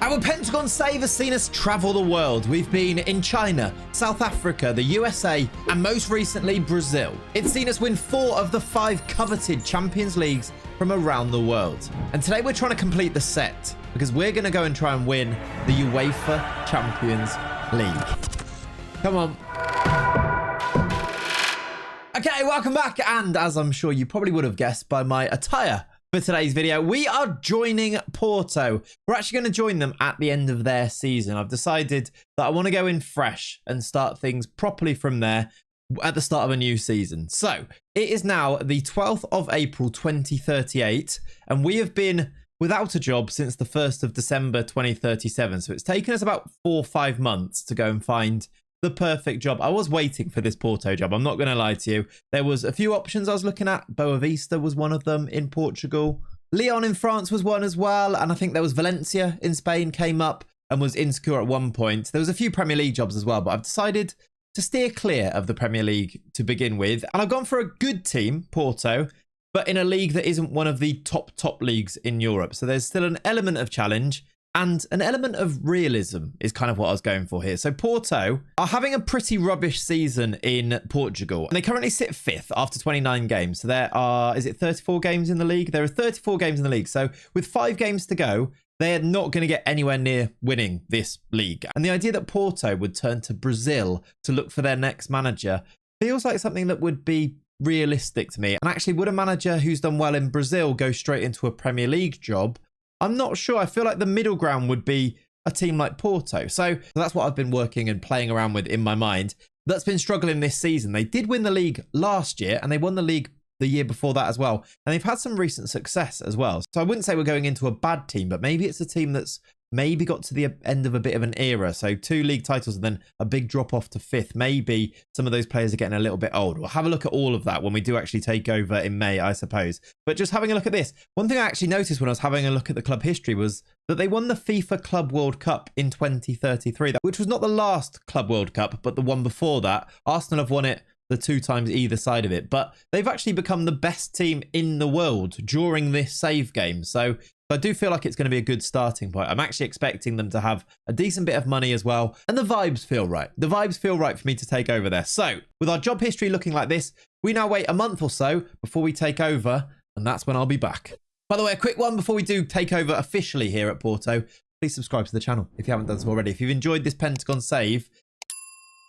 Our Pentagon save has seen us travel the world. We've been in China, South Africa, the USA, and most recently Brazil. It's seen us win 4 of the 5 coveted Champions Leagues from around the world. And today we're trying to complete the set because we're going to go and try and win the UEFA Champions League. Come on. Okay, welcome back. And as I'm sure you probably would have guessed by my attire for today's video, we are joining Porto. We're actually going to join them at the end of their season. I've decided that I want to go in fresh and start things properly from there at the start of a new season. So it is now the 12th of April 2038, and we have been without a job since the 1st of December 2037. So it's taken us about 4 or 5 months to go and find the perfect job. I was waiting for this Porto job. I'm not going to lie to you. There was a few options I was looking at. Boavista was one of them in Portugal. Lyon in France was one as well. And I think there was Valencia in Spain came up and was insecure at one point. There was a few Premier League jobs as well, but I've decided to steer clear of the Premier League to begin with. And I've gone for a good team, Porto, but in a league that isn't one of the top leagues in Europe. So there's still an element of challenge. And an element of realism is kind of what I was going for here. So Porto are having a pretty rubbish season in Portugal. And they currently sit 5th after 29 games. So there are, is it 34 games in the league? There are 34 games in the league. So with 5 games to go, they're not going to get anywhere near winning this league. And the idea that Porto would turn to Brazil to look for their next manager feels like something that would be realistic to me. And actually, would a manager who's done well in Brazil go straight into a Premier League job? I'm not sure. I feel like the middle ground would be a team like Porto. So that's what I've been working and playing around with in my mind. That's been struggling this season. They did win the league last year and they won the league the year before that as well. And they've had some recent success as well. So I wouldn't say we're going into a bad team, but maybe it's a team that's maybe got to the end of a bit of an era. So 2 league titles and then a big drop off to 5th. Maybe some of those players are getting a little bit old. We'll have a look at all of that when we do actually take over in May, I suppose. But just having a look at this, one thing I actually noticed when I was having a look at the club history was that they won the FIFA Club World Cup in 2033, which was not the last Club World Cup, but the one before that. Arsenal have won it the 2 times either side of it, but they've actually become the best team in the world during this save game. So I do feel like it's going to be a good starting point. I'm actually expecting them to have a decent bit of money as well. And the vibes feel right. The vibes feel right for me to take over there. So with our job history looking like this, we now wait a month or so before we take over. And that's when I'll be back. By the way, a quick one before we do take over officially here at Porto. Please subscribe to the channel if you haven't done so already. If you've enjoyed this Pentagon save,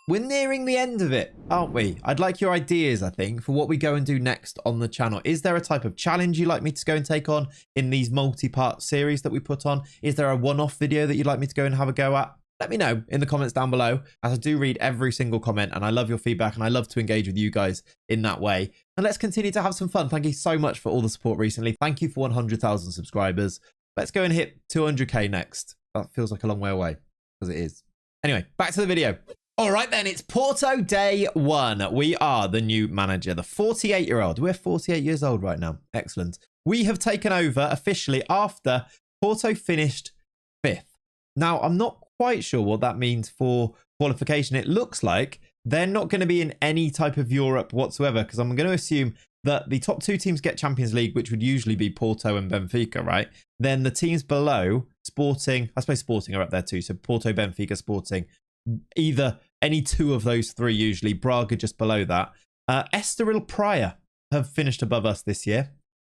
we're nearing the end of it, aren't we? I'd like your ideas, I think, for what we go and do next on the channel. Is there a type of challenge you'd like me to go and take on in these multi-part series that we put on? Is there a one-off video that you'd like me to go and have a go at? Let me know in the comments down below, as I do read every single comment and I love your feedback and I love to engage with you guys in that way. And let's continue to have some fun. Thank you so much for all the support recently. Thank you for 100,000 subscribers. Let's go and hit 200k next. That feels like a long way away, because it is. Anyway, back to the video. All right, then, it's Porto day 1. We are the new manager, the 48-year-old. We're 48 years old right now. Excellent. We have taken over officially after Porto finished 5th. Now, I'm not quite sure what that means for qualification. It looks like they're not going to be in any type of Europe whatsoever, because I'm going to assume that the top 2 teams get Champions League, which would usually be Porto and Benfica, right? Then the teams below, Sporting, I suppose Sporting are up there too. So Porto, Benfica, Sporting, either any 2 of those 3 usually. Braga just below that. Estoril Praia have finished above us this year.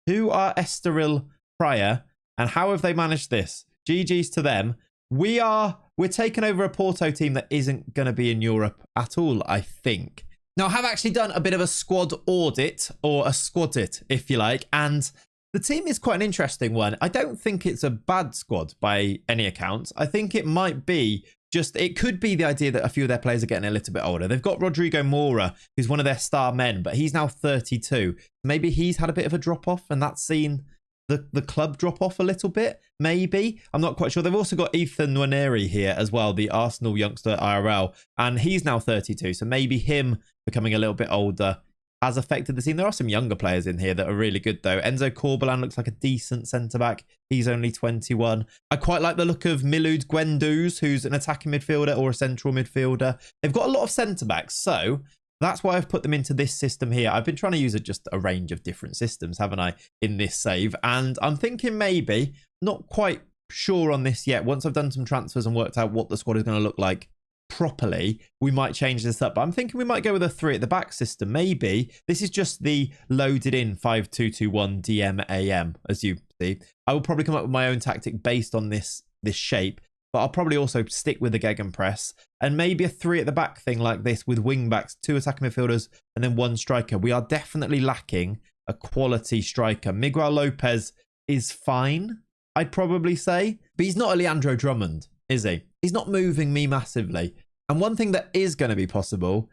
Who are Estoril Praia and how have they managed this? GG's to them. We're taking over a Porto team that isn't going to be in Europe at all, I think. Now, I have actually done a bit of a squad audit, or a squadit, if you like, and the team is quite an interesting one. I don't think it's a bad squad by any account. I think it might be it could be the idea that a few of their players are getting a little bit older. They've got Rodrigo Moura, who's one of their star men, but he's now 32. Maybe he's had a bit of a drop-off, and that's seen the club drop off a little bit, maybe. I'm not quite sure. They've also got Ethan Nwaneri here as well, the Arsenal youngster IRL, and he's now 32. So maybe him becoming a little bit older has affected the team. There are some younger players in here that are really good, though. Enzo Corbalan looks like a decent centre-back. He's only 21. I quite like the look of Milud Guendouzi, who's an attacking midfielder or a central midfielder. They've got a lot of centre-backs, so that's why I've put them into this system here. I've been trying to use just a range of different systems, haven't I, in this save? And I'm thinking maybe not quite sure on this yet. Once I've done some transfers and worked out what the squad is going to look like properly, we might change this up. But I'm thinking we might go with a 3 at the back system. Maybe this is just the loaded in 5-2-2-1 DMAM, as you see. I will probably come up with my own tactic based on this shape, but I'll probably also stick with the gegenpress and maybe a 3 at the back thing like this with wing backs, 2 attacking midfielders, and then 1 striker. We are definitely lacking a quality striker. Miguel Lopez is fine, I'd probably say, but he's not a Leandro Drummond, is he? He's not moving me massively. And one thing that is going to be possible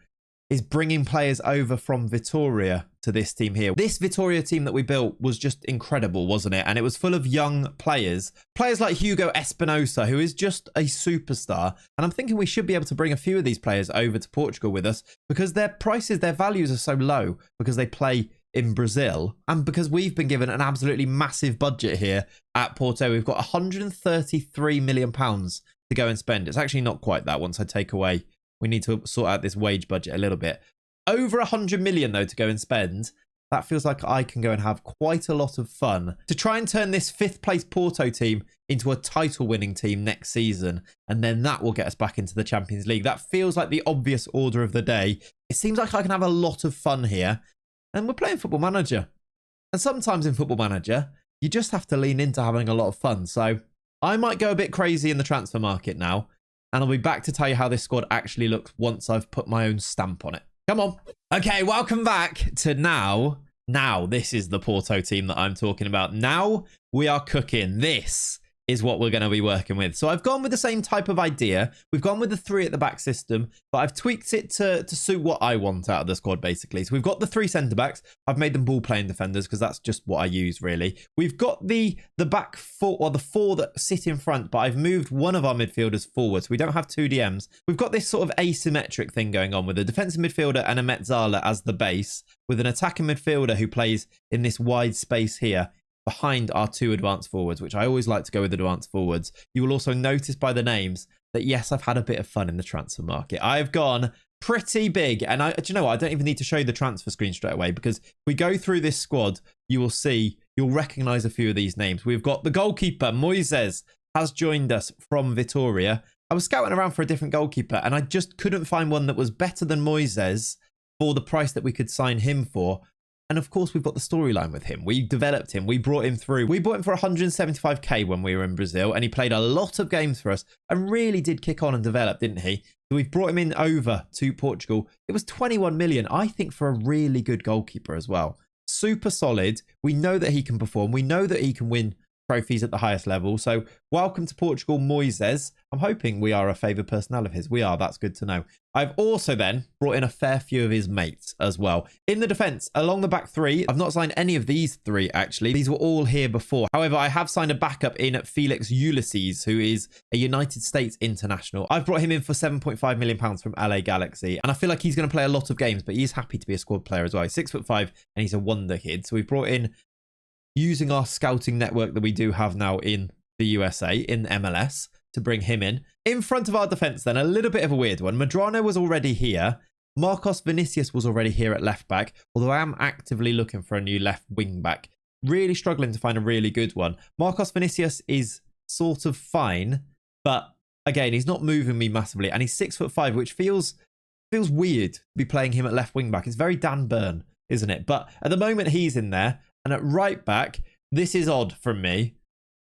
is bringing players over from Vitória to this team here. This Vitória team that we built was just incredible, wasn't it? And it was full of young players. Players like Hugo Espinosa, who is just a superstar. And I'm thinking we should be able to bring a few of these players over to Portugal with us because their prices, their values are so low because they play in Brazil and because we've been given an absolutely massive budget here at Porto. We've got £133 million to go and spend. It's actually not quite that once I take away. We need to sort out this wage budget a little bit. Over 100 million though to go and spend. That feels like I can go and have quite a lot of fun to try and turn this 5th place Porto team into a title winning team next season. And then that will get us back into the Champions League. That feels like the obvious order of the day. It seems like I can have a lot of fun here. And we're playing Football Manager. And sometimes in Football Manager, you just have to lean into having a lot of fun. So I might go a bit crazy in the transfer market now. And I'll be back to tell you how this squad actually looks once I've put my own stamp on it. Come on. Okay, welcome back to now. Now, this is the Porto team that I'm talking about. Now we are cooking. This is what we're going to be working with. So I've gone with the same type of idea. We've gone with the 3 at the back system, but I've tweaked it to suit what I want out of the squad, basically. So we've got the 3 centre-backs. I've made them ball-playing defenders because that's just what I use, really. We've got the back 4, or the 4 that sit in front, but I've moved one of our midfielders forward, so we don't have 2 DMs. We've got this sort of asymmetric thing going on with a defensive midfielder and a Metzala as the base, with an attacking midfielder who plays in this wide space here, behind our 2 advanced forwards, which I always like to go with advanced forwards. You will also notice by the names that, yes, I've had a bit of fun in the transfer market. I've gone pretty big. And do you know what? I don't even need to show you the transfer screen straight away because if we go through this squad, you will see, you'll recognize a few of these names. We've got the goalkeeper, Moises, has joined us from Vitória. I was scouting around for a different goalkeeper and I just couldn't find one that was better than Moises for the price that we could sign him for. And of course, we've got the storyline with him. We developed him. We brought him through. We bought him for 175k when we were in Brazil, and he played a lot of games for us and really did kick on and develop, didn't he? So we've brought him in over to Portugal. It was 21 million, I think, for a really good goalkeeper as well. Super solid. We know that he can perform. We know that he can win trophies at the highest level. So welcome to Portugal, Moises. I'm hoping we are a favoured personnel of his. We are. That's good to know. I've also then brought in a fair few of his mates as well. In the defence, along the back 3, I've not signed any of these 3, actually. These were all here before. However, I have signed a backup in Felix Ulysses, who is a United States international. I've brought him in for £7.5 million from LA Galaxy, and I feel like he's going to play a lot of games, but he's happy to be a squad player as well. He's 6'5", and he's a wonder kid. So we've brought in, using our scouting network that we do have now in the USA, in MLS, to bring him in. In front of our defence then, a little bit of a weird one. Medrano was already here. Marcos Vinicius was already here at left back, although I am actively looking for a new left wing back. Really struggling to find a really good one. Marcos Vinicius is sort of fine, but again, he's not moving me massively, and he's 6'5", which feels weird to be playing him at left wing back. It's very Dan Burn, isn't it? But at the moment, he's in there. And at right back, this is odd from me,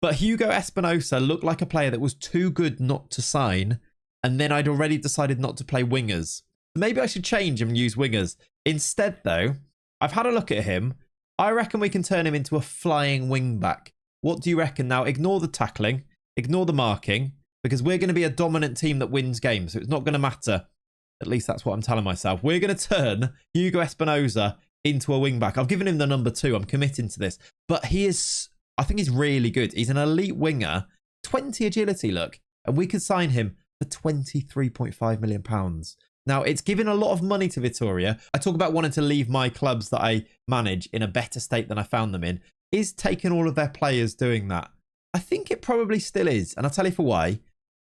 but Hugo Espinosa looked like a player that was too good not to sign, and then I'd already decided not to play wingers. Maybe I should change and use wingers. Instead, though, I've had a look at him. I reckon we can turn him into a flying wing back. What do you reckon? Now, ignore the tackling, ignore the marking, because we're going to be a dominant team that wins games, so it's not going to matter. At least that's what I'm telling myself. We're going to turn Hugo Espinosa into a wing back. I've given him the number 2. I'm committing to this. But I think he's really good. He's an elite winger. 20 agility, look. And we could sign him for £23.5 million. Now, it's given a lot of money to Vitória. I talk about wanting to leave my clubs that I manage in a better state than I found them in. Is taking all of their players doing that? I think it probably still is. And I'll tell you for why.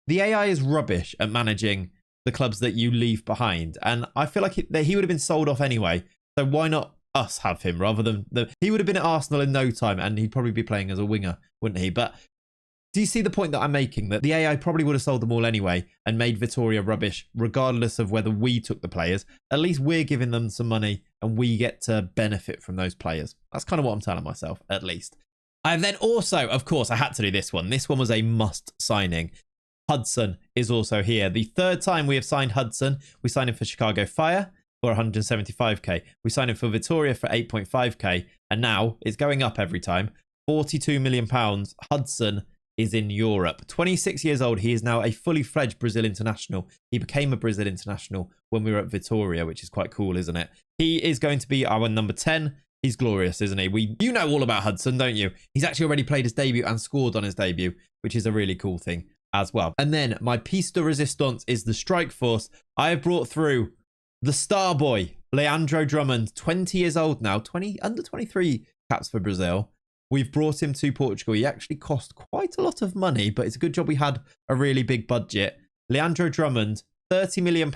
The AI is rubbish at managing the clubs that you leave behind. And I feel like he would have been sold off anyway. So why not us have him rather than he would have been at Arsenal in no time, and he'd probably be playing as a winger, wouldn't he? But Do you see the point that I'm making? That the AI probably would have sold them all anyway and made Vitoria rubbish, regardless of whether we took the players. At least we're giving them some money and we get to benefit from those players. That's kind of what I'm telling myself, at least. I've then also, of course, I had to do this one. This one was a must signing. Hudson is also here. The third time we have signed Hudson. We signed him for Chicago Fire for 175k. We signed him for Vitoria for 8.5k. And now it's going up every time. 42 million pounds. Hudson is in Europe. 26 years old. He is now a fully fledged Brazil international. He became a Brazil international when we were at Vitoria, which is quite cool, isn't it? He is going to be our number 10. He's glorious, isn't he? You know all about Hudson, don't you? He's actually already played his debut and scored on his debut, which is a really cool thing as well. And then my piece de resistance is the strike force. I have brought through the star boy, Leandro Drummond, 20 years old now, under 23 caps for Brazil. We've brought him to Portugal. He actually cost quite a lot of money, but it's a good job we had a really big budget. Leandro Drummond, £30 million,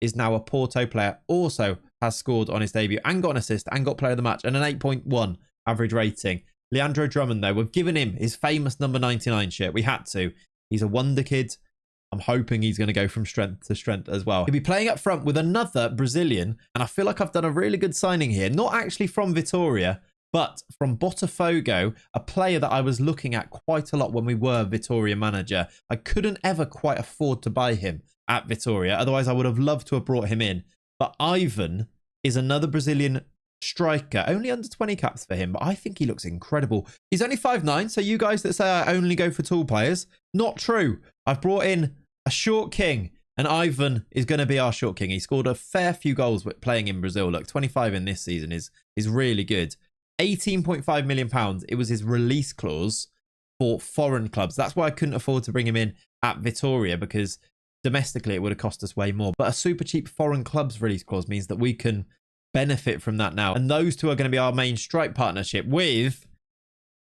is now a Porto player. Also has scored on his debut and got an assist and got player of the match and an 8.1 average rating. Leandro Drummond, though, we've given him his famous number 99 shirt. We had to. He's a wonder kid. I'm hoping he's going to go from strength to strength as well. He'll be playing up front with another Brazilian, and I feel like I've done a really good signing here. Not actually from Vitoria, but from Botafogo, a player that I was looking at quite a lot when we were Vitoria manager. I couldn't ever quite afford to buy him at Vitoria. Otherwise, I would have loved to have brought him in. But Ivan is another Brazilian striker, only under 20 caps for him, but I think he looks incredible. He's only 5'9", so you guys that say I only go for tall players, not true. I've brought in a short king, and Ivan is going to be our short king. He scored a fair few goals with playing in Brazil. Look, 25 in this season is really good. £18.5 million. It was his release clause for foreign clubs. That's why I couldn't afford to bring him in at Vitoria, because domestically it would have cost us way more. But a super cheap foreign clubs release clause means that we can benefit from that now. And those two are going to be our main strike partnership with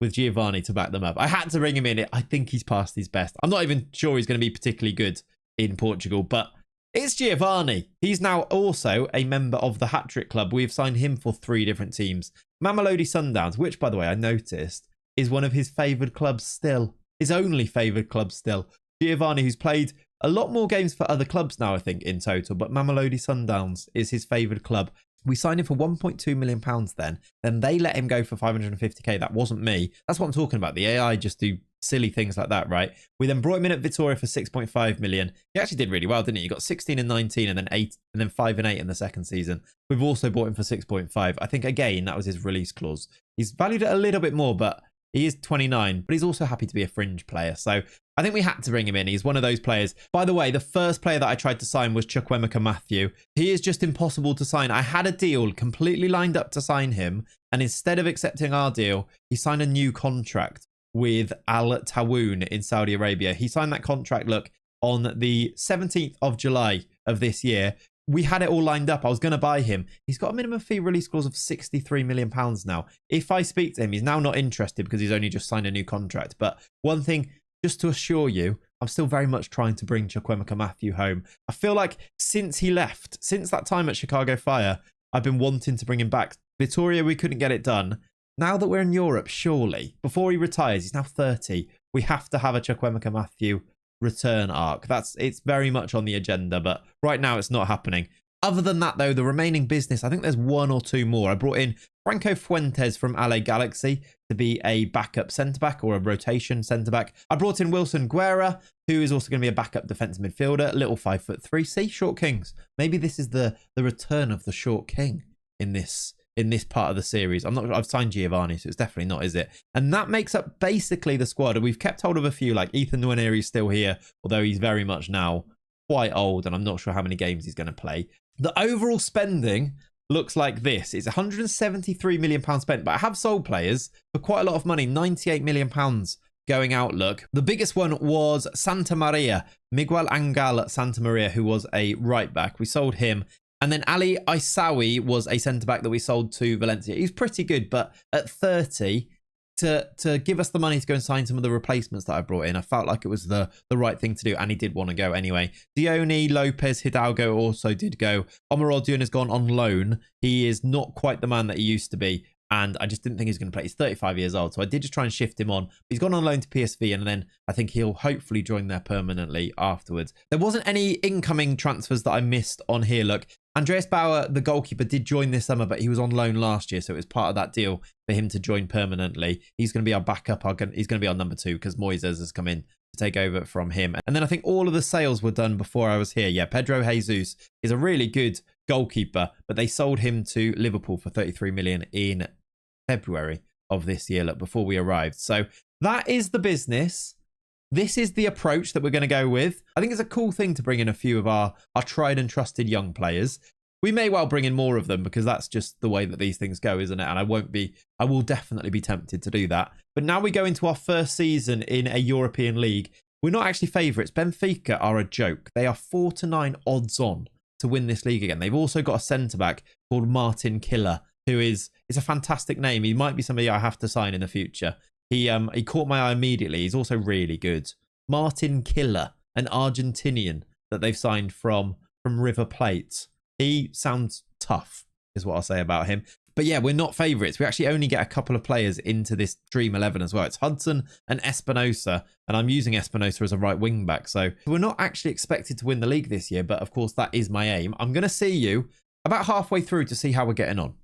Giovanni to back them up. I had to bring him in. I think he's past his best. I'm not even sure he's going to be particularly good in Portugal, but it's Giovanni. He's now also a member of the Hat-Trick Club. We've signed him for 3 different teams. Mamelodi Sundowns, which, by the way, I noticed is one of his favoured clubs still. His only favoured club still. Giovanni, who's played a lot more games for other clubs now, I think, in total, but Mamelodi Sundowns is his favoured club. We signed him for £1.2 million then they let him go for 550k. That wasn't me. That's what I'm talking about. The AI just do silly things like that, right? We then brought him in at Vitoria for 6.5 million. He actually did really well, didn't he? He got 16 and 19 and then 8 and then 5 and 8 in the second season. We've also bought him for 6.5. I think, again, that was his release clause. He's valued at a little bit more, but he is 29, but he's also happy to be a fringe player. So I think we had to bring him in. He's one of those players. By the way, the first player that I tried to sign was Chukwuemeka Matthew. He is just impossible to sign. I had a deal completely lined up to sign him, and instead of accepting our deal, he signed a new contract with Al Tawoon in Saudi Arabia. He signed that contract, look, on the 17th of July of this year. We had it all lined up. I was going to buy him. He's got a minimum fee release clause of £63 million now. If I speak to him, he's now not interested because he's only just signed a new contract. But one thing, just to assure you, I'm still very much trying to bring Chukwuemeka Matthew home. I feel like since he left, since that time at Chicago Fire, I've been wanting to bring him back. Vitoria, we couldn't get it done. Now that we're in Europe, surely, before he retires, he's now 30, we have to have a Chukwuemeka Matthew return arc. It's very much on the agenda, but right now it's not happening. Other than that, though, the remaining business, I think there's 1 or 2 more. I brought in Franco Fuentes from LA Galaxy to be a backup centre-back or a rotation centre-back. I brought in Wilson Guerra, who is also going to be a backup defensive midfielder, little 5'3". See, short kings. Maybe this is the return of the short king in this part of the series. I'm not. I've signed Giovanni, so it's definitely not, is it? And that makes up basically the squad. And we've kept hold of a few, like Ethan Nwaneri is still here, although he's very much now quite old, and I'm not sure how many games he's going to play. The overall spending looks like this. It's £173 million spent, but I have sold players for quite a lot of money, £98 million going out. Look, the biggest one was Santa Maria, Miguel Angel Santa Maria, who was a right back. We sold him. And then Ali Isawi was a centre-back that we sold to Valencia. He's pretty good, but at 30, to give us the money to go and sign some of the replacements that I brought in, I felt like it was the right thing to do, and he did want to go anyway. Dione, Lopez, Hidalgo also did go. Omar Odyun has gone on loan. He is not quite the man that he used to be. And I just didn't think he was going to play. He's 35 years old. So I did just try and shift him on. He's gone on loan to PSV, and then I think he'll hopefully join there permanently afterwards. There wasn't any incoming transfers that I missed on here. Look, Andreas Bauer, the goalkeeper, did join this summer, but he was on loan last year. So it was part of that deal for him to join permanently. He's going to be our backup. He's going to be our number 2 because Moises has come in to take over from him. And then I think all of the sales were done before I was here. Yeah, Pedro Jesus is a really good goalkeeper, but they sold him to Liverpool for 33 million in February of this year, look, before we arrived. So that is the business. This is the approach that we're going to go with. I think it's a cool thing to bring in a few of our tried and trusted young players. We may well bring in more of them because that's just the way that these things go, isn't it? And I will definitely be tempted to do that. But now we go into our first season in a European league. We're not actually favourites. Benfica are a joke. They are 4-9 odds on to win this league again. They've also got a centre-back called Martin Killer, who is a fantastic name. He might be somebody I have to sign in the future. He caught my eye immediately. He's also really good. Martin Killer, an Argentinian that they've signed from River Plate. He sounds tough, is what I'll say about him. But yeah, we're not favourites. We actually only get a couple of players into this Dream 11 as well. It's Hudson and Espinosa, and I'm using Espinosa as a right wing back. So we're not actually expected to win the league this year, but of course that is my aim. I'm going to see you about halfway through to see how we're getting on.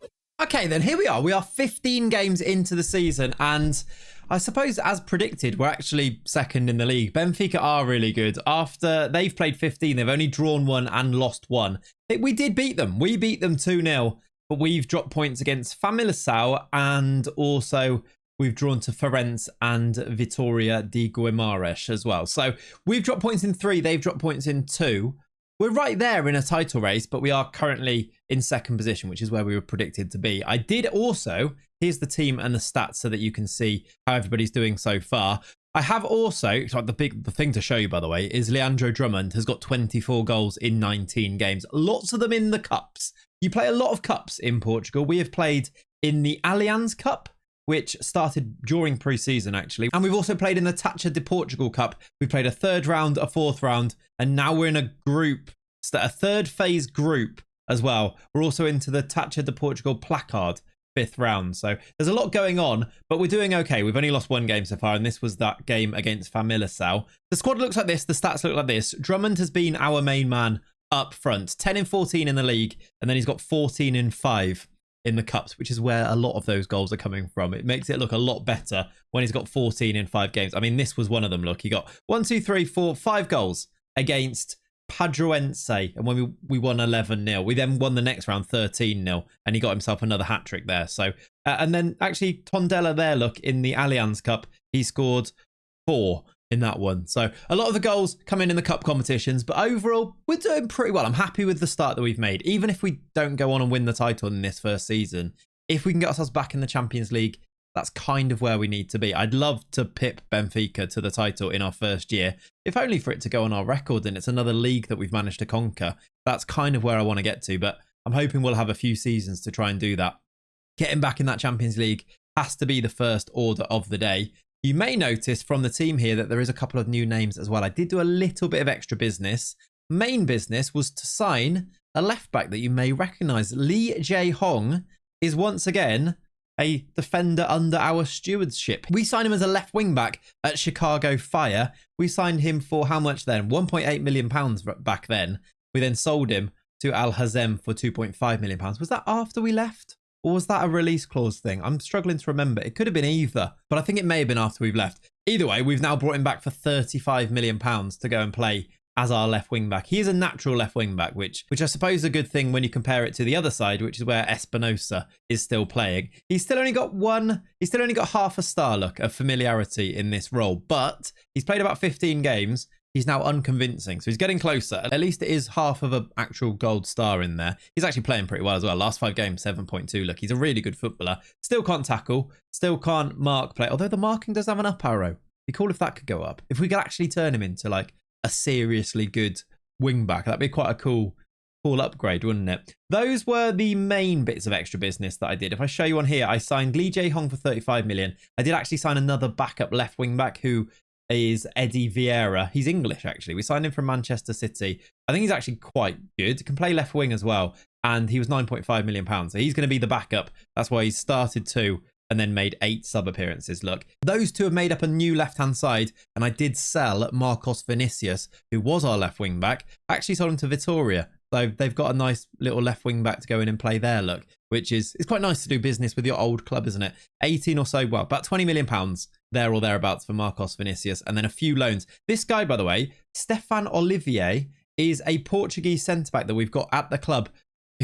Okay, then here we are. We are 15 games into the season, and I suppose as predicted, we're actually second in the league. Benfica are really good. After they've played 15, they've only drawn 1 and lost 1. We did beat them. We beat them 2-0, but we've dropped points against Famalicão, and also we've drawn to Ferenc and Vitória de Guimarães as well. So we've dropped points in 3. They've dropped points in 2. We're right there in a title race, but we are currently in second position, which is where we were predicted to be. I did also, here's the team and the stats so that you can see how everybody's doing so far. I have also, the thing to show you, by the way, is Leandro Drummond has got 24 goals in 19 games. Lots of them in the cups. You play a lot of cups in Portugal. We have played in the Allianz Cup, which started during pre-season, actually. And we've also played in the Taça de Portugal Cup. We played a 3rd round, a 4th round, and now we're in a group, a 3rd phase group as well. We're also into the Taça de Portugal Placard 5th round. So there's a lot going on, but we're doing okay. We've only lost 1 game so far, and this was that game against Famalicão. The squad looks like this. The stats look like this. Drummond has been our main man up front. 10 in 14 in the league, and then he's got 14 in 5 in the cups, which is where a lot of those goals are coming from. It makes it look a lot better when he's got 14 in 5 games. I mean, this was one of them. Look, he got 5 goals against Padroense, and when we won 11-0. We then won the next round 13-0, and he got himself another hat-trick there. So and then actually Tondela there, look, in the Allianz Cup, he scored 4 in that one. So a lot of the goals come in the cup competitions, but overall we're doing pretty well. I'm happy with the start that we've made. Even if we don't go on and win the title in this first season, if we can get ourselves back in the Champions League, that's kind of where we need to be. I'd love to pip Benfica to the title in our first year, if only for it to go on our record, and it's another league that we've managed to conquer. That's kind of where I want to get to, but I'm hoping we'll have a few seasons to try and do that. Getting back in that Champions League has to be the first order of the day. You may notice from the team here that there is a couple of new names as well. I did do a little bit of extra business. Main business was to sign a left back that you may recognise. Lee Jae-hong is once again a defender under our stewardship. We signed him as a left wing back at Chicago Fire. We signed him for how much then? £1.8 million back then. We then sold him to Al Hazem for £2.5 million. Was that after we left? Or was that a release clause thing? I'm struggling to remember. It could have been either, but I think it may have been after we've left. Either way, we've now brought him back for £35 million to go and play as our left wing back. He is a natural left wing back, which I suppose is a good thing when you compare it to the other side, which is where Espinosa is still playing. He's still only got half a star, look, of familiarity in this role, but he's played about 15 games. He's now unconvincing, so he's getting closer. At least it is half of an actual gold star in there. He's actually playing pretty well as well. Last 5 games, 7.2. Look, he's a really good footballer. Still can't tackle, still can't mark play, although the marking does have an up arrow. It'd be cool if that could go up. If we could actually turn him into like a seriously good wing back, that'd be quite a cool upgrade, wouldn't it? Those were the main bits of extra business that I did. If I show you on here, I signed Lee Jae-hong for 35 million. I did actually sign another backup left wing back who is Eddie Vieira. He's English, actually. We signed him from Manchester City. I think he's actually quite good. Can play left wing as well. And he was £9.5 million. So he's going to be the backup. That's why he started 2 and then made 8 sub appearances. Look, those 2 have made up a new left-hand side. And I did sell Marcos Vinicius, who was our left wing back. I actually sold him to Vitoria. So they've got a nice little left wing back to go in and play there, look, which is it's quite nice to do business with your old club, isn't it? 18 or so, well, about £20 million there or thereabouts for Marcos Vinicius, and then a few loans. This guy, by the way, Stefan Olivier, is a Portuguese centre-back that we've got at the club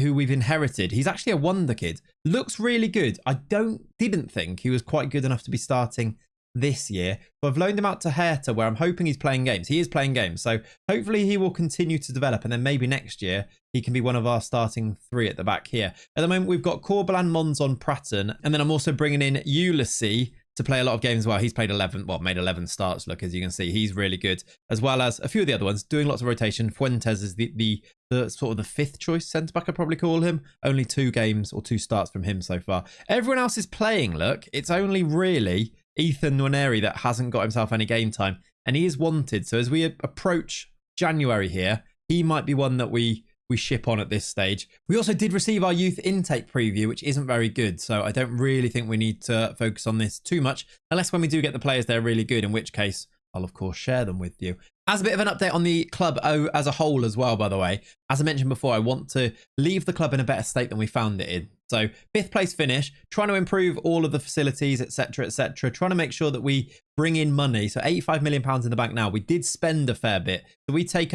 who we've inherited. He's actually a wonder kid. Looks really good. I didn't think he was quite good enough to be starting this year, but I've loaned him out to Hertha, where I'm hoping he's playing games. He is playing games, so hopefully he will continue to develop, and then maybe next year he can be one of our starting 3 at the back here. At the moment, we've got Corbelan, Monzon, Pratton, and then I'm also bringing in Ulysses to play a lot of games as well. He's played 11, well, made 11 starts, look, as you can see. He's really good, as well as a few of the other ones, doing lots of rotation. Fuentes is the sort of the 5th choice centre-back, I'd probably call him. Only 2 games or 2 starts from him so far. Everyone else is playing, look. It's only really Ethan Nwaneri that hasn't got himself any game time, and he is wanted. So as we approach January here, he might be one that we ship on at this stage. We also did receive our youth intake preview, which isn't very good, so I don't really think we need to focus on this too much, unless when we do get the players they're really good, in which case I'll of course share them with you. As a bit of an update on the club as a whole as well, by the way, as I mentioned before, I want to leave the club in a better state than we found it in. So 5th place finish, trying to improve all of the facilities, etc., trying to make sure that we bring in money. So £85 million in the bank now. We did spend a fair bit. So we took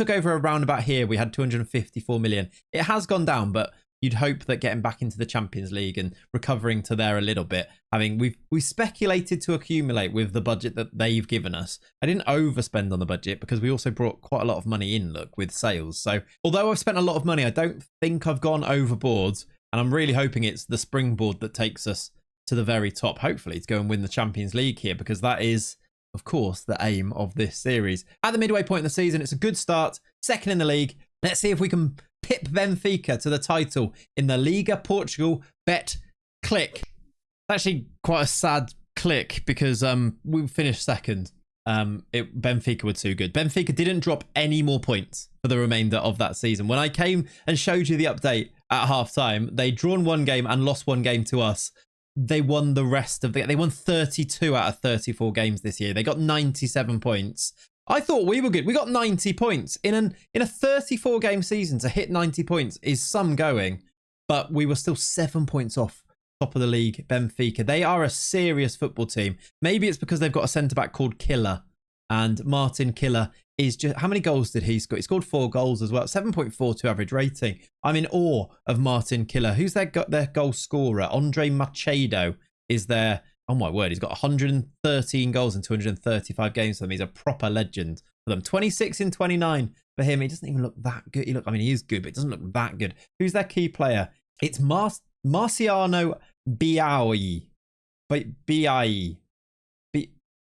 over around about here. We had 254 million. It has gone down, but you'd hope that getting back into the Champions League and recovering to there a little bit, we speculated to accumulate with the budget that they've given us. I didn't overspend on the budget because we also brought quite a lot of money in, look, with sales. So although I've spent a lot of money, I don't think I've gone overboard, and I'm really hoping it's the springboard that takes us to the very top, hopefully, to go and win the Champions League here, because that is, of course, the aim of this series. At the midway point in the season, it's a good start, 2nd in the league. Let's see if we can pip Benfica to the title in the Liga Portugal. Bet click. It's actually quite a sad click because we finished 2nd. Benfica were too good. Benfica didn't drop any more points for the remainder of that season. When I came and showed you the update at half-time, they'd drawn 1 game and lost 1 game to us. They won the rest of they won 32 out of 34 games this year. They got 97 points. I thought we were good. We got 90 points in a 34 game season. To hit 90 points is some going, but we were still 7 points off top of the league. Benfica, they are a serious football team. Maybe it's because they've got a centre back called Killer, and Martin Killer is just, how many goals did he score? He scored 4 goals as well. 7.42 average rating. I'm in awe of Martin Killer. Who's their goal scorer? Andre Machado is their, oh my word, he's got 113 goals in 235 games for them. He's a proper legend for them. 26 in 29 for him. He doesn't even look that good. He is good, but it doesn't look that good. Who's their key player? It's Marciano Biaui.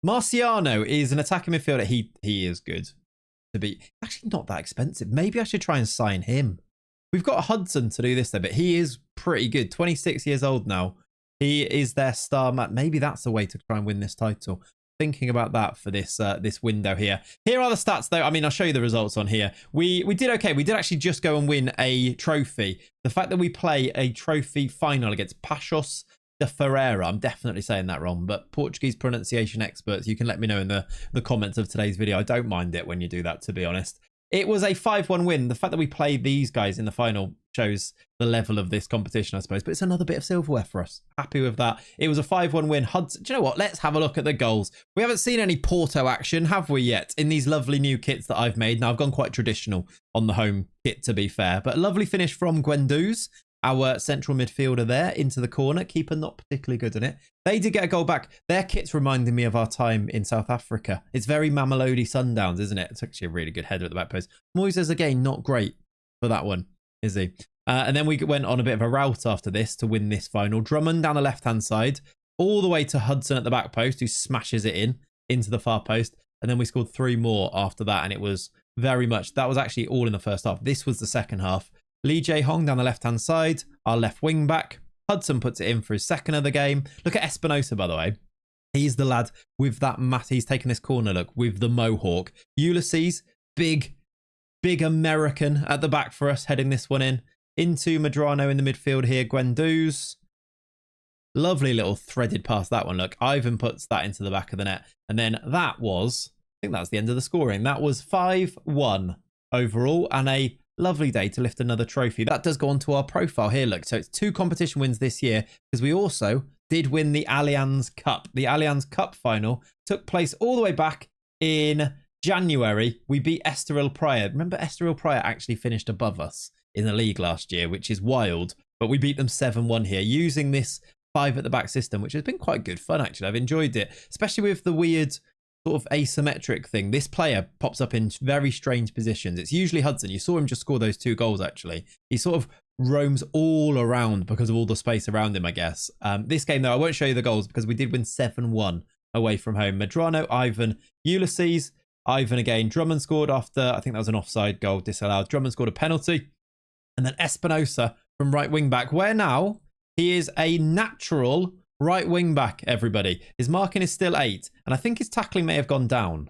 Marciano is an attacking midfielder. He is good to be. Actually not that expensive. Maybe I should try and sign him. We've got Hudson to do this though, but he is pretty good. 26 years old now. He is their star man. Maybe that's the way to try and win this title. Thinking about that for this window here. Here are the stats though. I'll show you the results on here. We did okay. We did actually just go and win a trophy. The fact that we play a trophy final against Paços de Ferreira. I'm definitely saying that wrong, but Portuguese pronunciation experts, you can let me know in the comments of today's video. I don't mind it when you do that, to be honest. It was a 5-1 win. The fact that we played these guys in the final shows the level of this competition, I suppose. But it's another bit of silverware for us. Happy with that. It was a 5-1 win. Hudson, do you know what? Let's have a look at the goals. We haven't seen any Porto action, have we yet, in these lovely new kits that I've made? Now, I've gone quite traditional on the home kit, to be fair. But a lovely finish from Guendouzi, our central midfielder there, into the corner. Keeper not particularly good in it. They did get a goal back. Their kit's reminding me of our time in South Africa. It's very Mamelodi Sundowns, isn't it? It's actually a really good header at the back post. Moises, again, not great for that one, is he? And then we went on a bit of a rout after this to win this final. Drummond down the left-hand side, all the way to Hudson at the back post, who smashes it into the far post. And then we scored 3 more after that. And it was very much, that was actually all in the first half. This was the second half. Lee Jae-hong down the left-hand side, our left wing back. Hudson puts it in for his second of the game. Look at Espinosa, by the way. He's the lad with that he's taking this corner look with the mohawk. Ulysses, big American at the back for us, heading this one in. Into Medrano in the midfield here. Guendouzi. Lovely little threaded pass, that one. Look, Ivan puts that into the back of the net. And then that was, I think that's the end of the scoring. That was 5-1 overall, and a lovely day to lift another trophy. That does go onto our profile here, look. So it's 2 competition wins this year, because we also did win the Allianz Cup. The Allianz Cup final took place all the way back in January. We beat Estoril Praia. Remember, Estoril Praia actually finished above us in the league last year, which is wild. But we beat them 7-1 here using this 5 at the back system, which has been quite good fun, actually. I've enjoyed it, especially with the weird sort of asymmetric thing. This player pops up in very strange positions. It's usually Hudson. You saw him just score those 2 goals, actually. He sort of roams all around because of all the space around him, I guess. This game, though, I won't show you the goals because we did win 7-1 away from home. Medrano, Ivan, Ulysses, Ivan again. Drummond scored after, I think that was an offside goal disallowed. Drummond scored a penalty. And then Espinosa from right wing back, where now he is a natural right wing back, everybody. His marking is still 8. And I think his tackling may have gone down.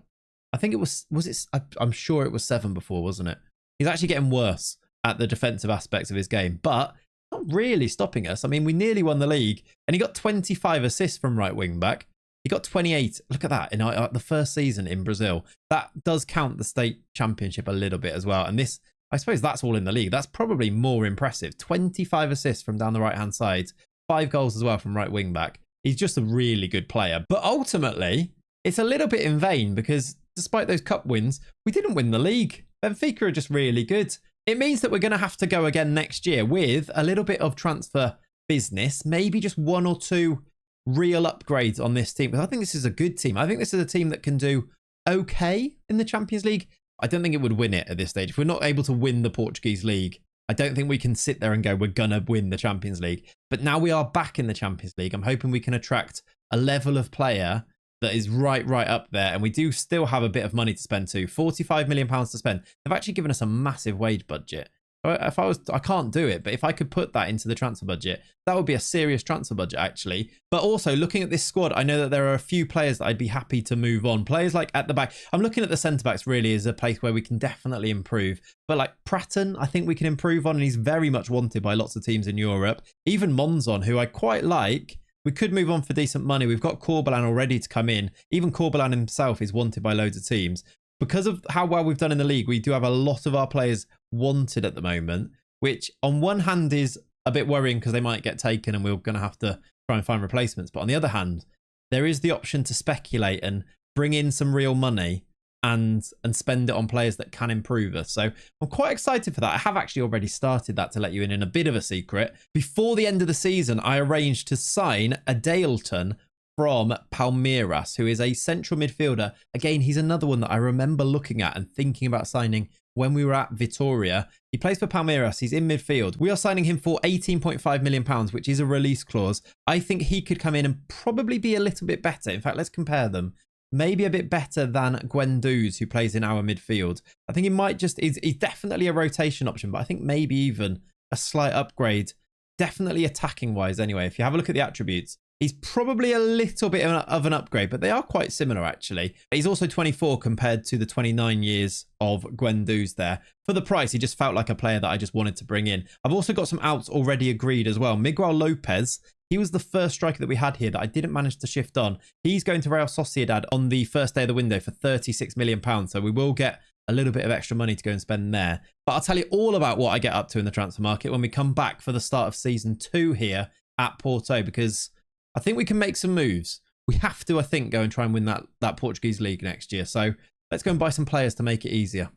I think it was it? I'm sure it was 7 before, wasn't it? He's actually getting worse at the defensive aspects of his game, but not really stopping us. I mean, we nearly won the league, and he got 25 assists from right wing back. He got 28. Look at that in the first season in Brazil. That does count the state championship a little bit as well. And this, I suppose that's all in the league. That's probably more impressive. 25 assists from down the right-hand side. 5 goals as well from right wing back. He's just a really good player. But ultimately, it's a little bit in vain because despite those cup wins, we didn't win the league. Benfica are just really good. It means that we're going to have to go again next year with a little bit of transfer business. Maybe just 1 or 2 real upgrades on this team. But I think this is a good team. I think this is a team that can do okay in the Champions League. I don't think it would win it at this stage. If we're not able to win the Portuguese league, I don't think we can sit there and go, we're going to win the Champions League. But now we are back in the Champions League. I'm hoping we can attract a level of player that is right up there. And we do still have a bit of money to spend too. £45 million to spend. They've actually given us a massive wage budget. If I can't do it, but if I could put that into the transfer budget, that would be a serious transfer budget, actually. But also, looking at this squad, I know that there are a few players that I'd be happy to move on. Players like at the back. I'm looking at the centre-backs really as a place where we can definitely improve. But like Pratton, I think we can improve on, and he's very much wanted by lots of teams in Europe. Even Monzon, who I quite like. We could move on for decent money. We've got Corbelan already to come in. Even Corbelan himself is wanted by loads of teams. Because of how well we've done in the league, we do have a lot of our players wanted at the moment, which on one hand is a bit worrying because they might get taken and we're going to have to try and find replacements. But on the other hand, there is the option to speculate and bring in some real money and spend it on players that can improve us. So I'm quite excited for that. I have actually already started that to let you in a bit of a secret. Before the end of the season, I arranged to sign a Daleton from Palmeiras, who is a central midfielder. Again, he's another one that I remember looking at and thinking about signing when we were at Vitória. He plays for Palmeiras. He's in midfield. We are signing him for £18.5 million, which is a release clause. I think he could come in and probably be a little bit better. In fact, let's compare them. Maybe a bit better than Guendouzi, who plays in our midfield. I think he might just, he's definitely a rotation option, but I think maybe even a slight upgrade. Definitely attacking wise anyway. If you have a look at the attributes, he's probably a little bit of an upgrade, but they are quite similar, actually. He's also 24 compared to the 29 years of Guendouzi there. For the price, he just felt like a player that I just wanted to bring in. I've also got some outs already agreed as well. Miguel Lopez, he was the first striker that we had here that I didn't manage to shift on. He's going to Real Sociedad on the first day of the window for £36 million. So we will get a little bit of extra money to go and spend there. But I'll tell you all about what I get up to in the transfer market when we come back for the start of season 2 here at Porto, because I think we can make some moves. We have to, I think, go and try and win that Portuguese league next year. So let's go and buy some players to make it easier.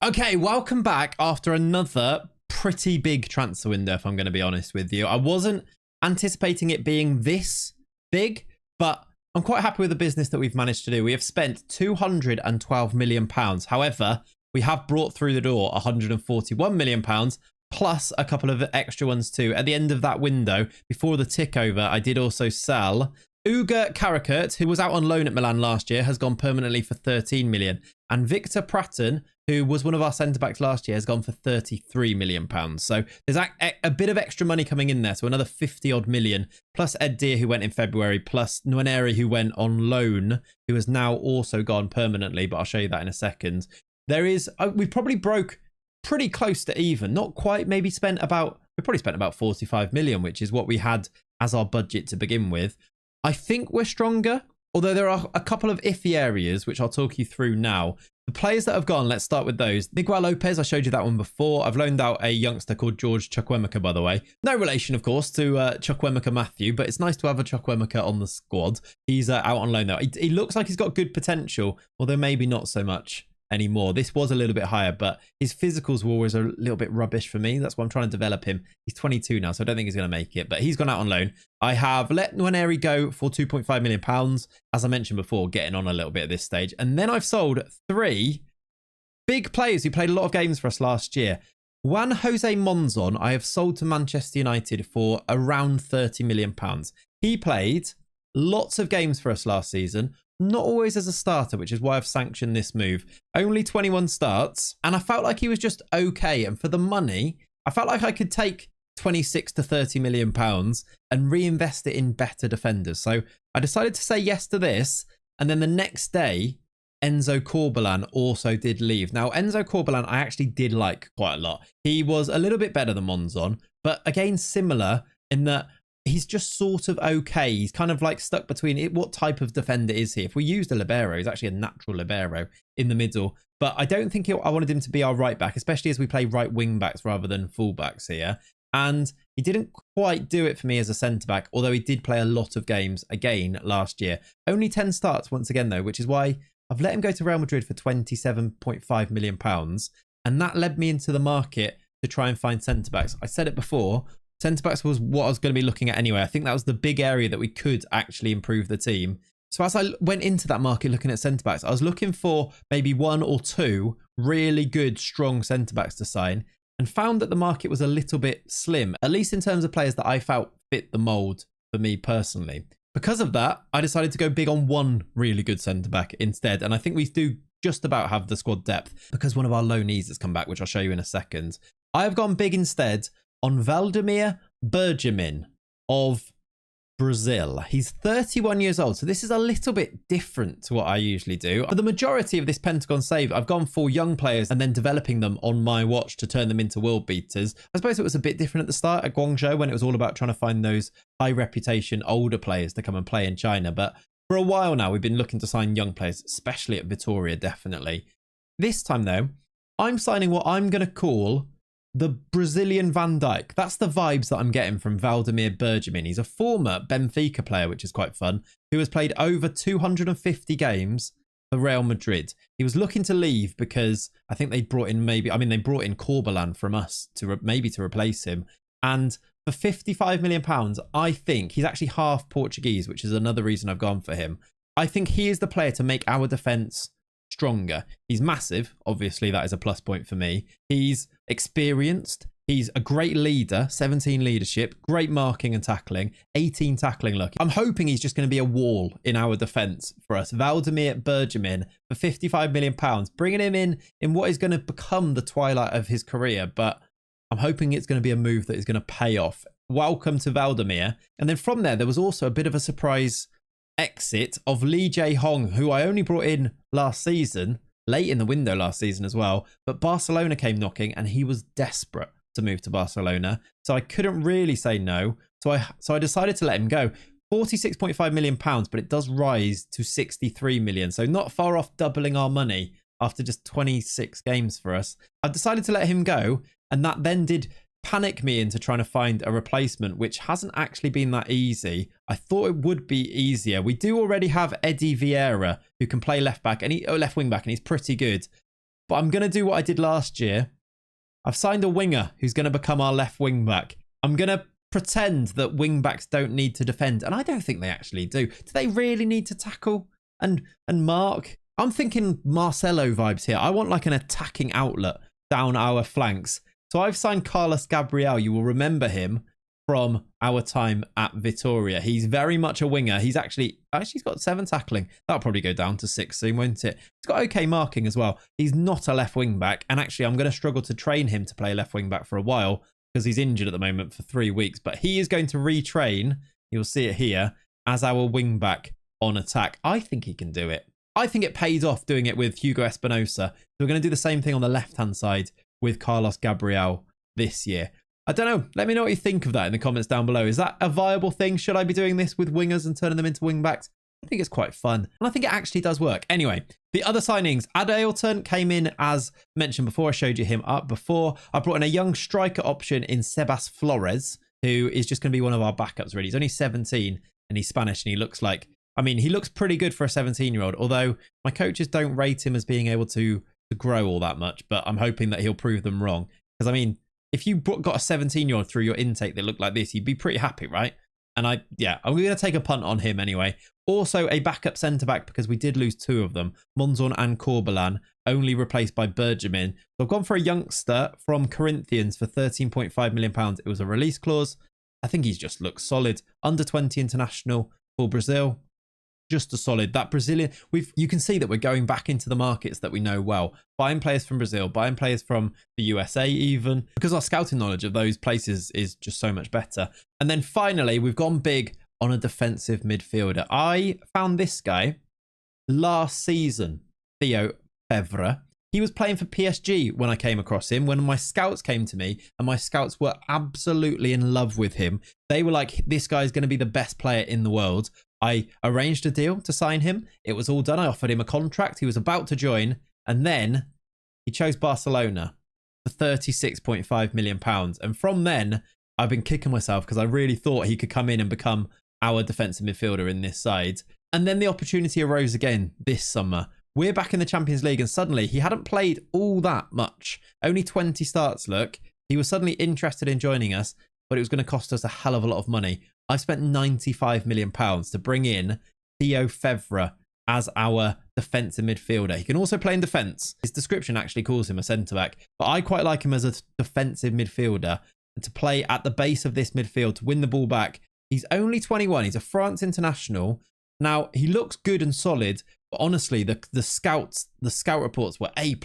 Okay, welcome back after another pretty big transfer window, if I'm going to be honest with you. I wasn't anticipating it being this big, but I'm quite happy with the business that we've managed to do. We have spent £212 million. However, we have brought through the door £141 million, plus a couple of extra ones too. At the end of that window, before the tick over, I did also sell Uga Karakurt, who was out on loan at Milan last year, has gone permanently for 13 million. And Victor Pratton, who was one of our centre-backs last year, has gone for 33 million pounds. So there's a bit of extra money coming in there. So another 50-odd million, plus Ed Deer, who went in February, plus Nwaneri, who went on loan, who has now also gone permanently, but I'll show you that in a second. We probably broke pretty close to even. Not quite, we probably spent about 45 million, which is what we had as our budget to begin with. I think we're stronger, although there are a couple of iffy areas, which I'll talk you through now. The players that have gone, let's start with those. Miguel Lopez, I showed you that one before. I've loaned out a youngster called George Chukwuemeka, by the way. No relation, of course, to Chukwuemeka Matthew, but it's nice to have a Chukwuemeka on the squad. He's out on loan, though. He looks like he's got good potential, although maybe not so much anymore. This was a little bit higher, but his physicals were always a little bit rubbish for me. That's why I'm trying to develop him. He's 22 now, so I don't think he's going to make it, but he's gone out on loan. I have let Nwaneri go for £2.5 million, as I mentioned before, getting on a little bit at this stage. And then I've sold 3 big players who played a lot of games for us last year. Juan Jose Monzon, I have sold to Manchester United for around £30 million. He played lots of games for us last season, not always as a starter, which is why I've sanctioned this move. Only 21 starts, and I felt like he was just okay. And for the money, I felt like I could take 26 to 30 million pounds and reinvest it in better defenders. So I decided to say yes to this. And then the next day, Enzo Corbalan also did leave. Now, Enzo Corbalan, I actually did like quite a lot. He was a little bit better than Monzon, but again, similar in that he's just sort of okay. He's kind of like stuck between it. What type of defender is he? If we used a libero, he's actually a natural libero in the middle. But I don't think I wanted him to be our right back, especially as we play right wing backs rather than full backs here. And he didn't quite do it for me as a centre back, although he did play a lot of games again last year. Only 10 starts once again, though, which is why I've let him go to Real Madrid for £27.5 million. And that led me into the market to try and find centre backs. I said it before. Centre-backs was what I was going to be looking at anyway. I think that was the big area that we could actually improve the team. So as I went into that market looking at centre-backs, I was looking for maybe 1 or 2 really good, strong centre-backs to sign and found that the market was a little bit slim, at least in terms of players that I felt fit the mould for me personally. Because of that, I decided to go big on 1 really good centre-back instead. And I think we do just about have the squad depth because one of our loanees has come back, which I'll show you in a second. I have gone big instead on Valdemir Bergamin of Brazil. He's 31 years old, so this is a little bit different to what I usually do. For the majority of this Pentagon save, I've gone for young players and then developing them on my watch to turn them into world beaters. I suppose it was a bit different at the start at Guangzhou when it was all about trying to find those high reputation older players to come and play in China. But for a while now, we've been looking to sign young players, especially at Vitória, definitely. This time, though, I'm signing what I'm going to call the Brazilian Van Dijk. That's the vibes that I'm getting from Valdemir Bergamin. He's a former Benfica player, which is quite fun, who has played over 250 games for Real Madrid. He was looking to leave because I think they brought in they brought in Corbalan from us to maybe to replace him. And for £55 million, I think he's actually half Portuguese, which is another reason I've gone for him. I think he is the player to make our defence stronger. He's massive. Obviously, that is a plus point for me. He's experienced. He's a great leader, 17 leadership, great marking and tackling, 18 tackling luck. I'm hoping he's just going to be a wall in our defence for us. Valdemir Bergamin for £55 million, bringing him in what is going to become the twilight of his career, but I'm hoping it's going to be a move that is going to pay off. Welcome to Valdemir. And then from there was also a bit of a surprise exit of Lee Jae-hong, who I only brought in last season, late in the window last season as well, but Barcelona came knocking and he was desperate to move to Barcelona, so I couldn't really say no, so I decided to let him go. £46.5 million, but it does rise to 63 million, so not far off doubling our money after just 26 games for us. I've decided to let him go, and that then did panic me into trying to find a replacement, which hasn't actually been that easy. I thought it would be easier. We do already have Eddie Vieira, who can play left back and left wing back, and he's pretty good. But I'm going to do what I did last year. I've signed a winger who's going to become our left wing back. I'm going to pretend that wing backs don't need to defend, and I don't think they actually do. Do they really need to tackle and mark? I'm thinking Marcelo vibes here. I want like an attacking outlet down our flanks. So I've signed Carlos Gabriel. You will remember him from our time at Vitoria. He's very much a winger. He's actually he's got 7 tackling. That'll probably go down to 6 soon, won't it? He's got okay marking as well. He's not a left wing back. And actually, I'm going to struggle to train him to play left wing back for a while because he's injured at the moment for 3 weeks. But he is going to retrain, you'll see it here, as our wing back on attack. I think he can do it. I think it pays off doing it with Hugo Espinosa. So we're going to do the same thing on the left-hand side with Carlos Gabriel this year. I don't know. Let me know what you think of that in the comments down below. Is that a viable thing? Should I be doing this with wingers and turning them into wing backs? I think it's quite fun. And I think it actually does work. Anyway, the other signings. Adeilton came in as mentioned before. I showed you him up before. I brought in a young striker option in Sebas Flores, who is just going to be one of our backups, really. He's only 17 and he's Spanish and he looks like, I mean, he looks pretty good for a 17-year-old, although my coaches don't rate him as being able to grow all that much, but I'm hoping that he'll prove them wrong. Because, I mean, if you got a 17-year-old through your intake that looked like this, you'd be pretty happy, right? And I'm going to take a punt on him anyway. Also, a backup centre-back because we did lose 2 of them, Monzon and Corbelan, only replaced by Bergamin. So I've gone for a youngster from Corinthians for £13.5 million. It was a release clause. I think he's just looks solid. Under 20 international for Brazil. Just a solid. That Brazilian, you can see that we're going back into the markets that we know well. Buying players from Brazil, buying players from the USA even, because our scouting knowledge of those places is just so much better. And then finally, we've gone big on a defensive midfielder. I found this guy last season, Theo Fevre. He was playing for PSG when I came across him, when my scouts came to me, and my scouts were absolutely in love with him. They were like, this guy's going to be the best player in the world. I arranged a deal to sign him. It was all done. I offered him a contract. He was about to join. And then he chose Barcelona for £36.5 million. And from then, I've been kicking myself because I really thought he could come in and become our defensive midfielder in this side. And then the opportunity arose again this summer. We're back in the Champions League and suddenly he hadn't played all that much. Only 20 starts, look. He was suddenly interested in joining us, but it was going to cost us a hell of a lot of money. I spent £95 million to bring in Theo Fevre as our defensive midfielder. He can also play in defence. His description actually calls him a centre-back, but I quite like him as a defensive midfielder and to play at the base of this midfield, to win the ball back. He's only 21. He's a France international. Now, he looks good and solid, but honestly, the scout reports were A+++,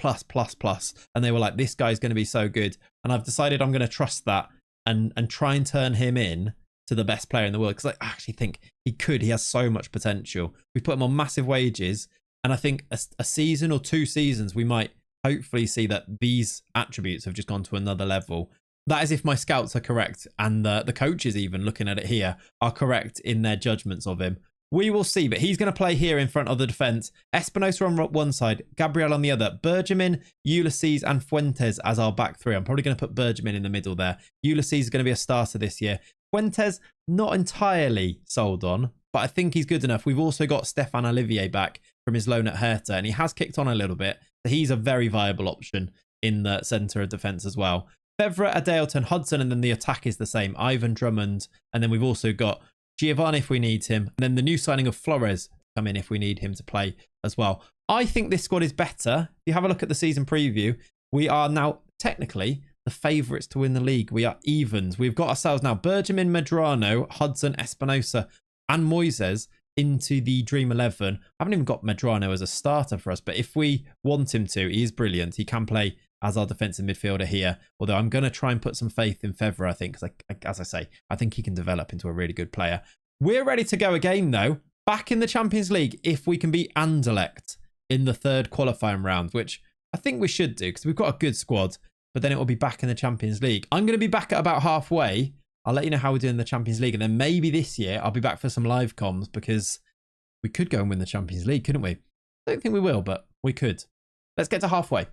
and they were like, this guy's going to be so good. And I've decided I'm going to trust that and try and turn him in to the best player in the world, because I actually think he could. He has so much potential. We've put him on massive wages, and I think a season or 2 seasons, we might hopefully see that these attributes have just gone to another level. That is if my scouts are correct, and the coaches, even looking at it here, are correct in their judgments of him. We will see, but he's going to play here in front of the defence. Espinosa on one side, Gabriel on the other. Bergamin, Ulysses and Fuentes as our back 3. I'm probably going to put Bergamin in the middle there. Ulysses is going to be a starter this year. Fuentes, not entirely sold on, but I think he's good enough. We've also got Stefan Olivier back from his loan at Hertha, and he has kicked on a little bit. So he's a very viable option in the centre of defence as well. Fevre, Adeilton, Hudson, and then the attack is the same. Ivan Drummond, and then we've also got Giovanni if we need him. And then the new signing of Flores come in if we need him to play as well. I think this squad is better. If you have a look at the season preview, we are now technically the favourites to win the league. We are evens. We've got ourselves now Bergamin, Medrano, Hudson, Espinosa and Moises into the Dream 11. I haven't even got Medrano as a starter for us, but if we want him to, he is brilliant. He can play as our defensive midfielder here. Although I'm going to try and put some faith in Fevre, I think, because as I say, I think he can develop into a really good player. We're ready to go again, though. Back in the Champions League, if we can beat Anderlecht in the 3rd qualifying round, which I think we should do, because we've got a good squad, but then it will be back in the Champions League. I'm going to be back at about halfway. I'll let you know how we're doing in the Champions League, and then maybe this year I'll be back for some live comms, because we could go and win the Champions League, couldn't we? I don't think we will, but we could. Let's get to halfway.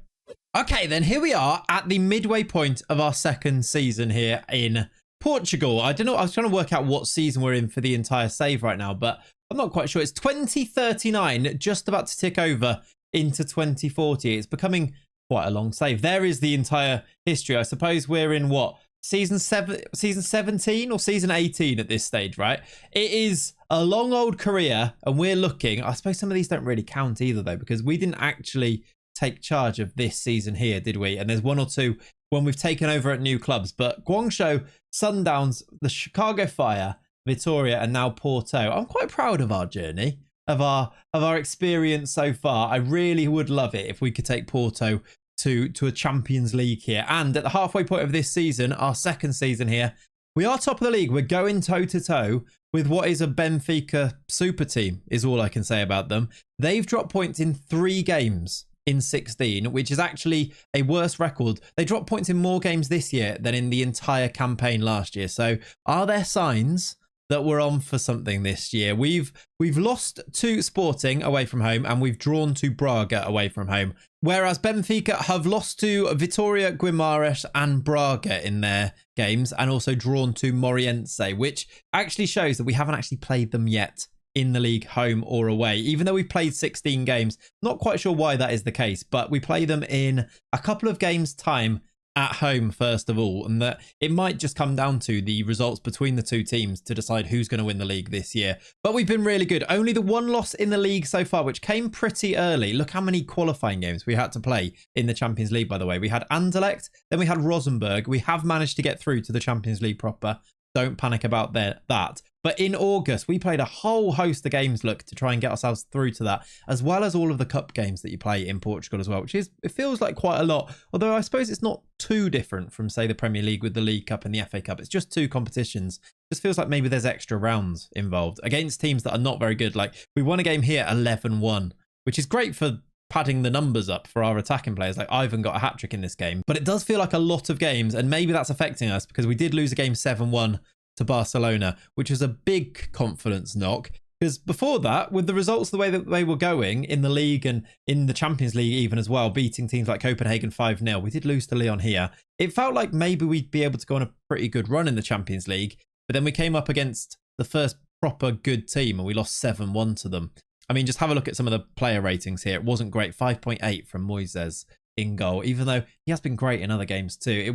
Okay, then here we are at the midway point of our 2nd season here in Portugal. I don't know. I was trying to work out what season we're in for the entire save right now, but I'm not quite sure. It's 2039, just about to tick over into 2040. It's becoming quite a long save. There is the entire history. I suppose we're in what? Season 17 or season 18 at this stage, right? It is a long old career, and we're looking. I suppose some of these don't really count either, though, because we didn't actually take charge of this season here, did we? And there's 1 or 2 when we've taken over at new clubs. But Guangzhou, Sundowns, the Chicago Fire, Vitoria, and now Porto. I'm quite proud of our journey, of our experience so far. I really would love it if we could take Porto to a Champions League here. And at the halfway point of this season, our second season here, we are top of the league. We're going toe-to-toe with what is a Benfica super team, is all I can say about them. They've dropped points in 3 games in 16, which is actually a worse record. They dropped points in more games this year than in the entire campaign last year. So are there signs that we're on for something this year? We've lost to Sporting away from home, and we've drawn to Braga away from home. Whereas Benfica have lost to Vitoria, Guimarães and Braga in their games, and also drawn to Moreirense, which actually shows that we haven't actually played them yet in the league, home or away, even though we've played 16 games. Not quite sure why that is the case, but we play them in a couple of games time at home first of all, and that it might just come down to the results between the two teams to decide who's going to win the league this year. But we've been really good. Only the 1 loss in the league so far, which came pretty early. Look how many qualifying games we had to play in the Champions League, by the way. We had Anderlecht, then we had Rosenborg. We have managed to get through to the Champions League proper. Don't panic about that. But in August, we played a whole host of games, look, to try and get ourselves through to that, as well as all of the cup games that you play in Portugal as well, which is, it feels like quite a lot. Although I suppose it's not too different from, say, the Premier League with the League Cup and the FA Cup. It's just 2 competitions. It just feels like maybe there's extra rounds involved against teams that are not very good. Like, we won a game here 11-1, which is great for padding the numbers up for our attacking players. Like, Ivan got a hat-trick in this game. But it does feel like a lot of games, and maybe that's affecting us because we did lose a game 7-1 to Barcelona, which was a big confidence knock. Because before that, with the results the way that they were going in the league and in the Champions League even as well, beating teams like Copenhagen 5-0, we did lose to Lyon here. It felt like maybe we'd be able to go on a pretty good run in the Champions League, but then we came up against the first proper good team and we lost 7-1 to them. I mean, just have a look at some of the player ratings here. It wasn't great. 5.8 from Moises in goal, even though he has been great in other games too.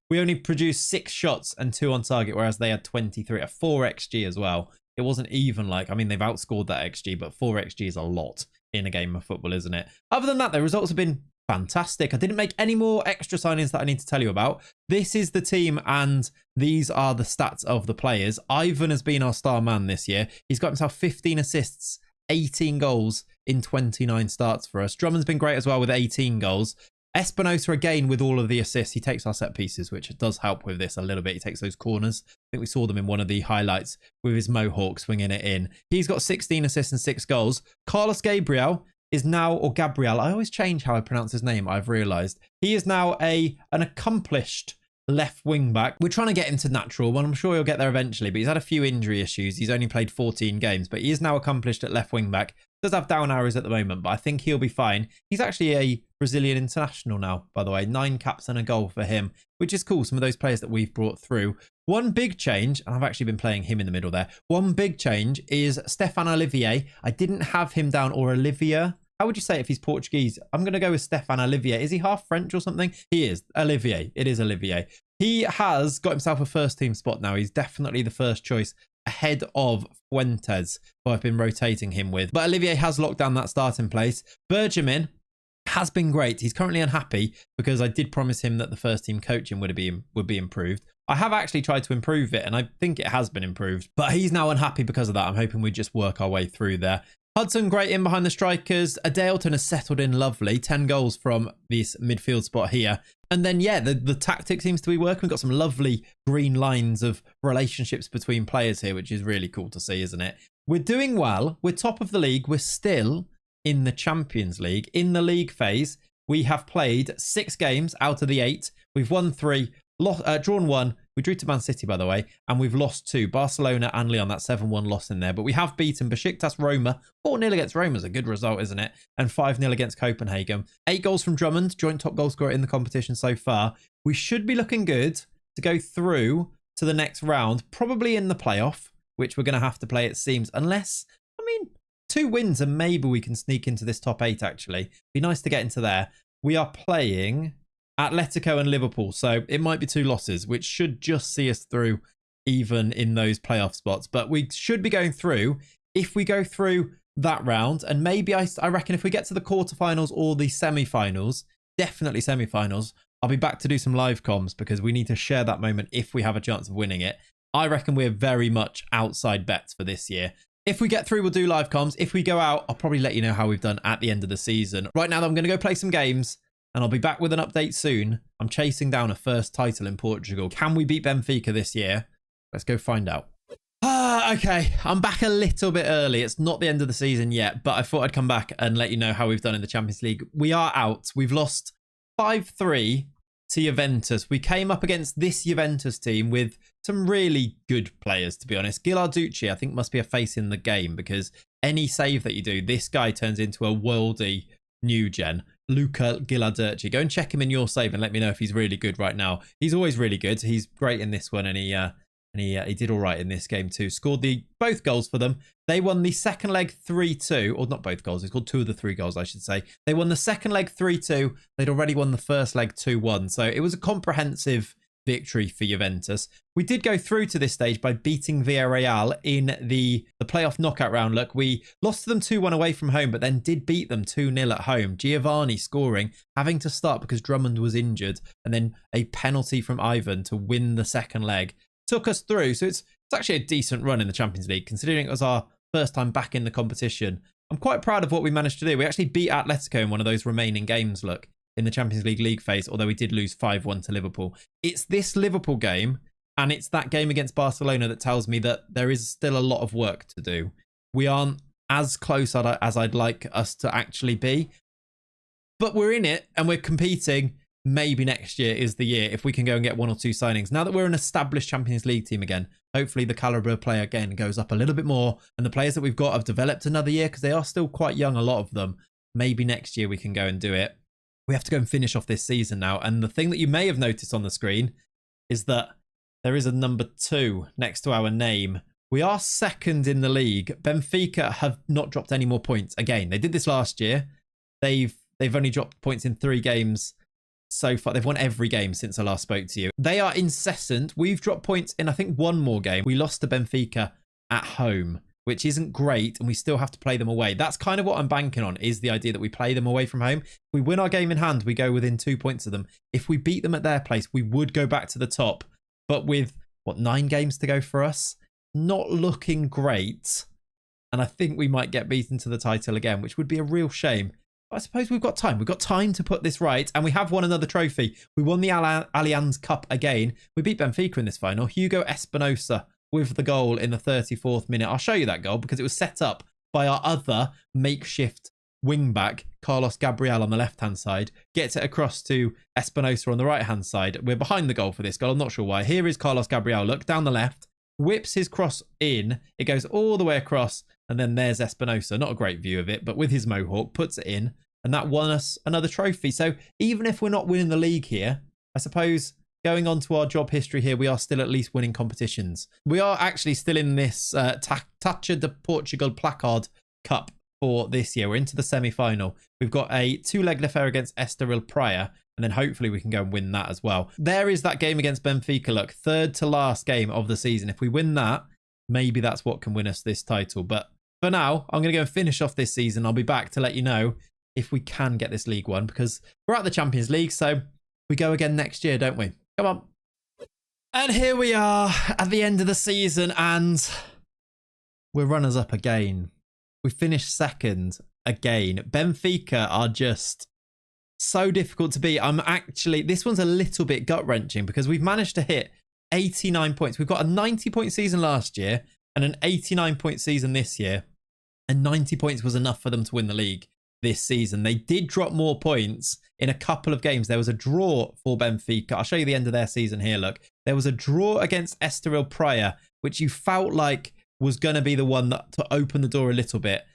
We only produced 6 shots and 2 on target, whereas they had 23, a 4 XG as well. It wasn't even like, I mean, they've outscored that XG, but 4 XG is a lot in a game of football, isn't it? Other than that, the results have been fantastic. I didn't make any more extra signings that I need to tell you about. This is the team and these are the stats of the players. Ivan has been our star man this year. He's got himself 15 assists, 18 goals in 29 starts for us. Drummond's been great as well with 18 goals. Espinosa again with all of the assists. He takes our set pieces, which does help with this a little bit. He takes those corners. I think we saw them in one of the highlights with his mohawk swinging it in. He's got 16 assists and 6 goals. Carlos Gabriel is now, or Gabriel, I always change how I pronounce his name, I've realised. He is now an accomplished left wing back. We're trying to get him to natural one. I'm sure he'll get there eventually, but he's had a few injury issues. He's only played 14 games, but he is now accomplished at left wing back. Does have down arrows at the moment, but I think he'll be fine. He's actually a Brazilian international now, by the way. 9 caps and a goal for him, which is cool. Some of those players that we've brought through. One big change, and I've actually been playing him in the middle there. One big change is Stefan Olivier. I didn't have him down, or Olivia. How would you say it if he's Portuguese? I'm going to go with Stefan Olivier. Is he half French or something? He is. Olivier. It is Olivier. He has got himself a first team spot now. He's definitely the first choice ahead of Fuentes, who I've been rotating him with. But Olivier has locked down that starting place. Bergerman has been great. He's currently unhappy because I did promise him that the first team coaching would be improved. I have actually tried to improve it, and I think it has been improved. But he's now unhappy because of that. I'm hoping we just work our way through there. Hudson, great in behind the strikers. Adaleton has settled in lovely. 10 goals from this midfield spot here. And then, yeah, the tactic seems to be working. We've got some lovely green lines of relationships between players here, which is really cool to see, isn't it? We're doing well. We're top of the league. We're still in the Champions League. In the league phase, we have played 6 games out of the 8. We've won 3, drawn 1. We drew to Man City, by the way, and we've lost 2. Barcelona and Lyon, that 7-1 loss in there. But we have beaten Besiktas, Roma. 4-0 against Roma is a good result, isn't it? And 5-0 against Copenhagen. 8 goals from Drummond, joint top goal scorer in the competition so far. We should be looking good to go through to the next round, probably in the playoff, which we're going to have to play, it seems. Unless, I mean, 2 wins and maybe we can sneak into this top 8, actually. Be nice to get into there. We are playing Atletico and Liverpool, so it might be 2 losses, which should just see us through even in those playoff spots. But we should be going through if we go through that round, and maybe I reckon if we get to the quarterfinals or the semi-finals, definitely semi-finals, I'll be back to do some live comms because we need to share that moment if we have a chance of winning it. I reckon we're very much outside bets for this year. If we get through, we'll do live comms. If we go out, I'll probably let you know how we've done at the end of the season. Right now, I'm going to go play some games and I'll be back with an update soon. I'm chasing down a first title in Portugal. Can we beat Benfica this year? Let's go find out. Okay, I'm back a little bit early. It's not the end of the season yet, but I thought I'd come back and let you know how we've done in the Champions League. We are out. We've lost 5-3 to Juventus. We came up against this Juventus team with some really good players, to be honest. Galacticos, I think, must be a face in the game because any save that you do, this guy turns into a worldy new gen. Luca Galacticos. Go and check him in your save and let me know if he's really good right now. He's always really good. He's great in this one, and he did all right in this game too. Scored both goals for them. They won the second leg 3-2, or not both goals. He scored 2 of the 3 goals, I should say. They won the second leg 3-2. They'd already won the first leg 2-1. So it was a comprehensive victory for Juventus. We did go through to this stage by beating Villarreal in the playoff knockout round. Look, we lost to them 2-1 away from home, but then did beat them 2-0 at home. Giovanni scoring, having to start because Drummond was injured, and then a penalty from Ivan to win the second leg. Took us through. So it's actually a decent run in the Champions League, considering it was our first time back in the competition. I'm quite proud of what we managed to do. We actually beat Atletico in one of those remaining games, look, in the Champions League phase, although we did lose 5-1 to Liverpool. It's this Liverpool game and it's that game against Barcelona that tells me that there is still a lot of work to do. We aren't as close as I'd like us to actually be, but we're in it and we're competing. Maybe next year is the year if we can go and get 1 or 2 signings. Now that we're an established Champions League team again, hopefully the calibre of play again goes up a little bit more. And the players that we've got have developed another year because they are still quite young, a lot of them. Maybe next year we can go and do it. We have to go and finish off this season now. And the thing that you may have noticed on the screen is that there is a number 2 next to our name. We are second in the league. Benfica have not dropped any more points. Again, they did this last year. They've only dropped points in 3 games. So far, they've won every game since I last spoke to you. They are incessant. We've dropped points in, I think, 1 more game. We lost to Benfica at home, which isn't great, and we still have to play them away. That's kind of what I'm banking on, is the idea that we play them away from home. If we win our game in hand, we go within 2 points of them. If we beat them at their place, we would go back to the top. But with, 9 games to go for us? Not looking great. And I think we might get beaten to the title again, which would be a real shame. I suppose we've got time. We've got time to put this right. And we have won another trophy. We won the Allianz Cup again. We beat Benfica in this final. Hugo Espinosa with the goal in the 34th minute. I'll show you that goal because it was set up by our other makeshift wing-back, Carlos Gabriel, on the left-hand side. Gets it across to Espinosa on the right-hand side. We're behind the goal for this goal. I'm not sure why. Here is Carlos Gabriel. Look, down the left. Whips his cross in. It goes all the way across. And then there's Espinosa. Not a great view of it, but with his mohawk, puts it in. And that won us another trophy. So even if we're not winning the league here, I suppose going on to our job history here, we are still at least winning competitions. We are actually still in this Taça de Portugal placard cup for this year. We're into the semi-final. We've got a 2-leg affair against Estoril Praia. And then hopefully we can go and win that as well. There is that game against Benfica. Look, 3rd to last game of the season. If we win that, maybe that's what can win us this title. But for now, I'm going to go and finish off this season. I'll be back to let you know if we can get this League One, because we're at the Champions League, so we go again next year, don't we? Come on. And here we are at the end of the season, and we're runners-up again. We finished 2nd again. Benfica are just so difficult to beat. This one's a little bit gut-wrenching because we've managed to hit 89 points. We've got a 90-point season last year and an 89-point season this year, and 90 points was enough for them to win the league this season. They did drop more points in a couple of games. There was a draw for Benfica. I'll show you the end of their season here. Look, there was a draw against Estoril Praia, which you felt like was going to be the one to open the door a little bit,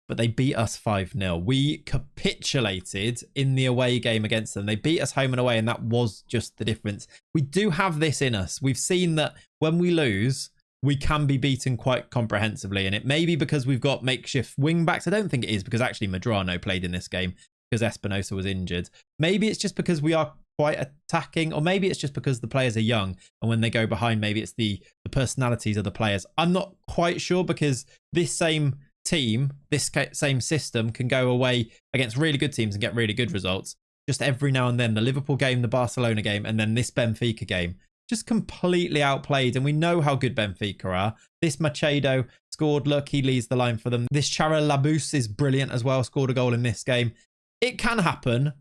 but they beat us 5-0. We capitulated in the away game against them. They beat us home and away, and that was just the difference. We do have this in us. We've seen that when we lose, we can be beaten quite comprehensively. And it may be because we've got makeshift wing backs. I don't think it is, because actually Medrano played in this game because Espinosa was injured. Maybe it's just because we are quite attacking, or maybe it's just because the players are young, and when they go behind, maybe it's the personalities of the players. I'm not quite sure, because this same team, this same system can go away against really good teams and get really good results. just every now and then. The Liverpool game, the Barcelona game, and then this Benfica game. Just completely outplayed. And we know how good Benfica are. This Machado scored. Look, he leads the line for them. This Chara Labus is brilliant as well. Scored a goal in this game. It can happen.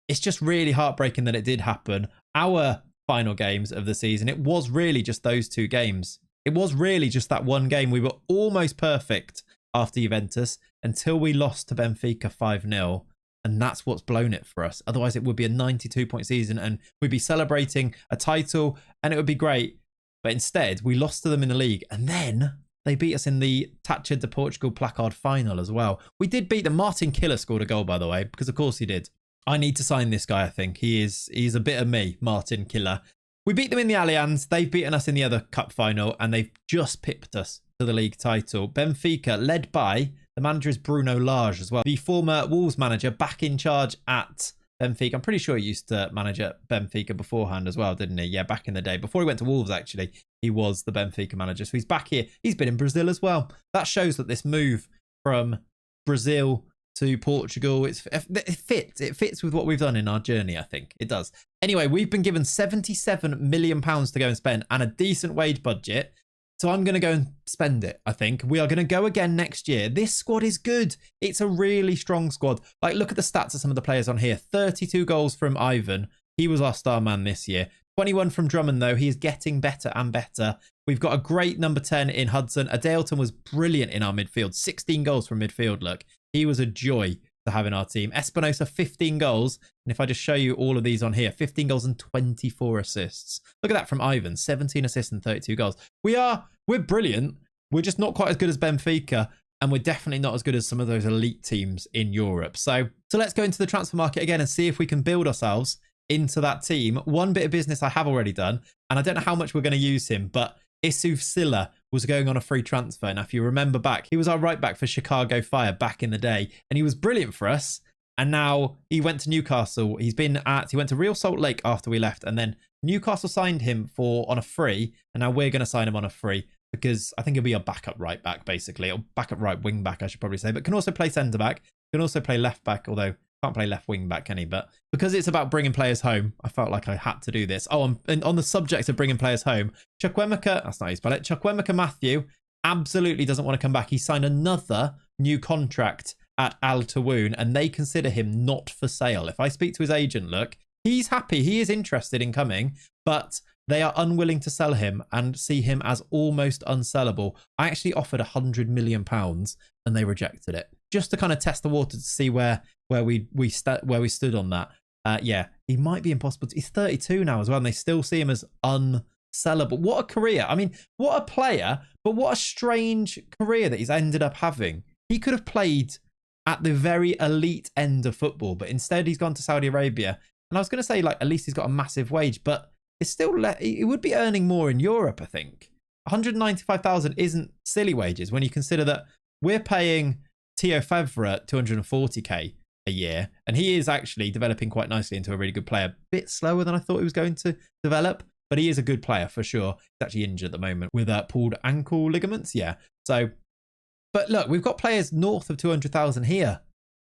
It's just really heartbreaking that it did happen. Our final games of the season, it was really just those 2 games. It was really just that one game. We were almost perfect after Juventus until we lost to Benfica 5-0. And that's what's blown it for us. Otherwise, it would be a 92-point season and we'd be celebrating a title and it would be great. But instead, we lost to them in the league. And then they beat us in the Taça de Portugal placard final as well. We did beat them. Martin Killer scored a goal, by the way, because of course he did. I need to sign this guy, I think. He's a bit of me, Martin Killer. We beat them in the Allianz. They've beaten us in the other cup final and they've just pipped us to the league title. Benfica, led by, the manager is Bruno Lage as well. The former Wolves manager, back in charge at Benfica. I'm pretty sure he used to manage at Benfica beforehand as well, didn't he? Yeah, back in the day. Before he went to Wolves, actually, he was the Benfica manager. So he's back here. He's been in Brazil as well. That shows that this move from Brazil to Portugal, it fits. It fits with what we've done in our journey, I think. It does. Anyway, we've been given £77 million to go and spend and a decent wage budget. So I'm going to go and spend it, I think. We are going to go again next year. This squad is good. It's a really strong squad. Like, look at the stats of some of the players on here. 32 goals from Ivan. He was our star man this year. 21 from Drummond, though. He is getting better and better. We've got a great number 10 in Hudson. Adeilton was brilliant in our midfield. 16 goals from midfield, look. He was a joy to have in our team. Espinosa, 15 goals. And if I just show you all of these on here, 15 goals and 24 assists. Look at that from Ivan, 17 assists and 32 goals. We're brilliant. We're just not quite as good as Benfica. And we're definitely not as good as some of those elite teams in Europe. So let's go into the transfer market again and see if we can build ourselves into that team. One bit of business I have already done, and I don't know how much we're going to use him, but Issouf Silla was going on a free transfer. Now, if you remember back, he was our right back for Chicago Fire back in the day, and he was brilliant for us. And now he went to Newcastle. He went to Real Salt Lake after we left, and then Newcastle signed him on a free, and now we're going to sign him on a free because I think he'll be a backup right back, basically, or backup right wing back, I should probably say, but can also play centre back, can also play left back, although can't play left wing back, can he? But because it's about bringing players home, I felt like I had to do this. Oh, and on the subject of bringing players home, Chukwuemeka, that's not how you spell it, Chukwuemeka Matthew absolutely doesn't want to come back. He signed another new contract at Al Tawoon, and they consider him not for sale. If I speak to his agent, look, he's happy. He is interested in coming, but they are unwilling to sell him and see him as almost unsellable. I actually offered £100 million and they rejected it, just to kind of test the water to see where we stood on that. Yeah, he might be impossible. He's 32 now as well, and they still see him as unsellable. What a career. I mean, what a player, but what a strange career that he's ended up having. He could have played at the very elite end of football, but instead he's gone to Saudi Arabia. And I was going to say, like, at least he's got a massive wage, but it's still, he would be earning more in Europe, I think. 195,000 isn't silly wages when you consider that we're paying Theo Favre 240k a year, and he is actually developing quite nicely into a really good player. A bit slower than I thought he was going to develop, but he is a good player for sure. He's actually injured at the moment with pulled ankle ligaments. Yeah. So, but look, we've got players north of 200,000 here.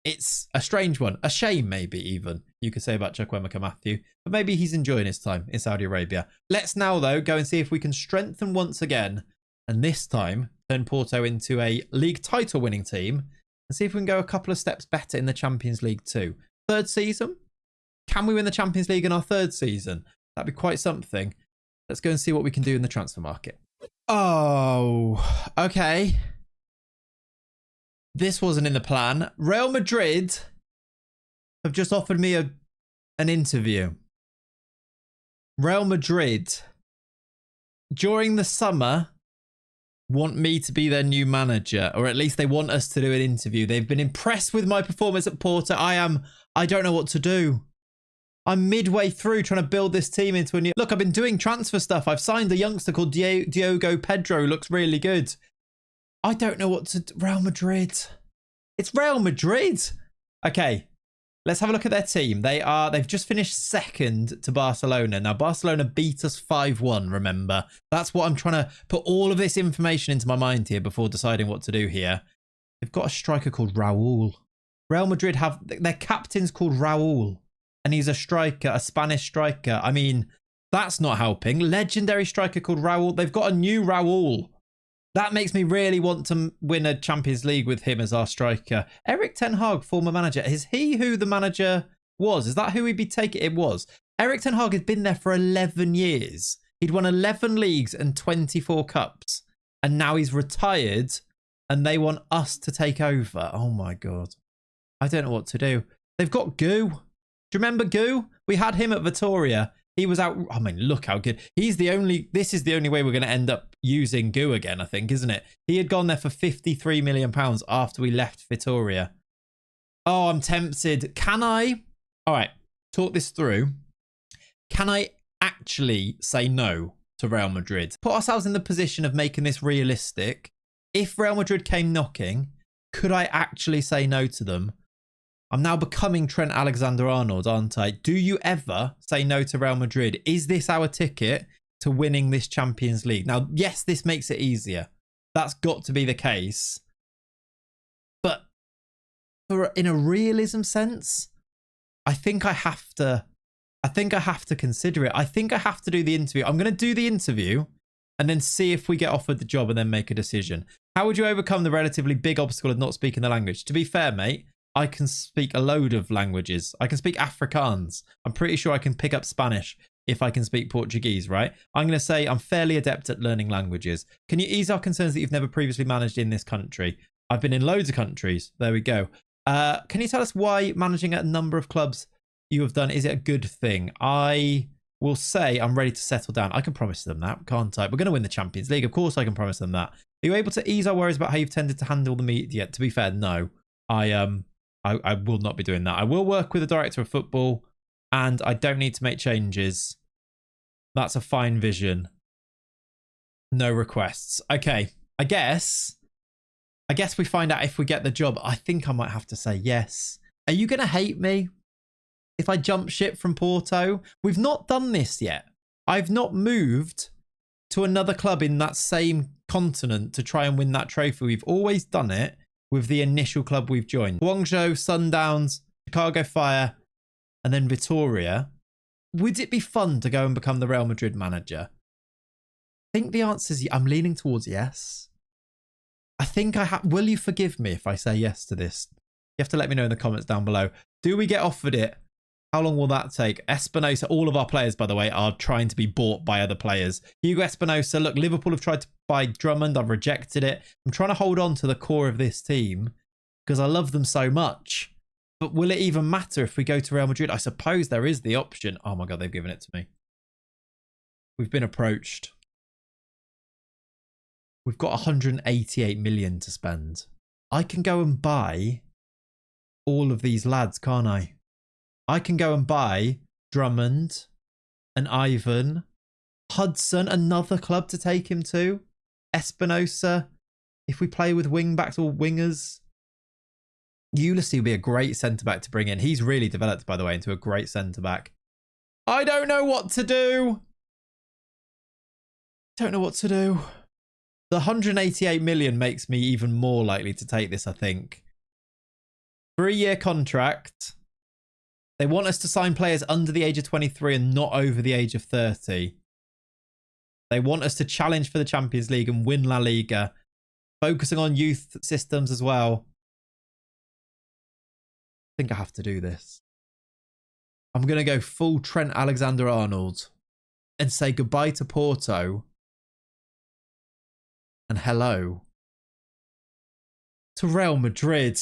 It's a strange one. A shame, maybe, even, you could say about Chukwuemeka Matthew. But maybe he's enjoying his time in Saudi Arabia. Let's now, though, go and see if we can strengthen once again. And this time, turn Porto into a league title-winning team. And see if we can go a couple of steps better in the Champions League too. Third season? Can we win the Champions League in our third season? That'd be quite something. Let's go and see what we can do in the transfer market. Oh, okay. This wasn't in the plan. Real Madrid have just offered me an interview. Real Madrid, during the summer, want me to be their new manager, or at least they want us to do an interview. They've been impressed with my performance at Porto. I don't know what to do. I'm midway through trying to build this team into a new... Look, I've been doing transfer stuff. I've signed a youngster called Diogo Pedro, looks really good. I don't know what to do. Real Madrid. It's Real Madrid. Okay, let's have a look at their team. They've just finished second to Barcelona. Now, Barcelona beat us 5-1, remember. That's what I'm trying to put all of this information into my mind here before deciding what to do here. They've got a striker called Raul. Real Madrid have... Their captain's called Raul. and he's a striker, a Spanish striker. I mean, that's not helping. Legendary striker called Raul. They've got a new Raul. That makes me really want to win a Champions League with him as our striker. Erik ten Hag, former manager. Is he who the manager was? Is that who he'd be taking? It was. Erik ten Hag has been there for 11 years. He'd won 11 leagues and 24 cups. And now he's retired and they want us to take over. Oh my God. I don't know what to do. They've got Gu. Do you remember Gu? We had him at Vitoria. He was out. I mean, look how good. This is the only way we're going to end up using Gu again, I think, isn't it? He had gone there for £53 million after we left Vitoria. Oh, I'm tempted. Can I? All right, talk this through. Can I actually say no to Real Madrid? Put ourselves in the position of making this realistic. If Real Madrid came knocking, could I actually say no to them? I'm now becoming Trent Alexander-Arnold, aren't I? Do you ever say no to Real Madrid? Is this our ticket to winning this Champions League? Now, yes, this makes it easier. That's got to be the case. But in a realism sense, I think I have to consider it. I think I have to do the interview. I'm going to do the interview and then see if we get offered the job and then make a decision. How would you overcome the relatively big obstacle of not speaking the language? To be fair, mate, I can speak a load of languages. I can speak Afrikaans. I'm pretty sure I can pick up Spanish if I can speak Portuguese, right? I'm going to say I'm fairly adept at learning languages. Can you ease our concerns that you've never previously managed in this country? I've been in loads of countries. There we go. Can you tell us why managing a number of clubs you have done, is it a good thing? I will say I'm ready to settle down. I can promise them that, can't I? We're going to win the Champions League. Of course I can promise them that. Are you able to ease our worries about how you've tended to handle the media? To be fair, no. I will not be doing that. I will work with the director of football and I don't need to make changes. That's a fine vision. No requests. Okay. I guess we find out if we get the job. I think I might have to say yes. Are you going to hate me if I jump ship from Porto? We've not done this yet. I've not moved to another club in that same continent to try and win that trophy. We've always done it with the initial club we've joined. Guangzhou, Sundowns, Chicago Fire, and then Vitoria. Would it be fun to go and become the Real Madrid manager? I think the answer is I'm leaning towards yes. I think will you forgive me if I say yes to this? You have to let me know in the comments down below. Do we get offered it? How long will that take? Espinosa, all of our players, by the way, are trying to be bought by other players. Hugo Espinosa, look, Liverpool have tried to buy Drummond. I've rejected it. I'm trying to hold on to the core of this team because I love them so much. But will it even matter if we go to Real Madrid? I suppose there is the option. Oh my God, they've given it to me. We've been approached. We've got 188 million to spend. I can go and buy all of these lads, can't I? I can go and buy Drummond and Ivan, Hudson, another club to take him to, Espinosa, if we play with wing backs or wingers. Ulysses will be a great centre-back to bring in. He's really developed, by the way, into a great centre-back. I don't know what to do. Don't know what to do. The 188 million makes me even more likely to take this, I think. 3-year contract. They want us to sign players under the age of 23 and not over the age of 30. They want us to challenge for the Champions League and win La Liga, focusing on youth systems as well. I think I have to do this. I'm going to go full Trent Alexander-Arnold and say goodbye to Porto and hello to Real Madrid.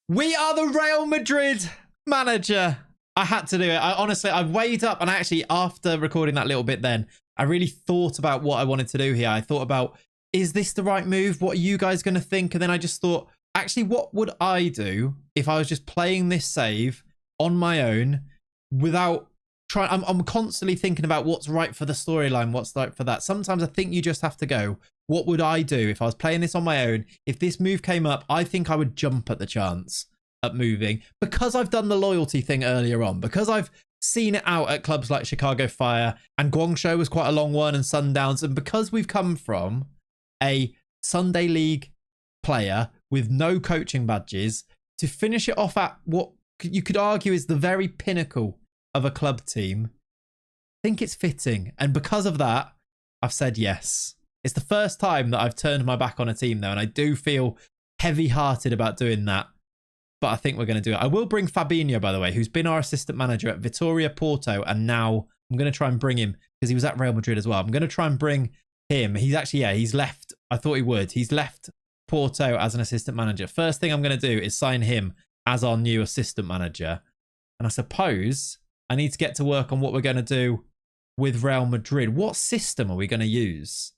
We are the Real Madrid manager. I had to do it. I weighed up, and actually after recording that little bit then, I really thought about what I wanted to do here. I thought about, is this the right move? What are you guys going to think? And then I just thought, actually, what would I do if I was just playing this save on my own without trying? I'm constantly thinking about what's right for the storyline, what's right for that. Sometimes I think you just have to go, what would I do if I was playing this on my own? If this move came up, I think I would jump at the chance at moving, because I've done the loyalty thing earlier on, because I've seen it out at clubs like Chicago Fire, and Guangzhou was quite a long one, and Sundowns, and because we've come from a Sunday League player with no coaching badges to finish it off at what you could argue is the very pinnacle of a club team, I think it's fitting. And because of that, I've said yes. It's the first time that I've turned my back on a team though, and I do feel heavy-hearted about doing that. But I think we're going to do it. I will bring Fabinho, by the way, who's been our assistant manager at Vitória, Porto, and now I'm going to try and bring him because he was at Real Madrid as well. I'm going to try and bring him. He's actually, yeah, he's left. I thought he would. He's left Porto as an assistant manager. First thing I'm going to do is sign him as our new assistant manager. And I suppose I need to get to work on what we're going to do with Real Madrid. What system are we going to use?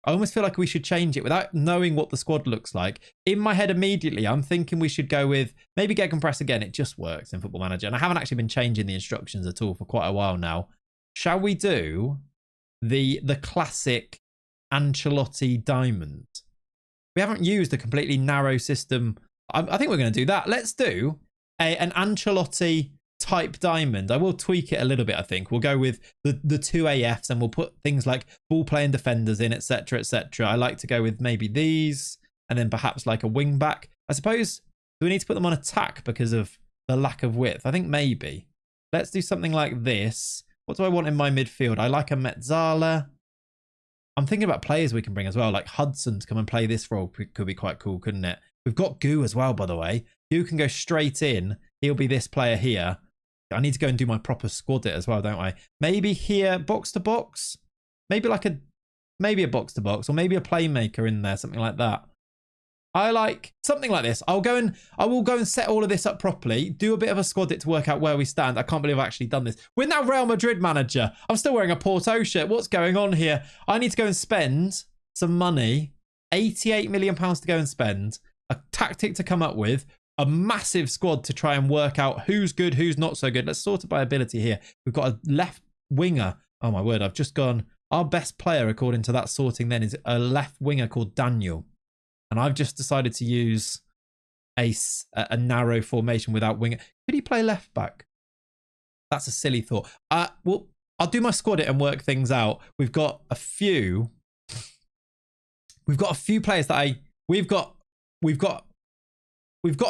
I almost feel like we should change it without knowing what the squad looks like. In my head immediately, I'm thinking we should go with maybe Gegenpress again. It just works in Football Manager. And I haven't actually been changing the instructions at all for quite a while now. Shall we do the classic Ancelotti diamond? We haven't used a completely narrow system. I think we're going to do that. Let's do an Ancelotti type diamond. I will tweak it a little bit, I think. We'll go with the two AFs and we'll put things like ball playing defenders in, etc, etc. I like to go with maybe these and then perhaps like a wing back. I suppose, do we need to put them on attack because of the lack of width? I think maybe. Let's do something like this. What do I want in my midfield? I like a Metzala. I'm thinking about players we can bring as well, like Hudson to come and play this role could be quite cool, couldn't it? We've got Gu as well, by the way. Gu can go straight in. He'll be this player here. I need to go and do my proper squad it as well, don't I? Maybe here, box to box. Maybe like maybe a box to box or maybe a playmaker in there, something like that. I like something like this. I will go and set all of this up properly, do a bit of a squad it to work out where we stand. I can't believe I've actually done this. We're now Real Madrid manager. I'm still wearing a Porto shirt. What's going on here? I need to go and spend some money. £88 million to go and spend. A tactic to come up with. A massive squad to try and work out who's good, who's not so good. Let's sort it by ability here. We've got a left winger. Oh my word, I've just gone. Our best player, according to that sorting then, is a left winger called Daniel. And I've just decided to use a narrow formation without winger. Could he play left back? That's a silly thought. Well, I'll do my squad it and work things out. We've got a few players that we've got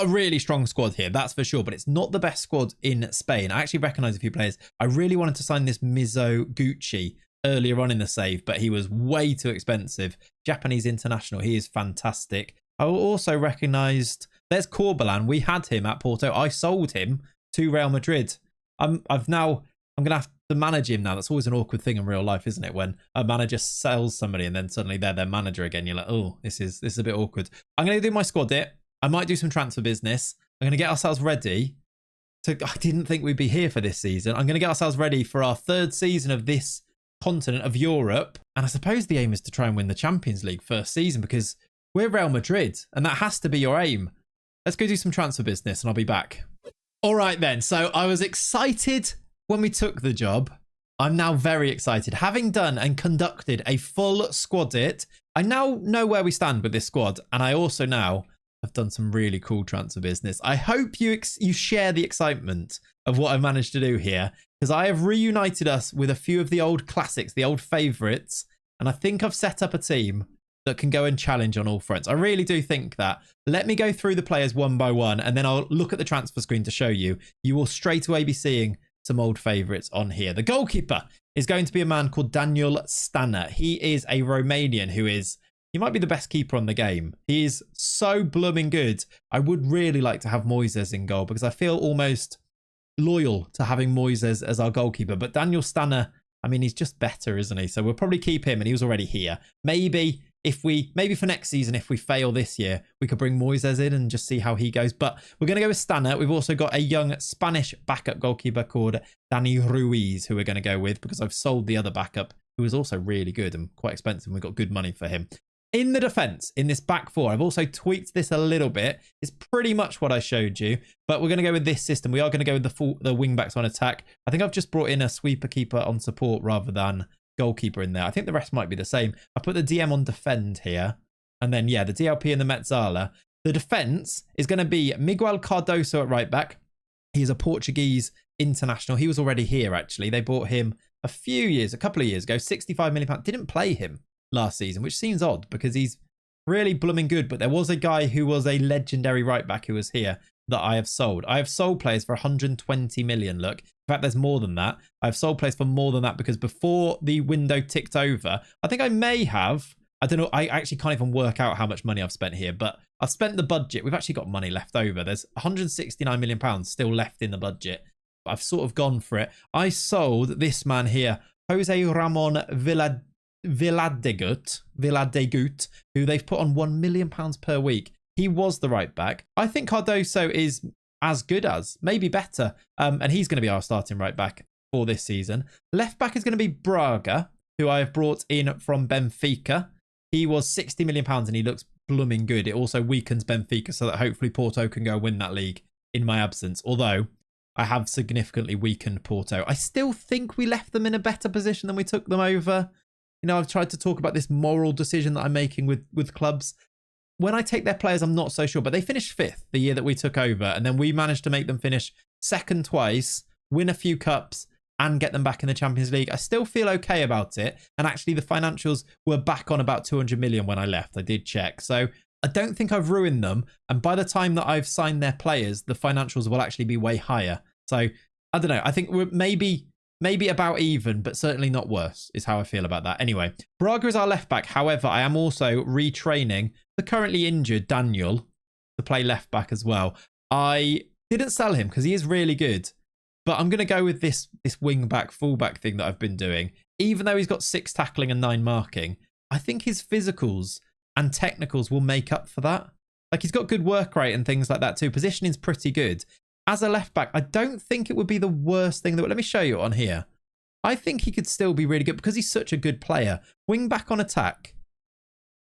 a really strong squad here, that's for sure, but it's not the best squad in Spain. I actually recognise a few players. I really wanted to sign this Mizoguchi earlier on in the save, but he was way too expensive. Japanese international, he is fantastic. I also recognised, there's Corbelan. We had him at Porto. I sold him to Real Madrid. I'm going to have to manage him now. That's always an awkward thing in real life, isn't it? When a manager sells somebody and then suddenly they're their manager again. You're like, oh, this is a bit awkward. I'm going to do my squad it. I might do some transfer business. I'm going to get ourselves ready. I didn't think we'd be here for this season. I'm going to get ourselves ready for our third season of this continent of Europe. And I suppose the aim is to try and win the Champions League first season because we're Real Madrid and that has to be your aim. Let's go do some transfer business and I'll be back. All right then. So I was excited when we took the job. I'm now very excited. Having done and conducted a full squad it, I now know where we stand with this squad. And I also now have done some really cool transfer business. I hope you share the excitement of what I've managed to do here because I have reunited us with a few of the old classics, the old favourites. And I think I've set up a team that can go and challenge on all fronts. I really do think that. Let me go through the players one by one and then I'll look at the transfer screen to show you. You will straight away be seeing some old favourites on here. The goalkeeper is going to be a man called Daniel Stanner. He is a Romanian who is... He might be the best keeper on the game. He is so blooming good. I would really like to have Moises in goal because I feel almost loyal to having Moises as our goalkeeper. But Daniel Stanner, I mean, he's just better, isn't he? So we'll probably keep him and he was already here. Maybe for next season, if we fail this year, we could bring Moises in and just see how he goes. But we're going to go with Stanner. We've also got a young Spanish backup goalkeeper called Dani Ruiz, who we're going to go with because I've sold the other backup, who was also really good and quite expensive. And we got good money for him. In the defence, in this back four, I've also tweaked this a little bit. It's pretty much what I showed you, but we're going to go with this system. We are going to go with the wing backs on attack. I think I've just brought in a sweeper keeper on support rather than goalkeeper in there. I think the rest might be the same. I put the DM on defend here, and then, yeah, the DLP and the Metzala. The defence is going to be Miguel Cardoso at right back. He's a Portuguese international. He was already here, actually. They bought him a couple of years ago, £65 million. Didn't play him last season, which seems odd because he's really blooming good. But there was a guy who was a legendary right back who was here, that I have sold. I have sold players for 120 million. Look, in fact, there's more than that. I've sold players for more than that because before the window ticked over, I think I may have, I don't know, I actually can't even work out how much money I've spent here, but I've spent the budget. We've actually got money left over. There's 169 million pounds still left in the budget. But I've sort of gone for it. I sold this man here, Jose Ramon Villadegut, who they've put on £1 million per week. He was the right back. I think Cardoso is as good as, maybe better. And he's going to be our starting right back for this season. Left back is going to be Braga, who I have brought in from Benfica. He was £60 million and he looks blooming good. It also weakens Benfica so that hopefully Porto can go win that league in my absence. Although I have significantly weakened Porto. I still think we left them in a better position than we took them over. You know, I've tried to talk about this moral decision that I'm making with clubs. When I take their players, I'm not so sure, but they finished 5th the year that we took over. And then we managed to make them finish 2nd twice, win a few cups and get them back in the Champions League. I still feel okay about it. And actually the financials were back on about 200 million when I left. I did check. So I don't think I've ruined them. And by the time that I've signed their players, the financials will actually be way higher. So I don't know. I think we're maybe about even, but certainly not worse is how I feel about that. Anyway, Braga is our left back. However, I am also retraining the currently injured Daniel to play left back as well. I didn't sell him because he is really good, but I'm going to go with this wing back, full back thing that I've been doing. Even though he's got 6 tackling and 9 marking, I think his physicals and technicals will make up for that. Like, he's got good work rate and things like that too. Positioning's pretty good. As a left back, I don't think it would be the worst thing. Let me show you on here. I think he could still be really good because he's such a good player. Wing back on attack.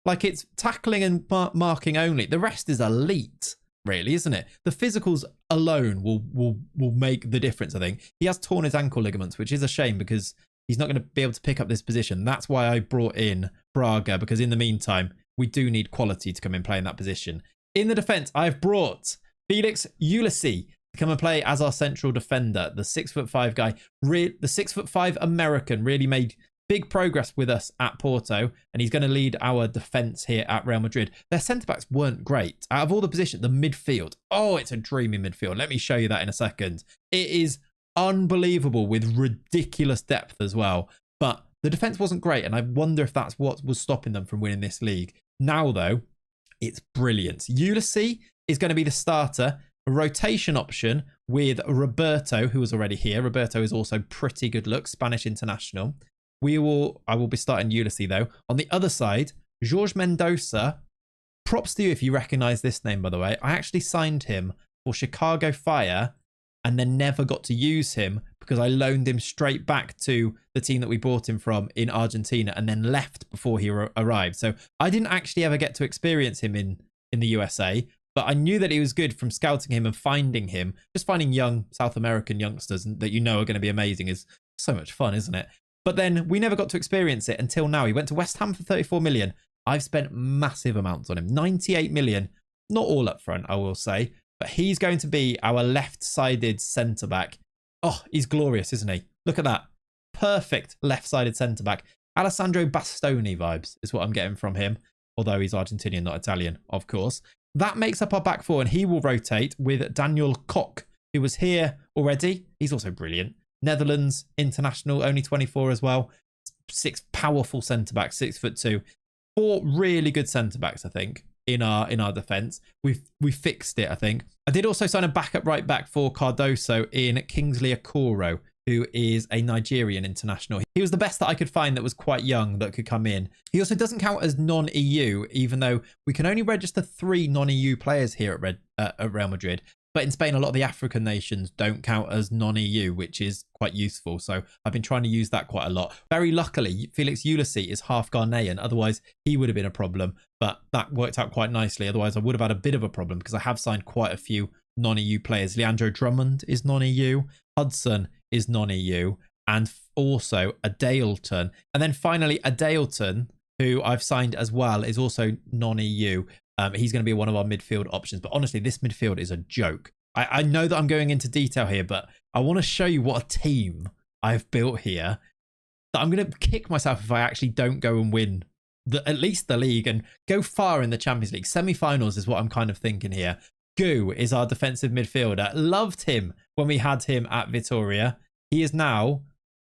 Like, it's tackling and marking only. The rest is elite, really, isn't it? The physicals alone will make the difference, I think. He has torn his ankle ligaments, which is a shame because he's not going to be able to pick up this position. That's why I brought in Braga, because in the meantime, we do need quality to come in play in that position. In the defence, I've brought Felix Ulysses to come and play as our central defender. The 6'5" guy, the 6'5" American, really made big progress with us at Porto, and he's going to lead our defence here at Real Madrid. Their centre-backs weren't great. Out of all the positions, the midfield, oh, it's a dreamy midfield. Let me show you that in a second. It is unbelievable with ridiculous depth as well. But the defence wasn't great, and I wonder if that's what was stopping them from winning this league. Now, though, it's brilliant. Ulysses is going to be the starter. A rotation option with Roberto, who was already here. Roberto is also pretty good look, Spanish international. I will be starting Ulysses though. On the other side, Jorge Mendoza. Props to you if you recognise this name, by the way. I actually signed him for Chicago Fire and then never got to use him because I loaned him straight back to the team that we bought him from in Argentina and then left before he arrived. So I didn't actually ever get to experience him in the USA, but I knew that he was good from scouting him and finding him. Just finding young South American youngsters that you know are going to be amazing is so much fun, isn't it? But then we never got to experience it until now. He went to West Ham for 34 million. I've spent massive amounts on him. 98 million. Not all up front, I will say. But he's going to be our left-sided centre-back. Oh, he's glorious, isn't he? Look at that. Perfect left-sided centre-back. Alessandro Bastoni vibes is what I'm getting from him. Although he's Argentinian, not Italian, of course. That makes up our back four, and he will rotate with Daniel Koch, who was here already. He's also brilliant. Netherlands international, only 24 as well. 6 powerful centre-backs, 6'2". 4 really good centre-backs, I think, in our defence. We fixed it, I think. I did also sign a backup right back for Cardoso in Kingsley Okoro, who is a Nigerian international. He was the best that I could find that was quite young that could come in. He also doesn't count as non-EU, even though we can only register 3 non-EU players here at Real Madrid. But in Spain, a lot of the African nations don't count as non-EU, which is quite useful. So I've been trying to use that quite a lot. Very luckily, Felix Ulysses is half Ghanaian. Otherwise, he would have been a problem. But that worked out quite nicely. Otherwise, I would have had a bit of a problem because I have signed quite a few non-EU players. Leandro Drummond is non-EU. Hudson is non-EU. And also Adaleton. And then finally, Adaleton, who I've signed as well, is also non-EU. He's going to be one of our midfield options. But honestly, this midfield is a joke. I know that I'm going into detail here, but I want to show you what a team I've built here. That I'm going to kick myself if I actually don't go and win at least the league and go far in the Champions League. Semi-finals is what I'm kind of thinking here. Gu is our defensive midfielder. Loved him when we had him at Vitoria. He is now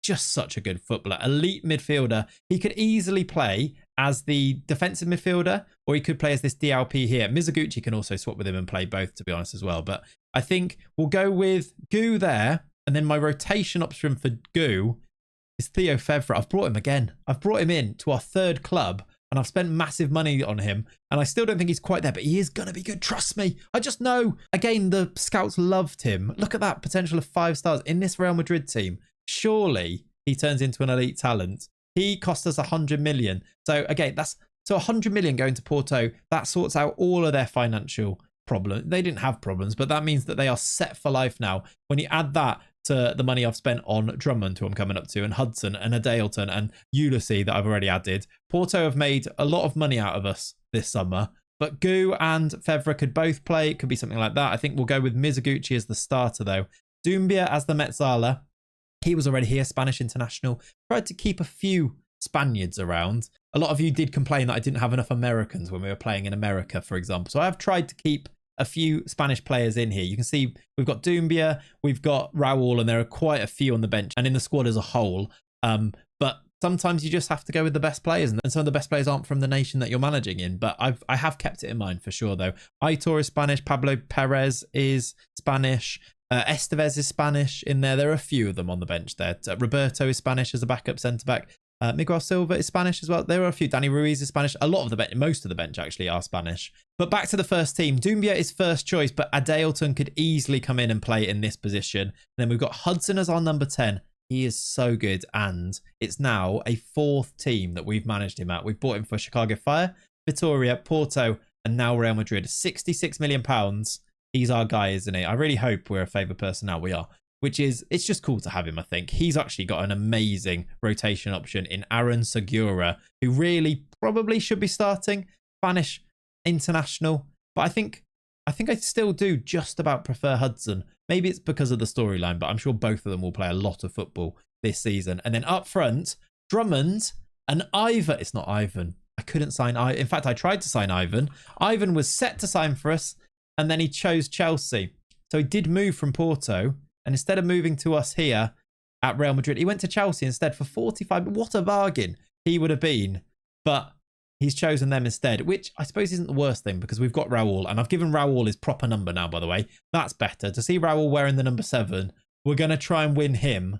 just such a good footballer. Elite midfielder. He could easily play as the defensive midfielder, or he could play as this DLP here. Mizuguchi can also swap with him and play both, to be honest, as well. But I think we'll go with Gu there. And then my rotation option for Gu is Theo Fevra. I've brought him again. I've brought him in to our third club. And I've spent massive money on him. And I still don't think he's quite there. But he is going to be good. Trust me. I just know. Again, the scouts loved him. Look at that potential of 5 stars in this Real Madrid team. Surely he turns into an elite talent. He cost us 100 million. So again, so 100 million going to Porto. That sorts out all of their financial problems. They didn't have problems. But that means that they are set for life now. When you add that to the money I've spent on Drummond, who I'm coming up to, and Hudson and Adaleton and Ulysses that I've already added. Porto have made a lot of money out of us this summer, but Gu and Fevra could both play. It could be something like that. I think we'll go with Mizuguchi as the starter though. Doumbia as the Metzala. He was already here, Spanish international. Tried to keep a few Spaniards around. A lot of you did complain that I didn't have enough Americans when we were playing in America, for example. So I've tried to keep a few Spanish players in here. You can see we've got Doumbia, we've got Raul, and there are quite a few on the bench and in the squad as a whole. But sometimes you just have to go with the best players, and some of the best players aren't from the nation that you're managing in. But I have kept it in mind for sure, though. Aitor is Spanish, Pablo Perez is Spanish, Estevez is Spanish in there. There are a few of them on the bench there. Roberto is Spanish as a backup centre-back. Miguel Silva is Spanish as well. There are a few. Danny Ruiz is Spanish. A lot of the bench, most of the bench actually are Spanish. But back to the first team. Doumbia is first choice, but Adaleton could easily come in and play in this position. And then we've got Hudson as our number 10. He is so good. And it's now a 4th team that we've managed him at. We've bought him for Chicago Fire, Vitoria, Porto, and now Real Madrid. £66 million. He's our guy, isn't he? I really hope we're a favoured person now. We are. Which is, it's just cool to have him, I think. He's actually got an amazing rotation option in Aaron Segura, who really probably should be starting. Spanish international. But I think I still do just about prefer Hudson. Maybe it's because of the storyline, but I'm sure both of them will play a lot of football this season. And then up front, Drummond and Ivan. It's not Ivan. I couldn't sign Ivan. In fact, I tried to sign Ivan. Ivan was set to sign for us, and then he chose Chelsea. So he did move from Porto. And instead of moving to us here at Real Madrid, he went to Chelsea instead for 45. What a bargain he would have been. But he's chosen them instead, which I suppose isn't the worst thing because we've got Raul. And I've given Raul his proper number now, by the way. That's better. To see Raul wearing the number 7, we're going to try and win him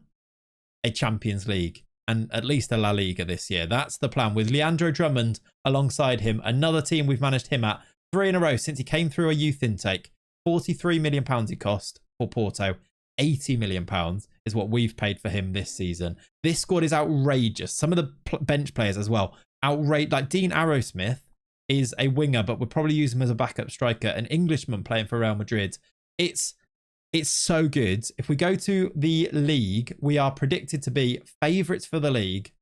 a Champions League and at least a La Liga this year. That's the plan with Leandro Drummond alongside him. Another team we've managed him at 3 in a row since he came through a youth intake. £43 million he cost for Porto. £80 million is what we've paid for him this season. This squad is outrageous. Some of the bench players as well. Outrageous. Like Dean Arrowsmith is a winger, but we'll probably use him as a backup striker. An Englishman playing for Real Madrid. It's so good. If we go to the league, we are predicted to be favourites for the league.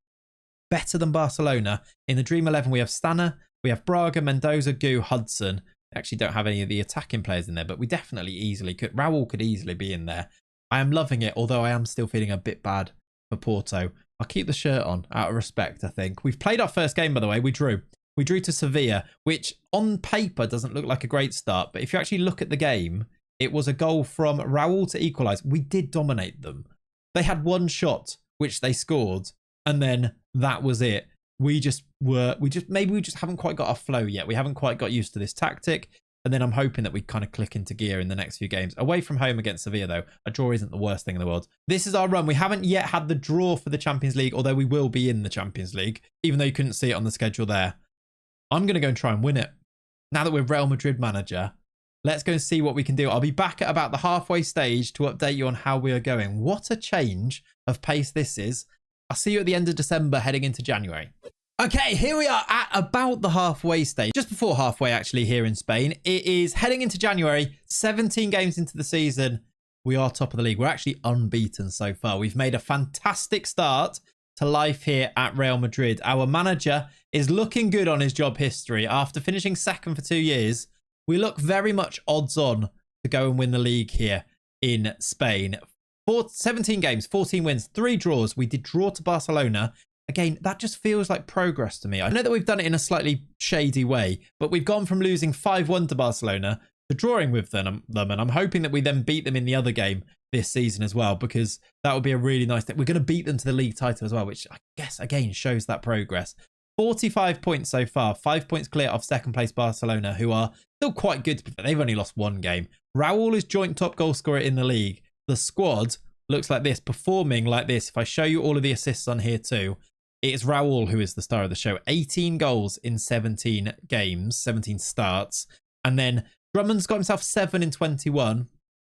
Better than Barcelona. In the Dream 11, we have Stanner, we have Braga, Mendoza, Gu, Hudson. We actually don't have any of the attacking players in there, but we definitely easily could. Raul could easily be in there. I am loving it, although I am still feeling a bit bad for Porto. I'll keep the shirt on out of respect, I think. We've played our first game, by the way. We drew. We drew to Sevilla, which on paper doesn't look like a great start. But if you actually look at the game, it was a goal from Raul to equalise. We did dominate them. They had one shot, which they scored. And then that was it. Maybe we just haven't quite got our flow yet. We haven't quite got used to this tactic. And then I'm hoping that we kind of click into gear in the next few games. Away from home against Sevilla, though, a draw isn't the worst thing in the world. This is our run. We haven't yet had the draw for the Champions League, although we will be in the Champions League, even though you couldn't see it on the schedule there. I'm going to go and try and win it. Now that we're Real Madrid manager, let's go and see what we can do. I'll be back at about the halfway stage to update you on how we are going. What a change of pace this is. I'll see you at the end of December, heading into January. Okay, here we are at about the halfway stage. Just before halfway, actually, here in Spain. It is heading into January, 17 games into the season. We are top of the league. We're actually unbeaten so far. We've made a fantastic start to life here at Real Madrid. Our manager is looking good on his job history. After finishing second for 2 years, we look very much odds on to go and win the league here in Spain. 17 games, 14 wins, 3 draws. We did draw to Barcelona. Again, that just feels like progress to me. I know that we've done it in a slightly shady way, but we've gone from losing 5-1 to Barcelona to drawing with them, and I'm hoping that we then beat them in the other game this season as well, because that would be a really nice thing. We're going to beat them to the league title as well, which I guess again shows that progress. 45 points so far, 5 points clear of second place Barcelona, who are still quite good. They've only lost one game. Raul is joint top goal scorer in the league. The squad looks like this, performing like this. If I show you all of the assists on here too, it is Raul who is the star of the show. 18 goals in 17 games, 17 starts. And then Drummond's got himself 7 in 21.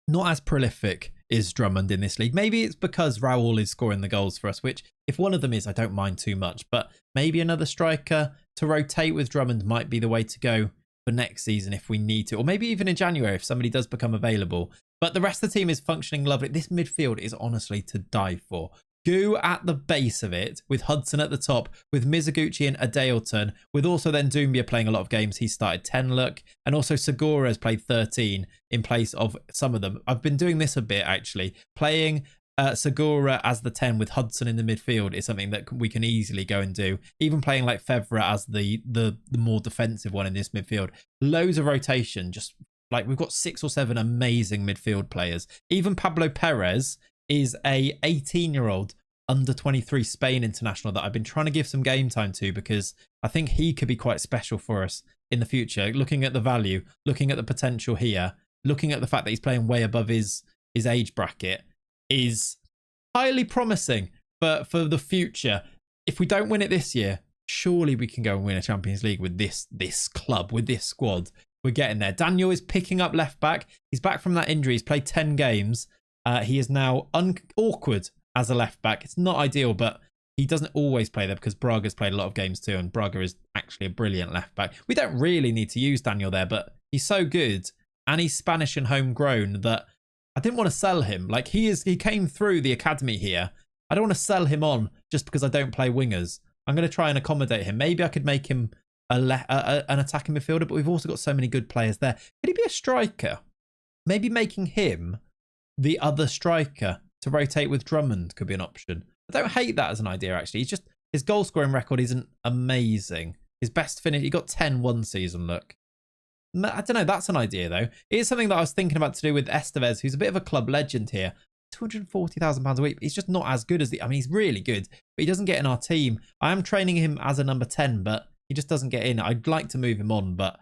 Not as prolific is Drummond in this league. Maybe it's because Raul is scoring the goals for us, which if one of them is, I don't mind too much. But maybe another striker to rotate with Drummond might be the way to go for next season if we need to. Or maybe even in January if somebody does become available. But the rest of the team is functioning lovely. This midfield is honestly to die for. Goo at the base of it, with Hudson at the top, with Mizuguchi and Adeilton, with also then Doumbia playing a lot of games. He started 10 look, and also Segura has played 13 in place of some of them. I've been doing this a bit actually. Playing Segura as the 10 with Hudson in the midfield is something that we can easily go and do. Even playing like Fevra as the more defensive one in this midfield. Loads of rotation, just like we've got 6 or 7 amazing midfield players. Even Pablo Perez is a 18-year-old under 23 Spain international that I've been trying to give some game time to, because I think he could be quite special for us in the future. Looking at the value, looking at the potential here, looking at the fact that he's playing way above his age bracket is highly promising for the future. If we don't win it this year, surely we can go and win a Champions League with this club, with this squad. We're getting there. Daniel is picking up left back. He's back from that injury. He's played 10 games. He is now awkward as a left back. It's not ideal, but he doesn't always play there because Braga's played a lot of games too, and Braga is actually a brilliant left back. We don't really need to use Daniel there, but he's so good and he's Spanish and homegrown that I didn't want to sell him. Like he came through the academy here. I don't want to sell him on just because I don't play wingers. I'm going to try and accommodate him. Maybe I could make him an attacking midfielder, but we've also got so many good players there. Could he be a striker? Maybe making him the other striker to rotate with Drummond could be an option. I don't hate that as an idea, actually. His goal scoring record isn't amazing. His best finish, he got 10 one season, look. I don't know, that's an idea though. It is something that I was thinking about to do with Estevez, who's a bit of a club legend here. £240,000 a week. He's just not as good as I mean, he's really good, but he doesn't get in our team. I am training him as a number 10, but he just doesn't get in. I'd like to move him on, but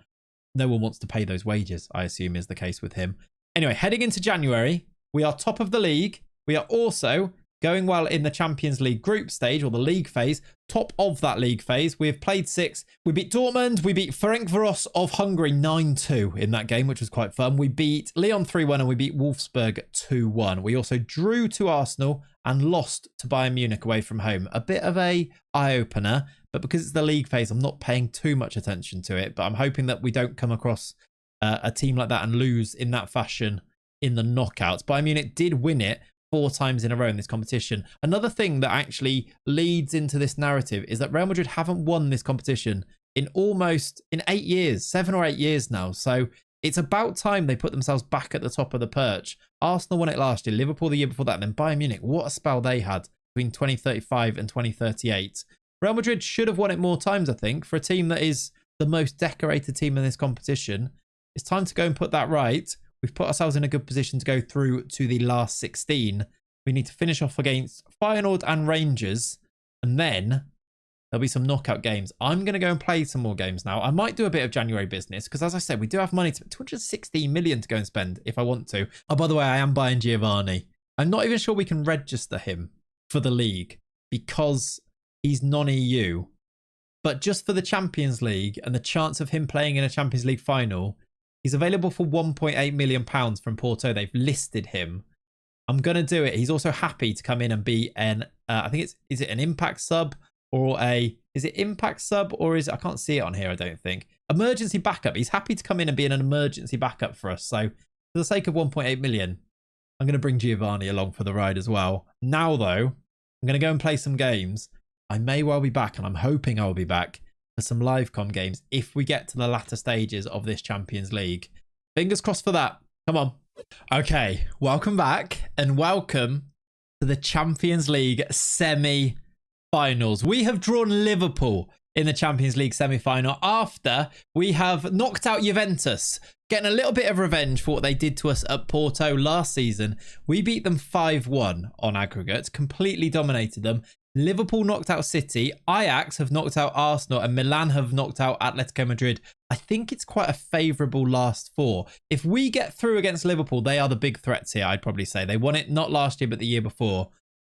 no one wants to pay those wages, I assume is the case with him. Anyway, heading into January, we are top of the league. We are also going well in the Champions League group stage, or the league phase, top of that league phase. We have played 6. We beat Dortmund. We beat Ferencváros of Hungary 9-2 in that game, which was quite fun. We beat Lyon 3-1 and we beat Wolfsburg 2-1. We also drew to Arsenal and lost to Bayern Munich away from home. A bit of a eye-opener, but because it's the league phase, I'm not paying too much attention to it. But I'm hoping that we don't come across a team like that and lose in that fashion in the knockouts. Bayern Munich did win it 4 times in a row in this competition. Another thing that actually leads into this narrative is that Real Madrid haven't won this competition in 8 years, 7 or 8 years now. So it's about time they put themselves back at the top of the perch. Arsenal won it last year, Liverpool the year before that, and then Bayern Munich. What a spell they had between 2035 and 2038. Real Madrid should have won it more times, I think, for a team that is the most decorated team in this competition. It's time to go and put that right. We've put ourselves in a good position to go through to the last 16. We need to finish off against Feyenoord and Rangers, and then there'll be some knockout games. I'm going to go and play some more games now. I might do a bit of January business because, as I said, we do have money, 216 million to go and spend if I want to. Oh, by the way, I am buying Giovanni. I'm not even sure we can register him for the league because he's non-EU. But just for the Champions League and the chance of him playing in a Champions League final, he's available for £1.8 million from Porto. They've listed him. I'm going to do it. He's also happy to come in and be an, I think is it an impact sub or is it impact sub or is it, I can't see it on here, I don't think. Emergency backup. He's happy to come in and be an emergency backup for us. So for the sake of 1.8 million, I'm going to bring Giovanni along for the ride as well. Now though, I'm going to go and play some games. I may well be back, and I'm hoping I'll be back for some live com games if we get to the latter stages of this Champions League. Fingers crossed for that. Come on. Okay, welcome back and welcome to the Champions League semi-finals. We have drawn Liverpool in the Champions League semi-final after we have knocked out Juventus getting a little bit of revenge for what they did to us at Porto last season. We beat them 5-1 on aggregate, completely dominated them. Liverpool knocked out City, Ajax have knocked out Arsenal, and Milan have knocked out Atletico Madrid. I think it's quite a favourable last four. If we get through against Liverpool, they are the big threats here, I'd probably say. They won it not last year, but the year before.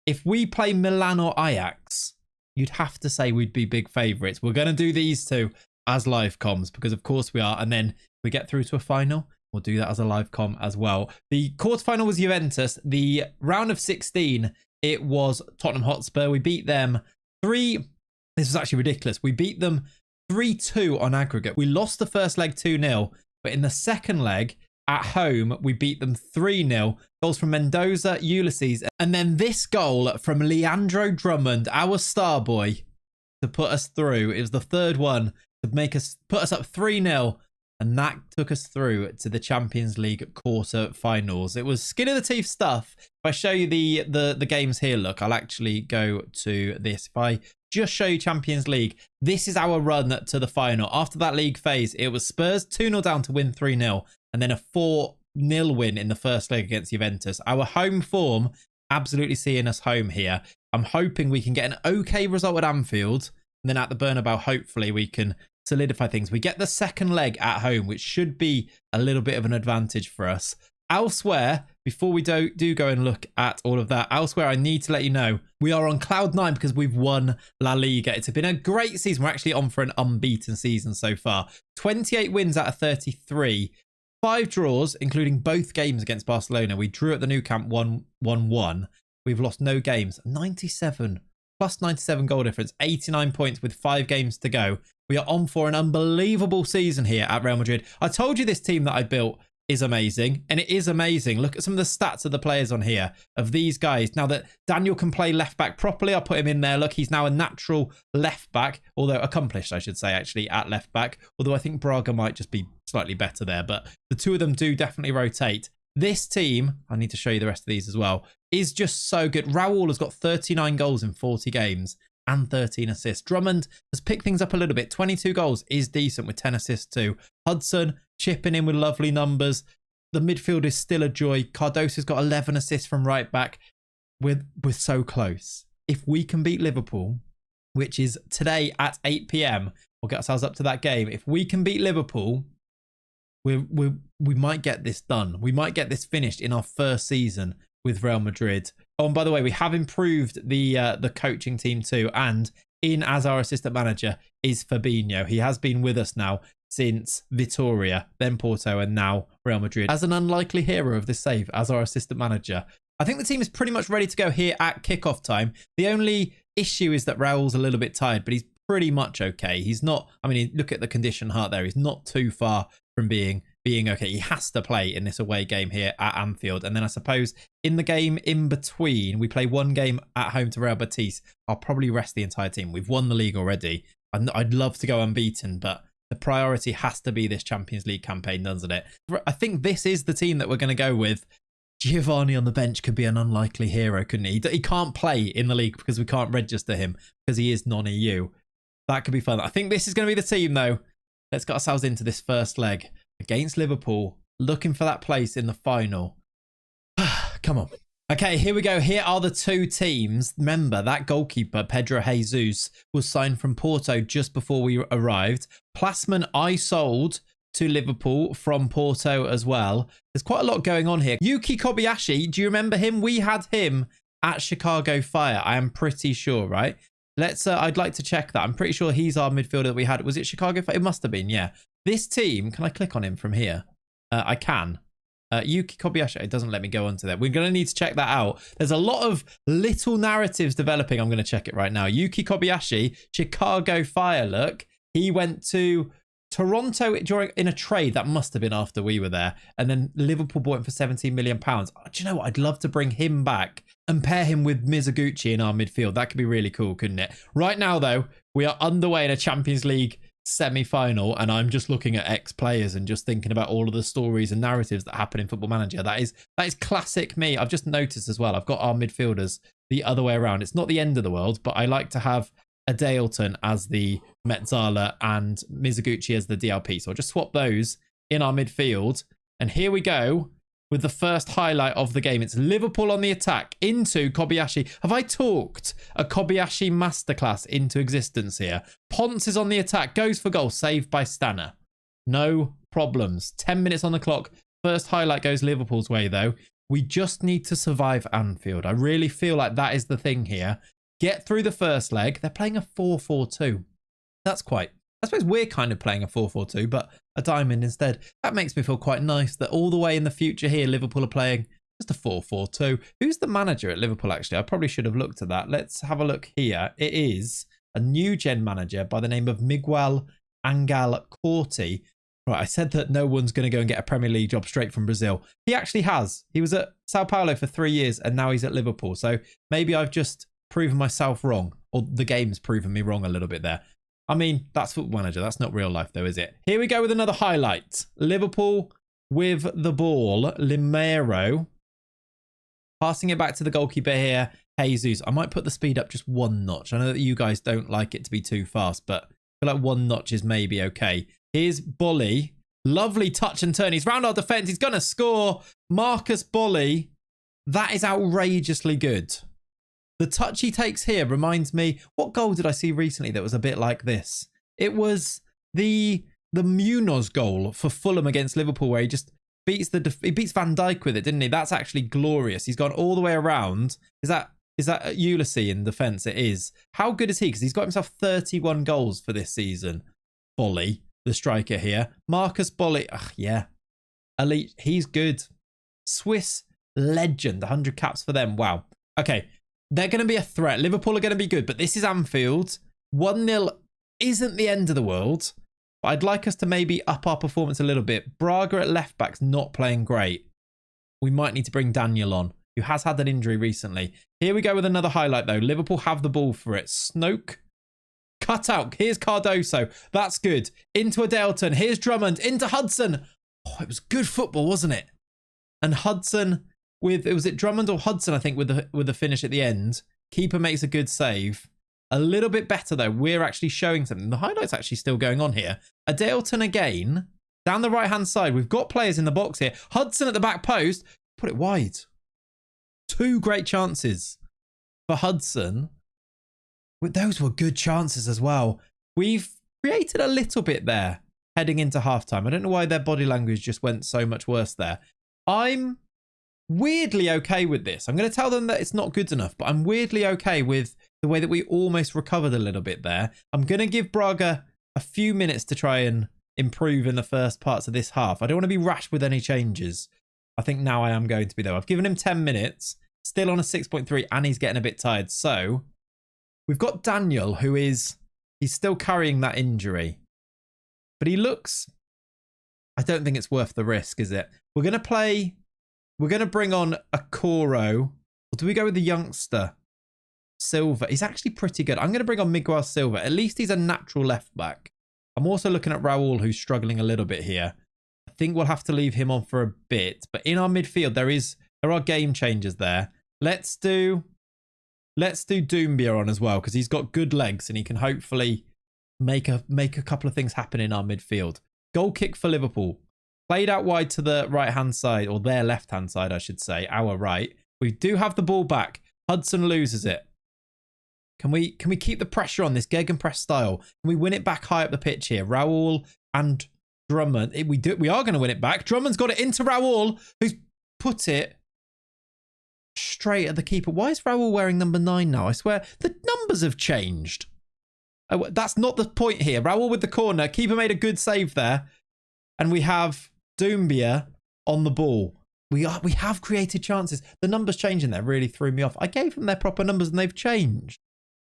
If we play Milan or Ajax, you'd have to say we'd be big favourites. We're going to do these two as live comms, because of course we are. And then we get through to a final, we'll do that as a live comm as well. The quarterfinal was Juventus. The round of 16, it was Tottenham Hotspur. We beat them this was actually ridiculous. We beat them 3-2 on aggregate. We lost the first leg 2-0, but in the second leg at home, we beat them 3-0. Goals from Mendoza, Ulysses, and then this goal from Leandro Drummond, our star boy, to put us through. It was the third one to put us up 3-0. And that took us through to the Champions League quarter-finals. It was skin of the teeth stuff. If I show you the games here, look, I'll actually go to this. If I just show you Champions League, this is our run to the final. After that league phase, it was Spurs 2-0 down to win 3-0, and then a 4-0 win in the first leg against Juventus. Our home form, absolutely seeing us home here. I'm hoping we can get an okay result at Anfield, and then at the Bernabeu, hopefully we can solidify things. We get the second leg at home, which should be a little bit of an advantage for us. Elsewhere, before we do go and look at all of that, elsewhere, I need to let you know, we are on cloud 9 because we've won La Liga. It's been a great season. We're actually on for an unbeaten season so far. 28 wins out of 33. 5 draws, including both games against Barcelona. We drew at the Nou Camp 1-1. We've lost no games. 97 plus 97 goal difference, 89 points with 5 games to go. We are on for an unbelievable season here at Real Madrid. I told you this team that I built is amazing, and it is amazing. Look at some of the stats of the players on here, of these guys. Now that Daniel can play left back properly, I'll put him in there. Look, he's now a natural left back, although accomplished, I should say, actually, at left back. Although I think Braga might just be slightly better there, but the two of them do definitely rotate. This team, I need to show you the rest of these as well, is just so good. Raul has got 39 goals in 40 games and 13 assists. Drummond has picked things up a little bit. 22 goals is decent with 10 assists too. Hudson chipping in with lovely numbers. The midfield is still a joy. Cardoso's got 11 assists from right back. We're so close. If we can beat Liverpool, which is today at 8 p.m, we'll get ourselves up to that game. If we can beat Liverpool, we might get this done. We might get this finished in our first season with Real Madrid. Oh, and by the way, we have improved the coaching team too. And in as our assistant manager is Fabinho. He has been with us now since Vitoria, then Porto, and now Real Madrid. As an unlikely hero of this save, as our assistant manager. I think the team is pretty much ready to go here at kickoff time. The only issue is that Raul's a little bit tired, but he's pretty much okay. He's not, I mean, look at the condition heart there. He's not too far from being okay. He has to play in this away game here at Anfield. And then I suppose in the game in between, we play one game at home to Real Betis. I'll probably rest the entire team. We've won the league already. I'd love to go unbeaten, but the priority has to be this Champions League campaign, doesn't it? I think this is the team that we're going to go with. Giovanni on the bench could be an unlikely hero, couldn't he? He can't play in the league because we can't register him because he is non-EU. That could be fun. I think this is going to be the team, though. Let's get ourselves into this first leg against Liverpool, looking for that place in the final. Come on. Okay, here we go. Here are the two teams. Remember, that goalkeeper, Pedro Jesus, was signed from Porto just before we arrived. Plasman, I sold to Liverpool from Porto as well. There's quite a lot going on here. Yuki Kobayashi, do you remember him? We had him at Chicago Fire. I am pretty sure, right? I'd like to check that. I'm pretty sure he's our midfielder that we had. Was it Chicago Fire? It must have been, yeah. This team, can I click on him from here? I can. Yuki Kobayashi, it doesn't let me go onto that. We're going to need to check that out. There's a lot of little narratives developing. I'm going to check it right now. Yuki Kobayashi, Chicago Fire, look. He went to Toronto in a trade. That must have been after we were there. And then Liverpool bought him for £17 million. Do you know what? I'd love to bring him back and pair him with Mizuguchi in our midfield. That could be really cool, couldn't it? Right now, though, we are underway in a Champions League semi-final, and I'm just looking at ex-players and just thinking about all of the stories and narratives that happen in Football Manager. That is classic me. I've just noticed as well, I've got our midfielders the other way around. It's not the end of the world, but I like to have Adeilton as the Metzala and Mizuguchi as the DLP. So I'll just swap those in our midfield. And here we go with the first highlight of the game. It's Liverpool on the attack into Kobayashi. Have I talked a Kobayashi masterclass into existence here? Ponce is on the attack, goes for goal, saved by Stanner. No problems. 10 minutes on the clock. First highlight goes Liverpool's way, though. We just need to survive Anfield. I really feel like that is the thing here. Get through the first leg. They're playing a 4-4-2. That's quite... I suppose we're kind of playing a 4-4-2, but a diamond instead. That makes me feel quite nice that all the way in the future here, Liverpool are playing just a 4-4-2. Who's the manager at Liverpool, actually? I probably should have looked at that. Let's have a look here. It is a new gen manager by the name of Miguel Angel Corti. Right, I said that no one's going to go and get a Premier League job straight from Brazil. He actually has. He was at Sao Paulo for 3 years and now he's at Liverpool. So maybe I've just proven myself wrong, or the game's proven me wrong a little bit there. I mean, that's Football Manager. That's not real life though, is it? Here we go with another highlight. Liverpool with the ball. Limero passing it back to the goalkeeper here. Jesus. I might put the speed up just one notch. I know that you guys don't like it to be too fast, but I feel like one notch is maybe okay. Here's Bolly. Lovely touch and turn. He's round our defence. He's going to score. Marcus Bolly. That is outrageously good. The touch he takes here reminds me, what goal did I see recently that was a bit like this? It was the Munoz goal for Fulham against Liverpool where he just beats he beats Van Dijk with it, didn't he? That's actually glorious. He's gone all the way around. Is that Ulysses in defence? It is. How good is he? Because he's got himself 31 goals for this season. Bolly, the striker here. Marcus Bolly. Yeah. Elite. He's good. Swiss legend. 100 caps for them. Wow. Okay. They're going to be a threat. Liverpool are going to be good, but this is Anfield. 1-0 isn't the end of the world, but I'd like us to maybe up our performance a little bit. Braga at left back's not playing great. We might need to bring Daniel on, who has had an injury recently. Here we go with another highlight, though. Liverpool have the ball for it. Snoke. Cut out. Here's Cardoso. That's good. Into Adelton. Here's Drummond. Into Hudson. Oh, it was good football, wasn't it? And Hudson... was it Drummond or Hudson, I think, with the finish at the end. Keeper makes a good save. A little bit better, though. We're actually showing something. The highlight's actually still going on here. Adelton again. Down the right-hand side. We've got players in the box here. Hudson at the back post. Put it wide. 2 great chances for Hudson. Those were good chances as well. We've created a little bit there heading into halftime. I don't know why their body language just went so much worse there. I'm weirdly okay with this. I'm going to tell them that it's not good enough, but I'm weirdly okay with the way that we almost recovered a little bit there. I'm going to give Braga a few minutes to try and improve in the first parts of this half. I don't want to be rash with any changes. I think now I am going to be, though. I've given him 10 minutes, still on a 6.3, and he's getting a bit tired. So we've got Daniel, he's still carrying that injury, but he looks, I don't think it's worth the risk, is it? We're going to bring on a Coro. Or do we go with the youngster? Silva. He's actually pretty good. I'm going to bring on Miguel Silva. At least he's a natural left back. I'm also looking at Raul, who's struggling a little bit here. I think we'll have to leave him on for a bit. But in our midfield, there are game changers there. Let's do Doumbia on as well, because he's got good legs and he can hopefully make a couple of things happen in our midfield. Goal kick for Liverpool. Played out wide to the right-hand side, or their left-hand side, I should say, our right. We do have the ball back. Hudson loses it. Can we keep the pressure on this gegenpress style? Can we win it back high up the pitch here? Raul and Drummond. We are going to win it back. Drummond's got it into Raul, who's put it straight at the keeper. Why is Raul wearing number 9 now? I swear the numbers have changed. Oh, that's not the point here. Raul with the corner. Keeper made a good save there. And we have Doumbia on the ball. We have created chances. The numbers changing there really threw me off. I gave them their proper numbers and they've changed.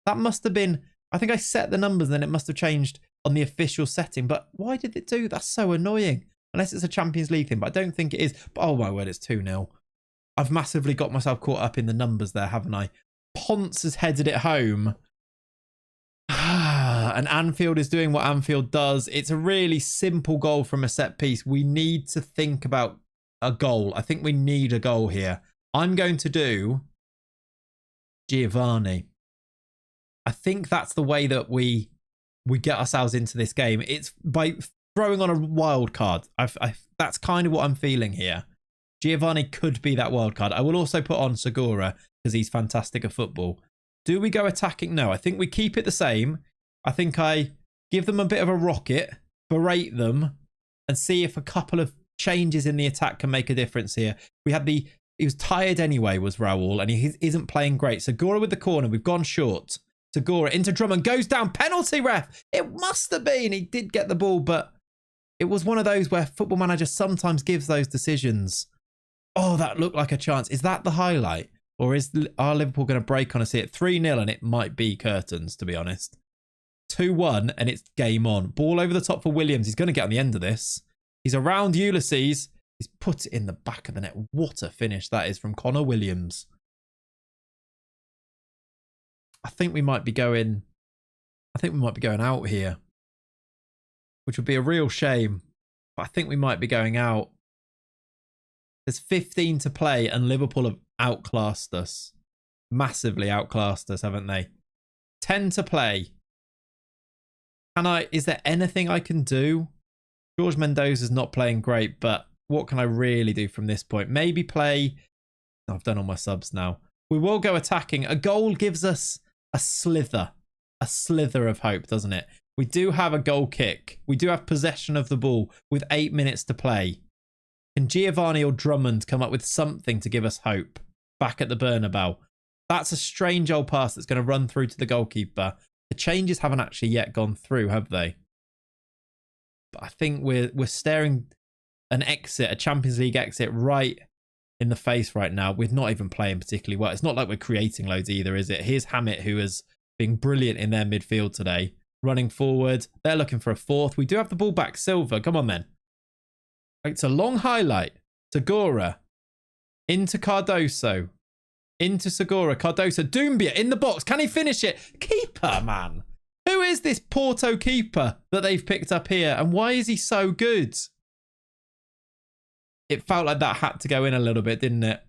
That must have been, I think I set the numbers and then it must have changed on the official setting. But why did it do? That's so annoying. Unless it's a Champions League thing, but I don't think it is. But oh my word, it's 2-0. I've massively got myself caught up in the numbers there, haven't I? Ponce has headed it home. And Anfield is doing what Anfield does. It's a really simple goal from a set piece. We need to think about a goal. I think we need a goal here. I'm going to do Giovanni. I think that's the way that we get ourselves into this game. It's by throwing on a wild card. That's kind of what I'm feeling here. Giovanni could be that wild card. I will also put on Segura because he's fantastic at football. Do we go attacking? No, I think we keep it the same. I think I give them a bit of a rocket, berate them, and see if a couple of changes in the attack can make a difference here. He was tired anyway, was Raul, and he isn't playing great. Segura with the corner. We've gone short. Segura into Drummond. Goes down. Penalty, ref. It must have been. He did get the ball, but it was one of those where Football Manager sometimes gives those decisions. Oh, that looked like a chance. Is that the highlight? Or are Liverpool going to break on us here? 3-0 and it might be curtains, to be honest. 2-1 and it's game on. Ball over the top for Williams. He's going to get on the end of this. He's around Ulysses. He's put it in the back of the net. What a finish that is from Connor Williams. I think we might be going out here, which would be a real shame. But I think we might be going out. There's 15 to play and Liverpool have outclassed us. Massively outclassed us, haven't they? 10 to play. Is there anything I can do? George Mendoza's not playing great, but what can I really do from this point? Maybe play... I've done all my subs now. We will go attacking. A goal gives us a slither of hope, doesn't it? We do have a goal kick. We do have possession of the ball with 8 minutes to play. Can Giovanni or Drummond come up with something to give us hope back at the Bernabeu? That's a strange old pass that's going to run through to the goalkeeper. The changes haven't actually yet gone through, have they? But I think we're staring an exit, a Champions League exit, right in the face right now. We're not even playing particularly well. It's not like we're creating loads either, is it? Here's Hammett, who has been brilliant in their midfield today. Running forward. They're looking for a fourth. We do have the ball back. Silva, come on then. It's a long highlight. Segura. Into Cardoso. Into Segura. Cardoso. Doumbia in the box. Can he finish it? Keeper, man. Who is this Porto keeper that they've picked up here? And why is he so good? It felt like that had to go in a little bit, didn't it?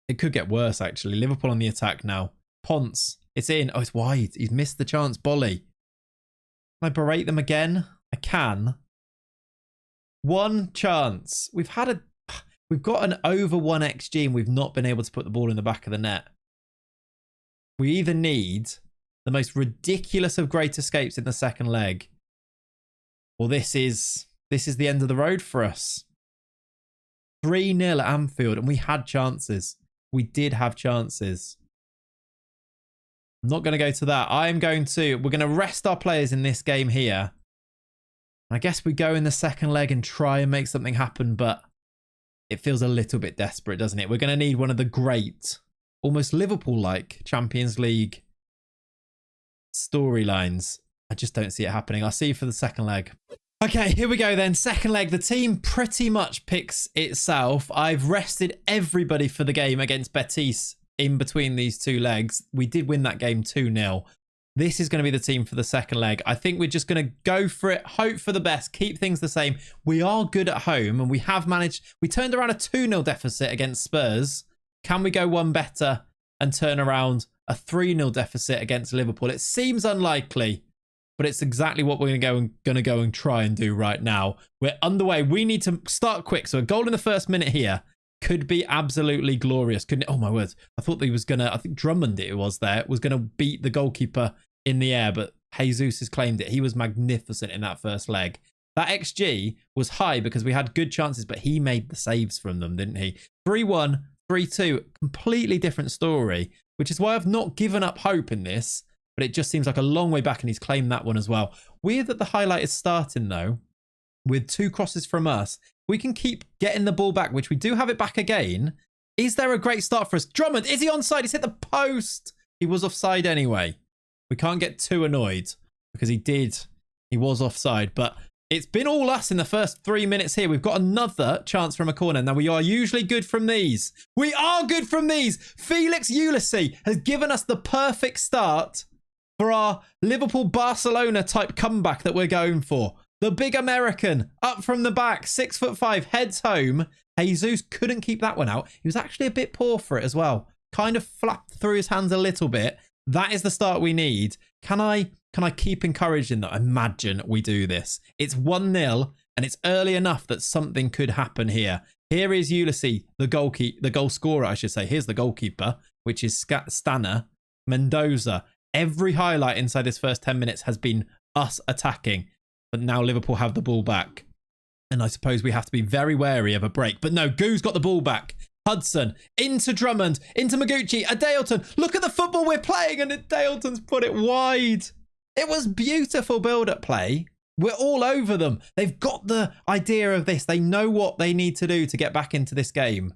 It could get worse, actually. Liverpool on the attack now. Ponce. It's in. Oh, it's wide. He's missed the chance. Bolly. Can I berate them again? I can. One chance. We've got an over 1 XG and we've not been able to put the ball in the back of the net. We either need the most ridiculous of great escapes in the second leg, or this is the end of the road for us. 3-0 at Anfield, and we had chances. We did have chances. I'm not going to go to that. We're going to rest our players in this game here. I guess we go in the second leg and try and make something happen, but it feels a little bit desperate, doesn't it? We're going to need one of the great, almost Liverpool-like Champions League storylines. I just don't see it happening. I'll see you for the second leg. Okay, here we go then. Second leg. The team pretty much picks itself. I've rested everybody for the game against Betis in between these two legs. We did win that game 2-0. This is going to be the team for the second leg. I think we're just going to go for it, hope for the best, keep things the same. We are good at home and we have managed. We turned around a 2-0 deficit against Spurs. Can we go one better and turn around a 3-0 deficit against Liverpool? It seems unlikely, but it's exactly what we're going to go and try and do right now. We're underway. We need to start quick. So a goal in the first minute here could be absolutely glorious, couldn't it? Oh my word. I thought he was going to, I think Drummond was going to beat the goalkeeper in the air, but Jesus has claimed it. He was magnificent in that first leg. That XG was high because we had good chances, but he made the saves from them, didn't he? 3-1, 3-2, completely different story, which is why I've not given up hope in this, but it just seems like a long way back and he's claimed that one as well. Weird that the highlight is starting though, with 2 crosses from us. We can keep getting the ball back, which we do have it back again. Is there a great start for us? Drummond, is he onside? He's hit the post. He was offside anyway. We can't get too annoyed because he was offside, but it's been all us in the first 3 minutes here. We've got another chance from a corner. Now, we are usually good from these. We are good from these. Felix Ulysses has given us the perfect start for our Liverpool-Barcelona type comeback that we're going for. The big American up from the back, 6'5", heads home. Jesus couldn't keep that one out. He was actually a bit poor for it as well. Kind of flapped through his hands a little bit. That is the start we need. Can I keep encouraging that? Imagine we do this. It's 1-0 and it's early enough that something could happen here. Here is Ulysses, the goal scorer, I should say. Here's the goalkeeper, which is Stanner. Mendoza. Every highlight inside this first 10 minutes has been us attacking. But now Liverpool have the ball back. And I suppose we have to be very wary of a break. But no, Goo's got the ball back. Hudson, into Drummond, into Maguchi, Adeoton. Look at the football we're playing, and Adeoton's put it wide. It was beautiful build-up play. We're all over them. They've got the idea of this. They know what they need to do to get back into this game.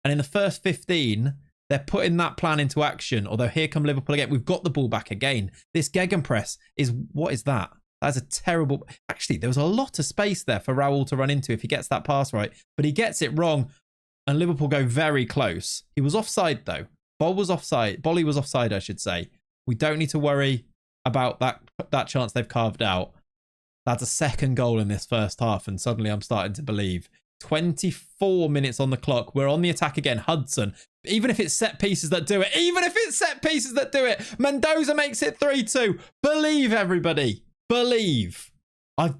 And in the first 15, they're putting that plan into action. Although here come Liverpool again. We've got the ball back again. This gegenpress is, what is that? That's a terrible... Actually, there was a lot of space there for Raul to run into if he gets that pass right. But he gets it wrong. And Liverpool go very close. He was offside, though. Bolly was offside, I should say. We don't need to worry about that chance they've carved out. That's a second goal in this first half, and suddenly I'm starting to believe. 24 minutes on the clock. We're on the attack again. Hudson. Even if it's set pieces that do it. Even if it's set pieces that do it. Mendoza makes it 3-2. Believe, everybody. Believe. I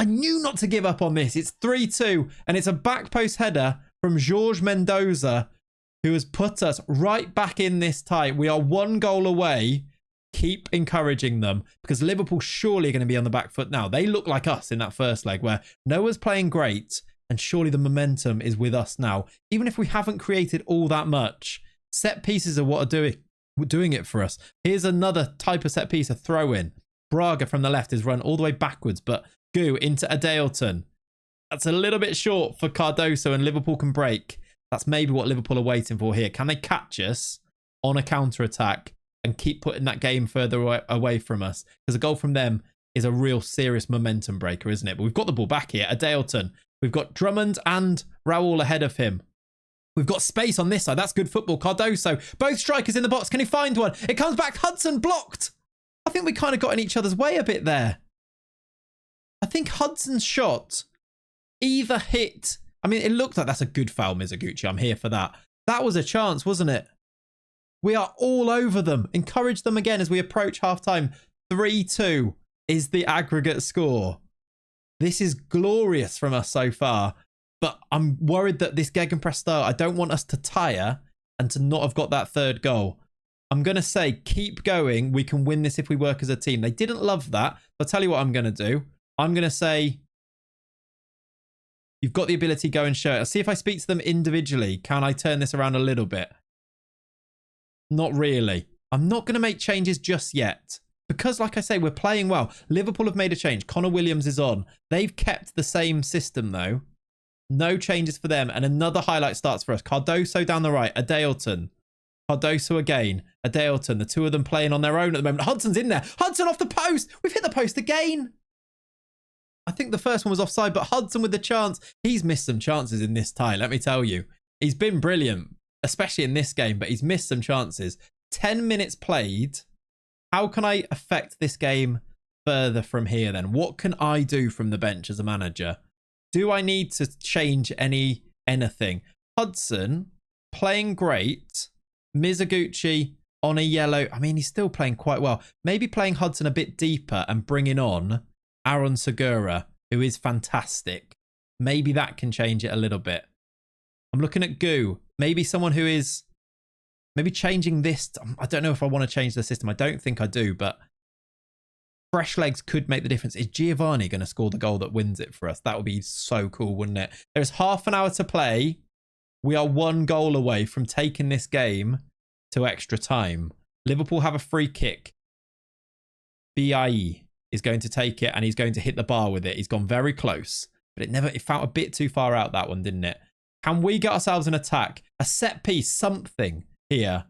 knew not to give up on this. It's 3-2, and it's a back post header from Jorge Mendoza, who has put us right back in this tie. We are 1 goal away. Keep encouraging them, because Liverpool surely are going to be on the back foot now. They look like us in that first leg where Noah's playing great, and surely the momentum is with us now. Even if we haven't created all that much, set pieces are what are doing it for us. Here's another type of set piece, a throw in. Braga from the left is run all the way backwards, but Goo into Adeoton. That's a little bit short for Cardoso, and Liverpool can break. That's maybe what Liverpool are waiting for here. Can they catch us on a counter-attack and keep putting that game further away from us? Because a goal from them is a real serious momentum breaker, isn't it? But we've got the ball back here. Adeoton. We've got Drummond and Raul ahead of him. We've got space on this side. That's good football. Cardoso. Both strikers in the box. Can he find one? It comes back. Hudson blocked. I think we kind of got in each other's way a bit there. I think Hudson's shot either hit... I mean, it looked like that's a good foul, Mizoguchi. I'm here for that. That was a chance, wasn't it? We are all over them. Encourage them again as we approach half-time. 3-2 is the aggregate score. This is glorious from us so far. But I'm worried that this gegenpress start, I don't want us to tire and to not have got that third goal. I'm going to say keep going. We can win this if we work as a team. They didn't love that. I'll tell you what I'm going to do. I'm going to say... You've got the ability, go and show it. I'll see if I speak to them individually. Can I turn this around a little bit? Not really. I'm not going to make changes just yet. Because, like I say, we're playing well. Liverpool have made a change. Connor Williams is on. They've kept the same system, though. No changes for them. And another highlight starts for us. Cardoso down the right. Adeoton. Cardoso again. Adeoton. The two of them playing on their own at the moment. Hudson's in there. Hudson off the post. We've hit the post again. I think the first one was offside, but Hudson with the chance. He's missed some chances in this tie, let me tell you. He's been brilliant, especially in this game, but he's missed some chances. 10 minutes played. How can I affect this game further from here then? What can I do from the bench as a manager? Do I need to change anything? Hudson playing great. Mizoguchi on a yellow. I mean, he's still playing quite well. Maybe playing Hudson a bit deeper and bringing on Aaron Segura, who is fantastic. Maybe that can change it a little bit. I'm looking at Goo. Maybe someone who is maybe changing this. I don't know if I want to change the system. I don't think I do, but fresh legs could make the difference. Is Giovanni going to score the goal that wins it for us? That would be so cool, wouldn't it? There's half an hour to play. We are 1 goal away from taking this game to extra time. Liverpool have a free kick. BIE is going to take it and he's going to hit the bar with it. He's gone very close, but it felt a bit too far out, that one, didn't it? Can we get ourselves an attack, a set piece, something here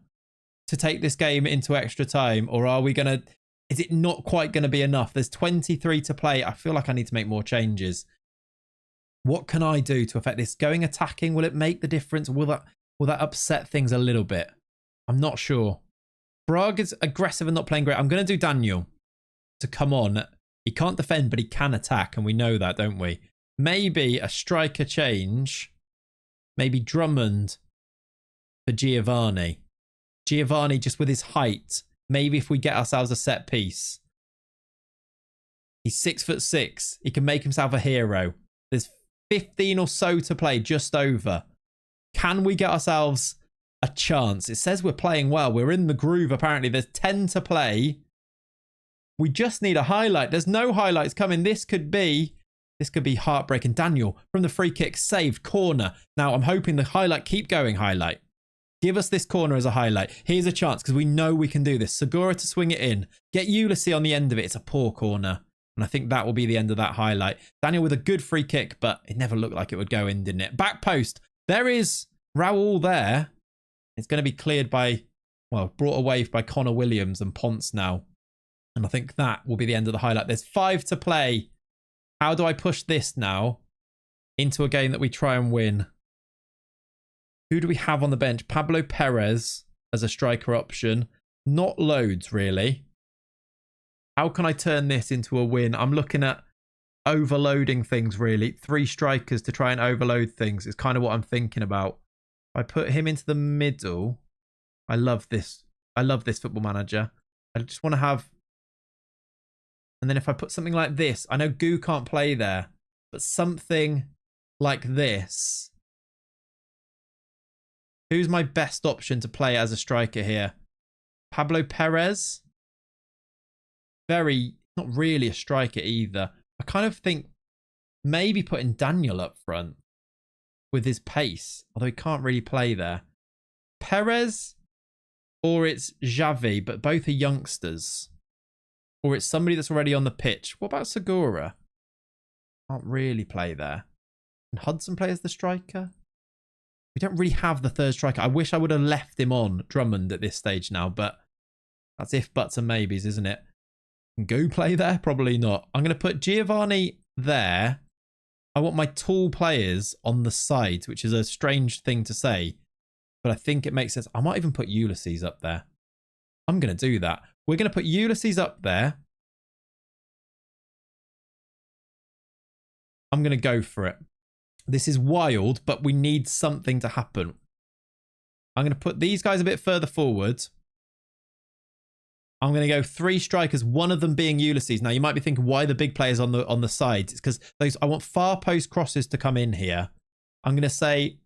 to take this game into extra time? Or are we going to, is it not quite going to be enough? There's 23 to play. I feel like I need to make more changes. What can I do to affect this? Going attacking, will it make the difference? Will that upset things a little bit? I'm not sure. Braga's aggressive and not playing great. I'm going to do Daniel to come on. He can't defend, but he can attack, and we know that, don't we? Maybe a striker change. Maybe Drummond for Giovanni. Giovanni, just with his height, Maybe if we get ourselves a set piece. He's 6'6". He can make himself a hero. There's 15 or so to play, just over. Can we get ourselves a chance? It says we're playing well. We're in the groove, apparently. There's 10 to play. We just need a highlight. There's no highlights coming. This could be heartbreaking. Daniel from the free kick, saved corner. Now, I'm hoping the highlight, keep going, highlight. Give us this corner as a highlight. Here's a chance because we know we can do this. Segura to swing it in. Get Ulysses on the end of it. It's a poor corner. And I think that will be the end of that highlight. Daniel with a good free kick, but it never looked like it would go in, didn't it? Back post. There is Raul there. It's going to be cleared by, well, brought away by Connor Williams and Ponce now. And I think that will be the end of the highlight. There's 5 to play. How do I push this now into a game that we try and win? Who do we have on the bench? Pablo Perez as a striker option. Not loads, really. How can I turn this into a win? I'm looking at overloading things, really. 3 strikers to try and overload things is kind of what I'm thinking about. I put him into the middle. I love this. I love this Football Manager. I just want to have... And then if I put something like this, I know Goo can't play there, but something like this. Who's my best option to play as a striker here? Pablo Perez. Not really a striker either. I kind of think maybe putting Daniel up front with his pace, although he can't really play there. Perez or it's Xavi, but both are youngsters. Or it's somebody that's already on the pitch. What about Segura? Can't really play there. Can Hudson play as the striker? We don't really have the third striker. I wish I would have left him on Drummond at this stage now, but that's if, buts and maybes, isn't it? Can Go play there? Probably not. I'm going to put Giovanni there. I want my tall players on the sides, which is a strange thing to say, but I think it makes sense. I might even put Ulysses up there. I'm going to do that. We're going to put Ulysses up there. I'm going to go for it. This is wild, but we need something to happen. I'm going to put these guys a bit further forward. I'm going to go 3 strikers, one of them being Ulysses. Now, you might be thinking, why the big players on the sides? It's because I want far post crosses to come in here. I'm going to say,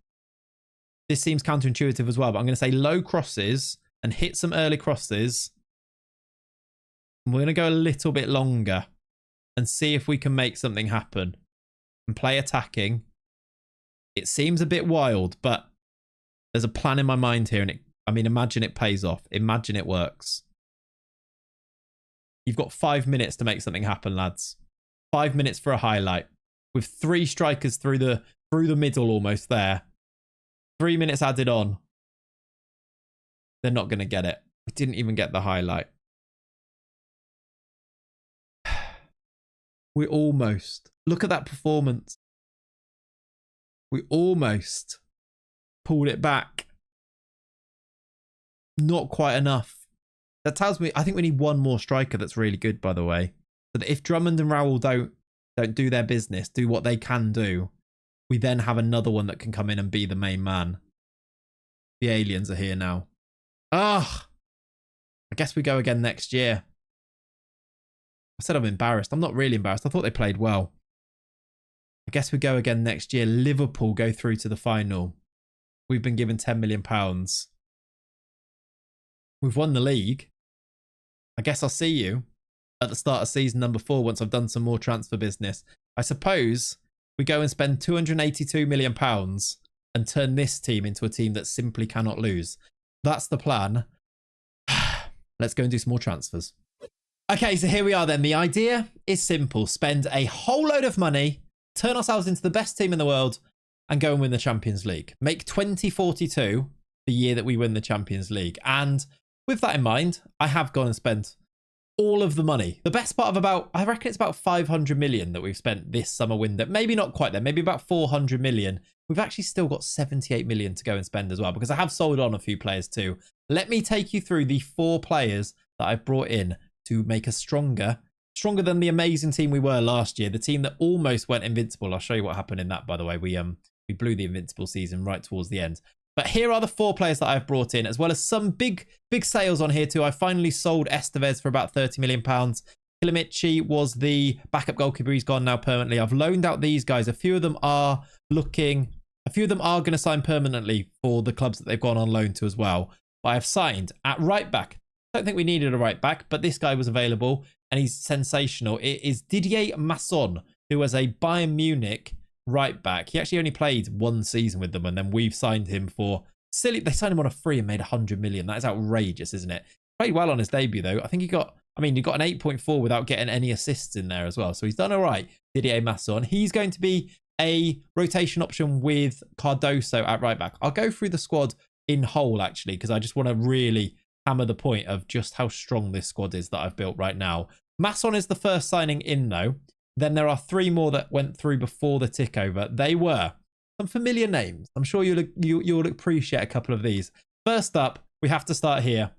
this seems counterintuitive as well, but I'm going to say low crosses and hit some early crosses. We're going to go a little bit longer and see if we can make something happen and play attacking. It seems a bit wild, but there's a plan in my mind here. And imagine it pays off. Imagine it works. You've got 5 minutes to make something happen, lads. 5 minutes for a highlight with 3 strikers through the middle almost there. 3 minutes added on. They're not going to get it. We didn't even get the highlight. We almost. Look at that performance. We almost pulled it back. Not quite enough. That tells me, I think we need one more striker that's really good, by the way. So that if Drummond and Raul don't do their business, do what they can do, we then have another one that can come in and be the main man. The aliens are here now. I guess we go again next year. I said I'm embarrassed. I'm not really embarrassed. I thought they played well. I guess we go again next year. Liverpool go through to the final. We've been given £10 million. We've won the league. I guess I'll see you at the start of season number 4 once I've done some more transfer business. I suppose we go and spend £282 million and turn this team into a team that simply cannot lose. That's the plan. Let's go and do some more transfers. Okay, so here we are then. The idea is simple. Spend a whole load of money, turn ourselves into the best team in the world, and go and win the Champions League. Make 2042 the year that we win the Champions League. And with that in mind, I have gone and spent all of the money. The best part of I reckon it's about 500 million that we've spent this summer window. Maybe not quite there, maybe about 400 million. We've actually still got 78 million to go and spend as well, because I have sold on a few players too. Let me take you through the 4 players that I've brought in to make us stronger than the amazing team we were last year, the team that almost went invincible. I'll show you what happened in that, by the way. We blew the invincible season right towards the end. But here are the 4 players that I've brought in, as well as some big sales on here too. I finally sold Estevez for about £30 million. Kilimichi was the backup goalkeeper. He's gone now permanently. I've loaned out these guys. A few of them are going to sign permanently for the clubs that they've gone on loan to as well. But I've signed at right back. I don't think we needed a right back, but this guy was available and he's sensational. It is Didier Masson, who was a Bayern Munich right back. He actually only played 1 season with them, and then we've signed him for silly. They signed him on a free and made 100 million. That is outrageous, isn't it? Played well on his debut though. I think he got an 8.4 without getting any assists in there as well. So he's done all right, Didier Masson. He's going to be a rotation option with Cardoso at right back. I'll go through the squad in whole actually, because I just want to really hammer the point of just how strong this squad is that I've built right now. Masson is the first signing in though. Then there are 3 more that went through before the tick over. They were some familiar names. I'm sure you'll appreciate a couple of these. First up, we have to start here.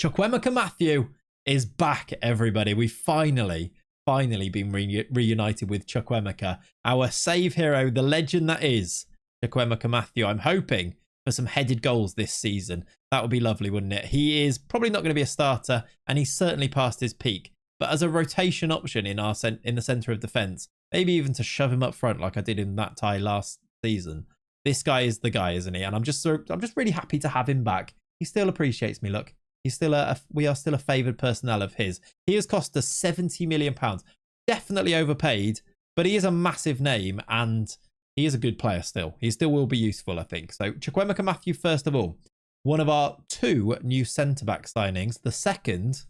Chukwuemeka Matthew is back, everybody. We've finally been reunited with Chukwuemeka, our save hero, the legend that is Chukwuemeka Matthew. I'm hoping for some headed goals this season. That would be lovely, wouldn't it? He is probably not going to be a starter, and he's certainly past his peak. But as a rotation option in the centre of defence, maybe even to shove him up front like I did in that tie last season, this guy is the guy, isn't he? And I'm just really happy to have him back. He still appreciates me. Look, he's still we are still a favoured personnel of his. He has cost us £70 million. Definitely overpaid, but he is a massive name and he is a good player still. He still will be useful, I think. So Chukwuemeka Matthew, first of all, one of our 2 new centre-back signings. The second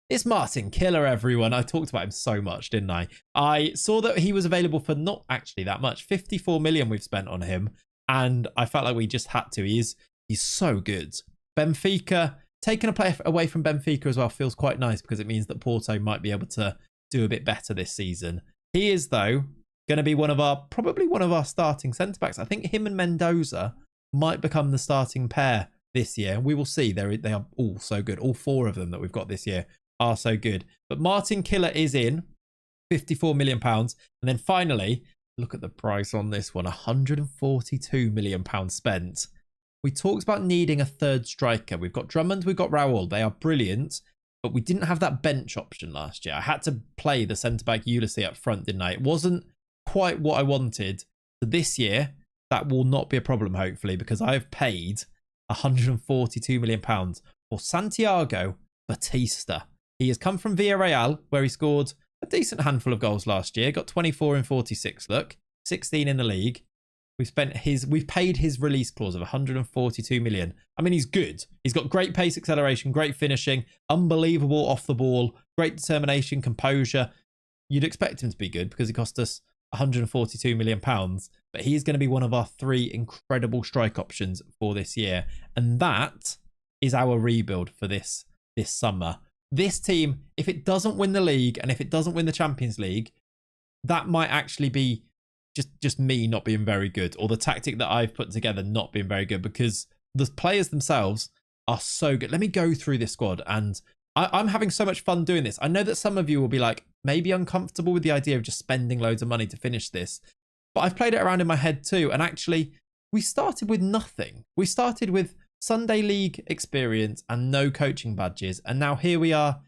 is Martin Killer, everyone. I talked about him so much, didn't I? I saw that he was available for not actually that much. 54 million we've spent on him, and I felt like we just had to. He's so good. Benfica, taking a player away from Benfica as well feels quite nice because it means that Porto might be able to do a bit better this season. He is, though, going to be probably one of our starting centre-backs. I think him and Mendoza might become the starting pair this year. We will see. They are all so good. All 4 of them that we've got this year are so good. But Martin Killer is in, £54 million. And then finally, look at the price on this one, £142 million spent. We talked about needing a 3rd striker. We've got Drummond, we've got Raul. They are brilliant, but we didn't have that bench option last year. I had to play the centre-back Ulysses up front, didn't I? It wasn't quite what I wanted. So this year, that will not be a problem, hopefully, because I have paid £142 million for Santiago Batista. He has come from Villarreal, where he scored a decent handful of goals last year. Got 24 in 46, look. 16 in the league. We've paid his release clause of 142 million. I mean, he's good. He's got great pace, acceleration, great finishing, unbelievable off the ball, great determination, composure. You'd expect him to be good because he cost us 142 million pounds, but he is going to be one of our 3 incredible strike options for this year. And that is our rebuild for this summer. This team, if it doesn't win the league and if it doesn't win the Champions League, that might actually be just me not being very good, or the tactic that I've put together not being very good, because the players themselves are so good. Let me go through this squad, and I'm having so much fun doing this. I know that some of you will be like maybe uncomfortable with the idea of just spending loads of money to finish this, but I've played it around in my head too, and actually we started with nothing. We started with Sunday League experience and no coaching badges, and now here we are,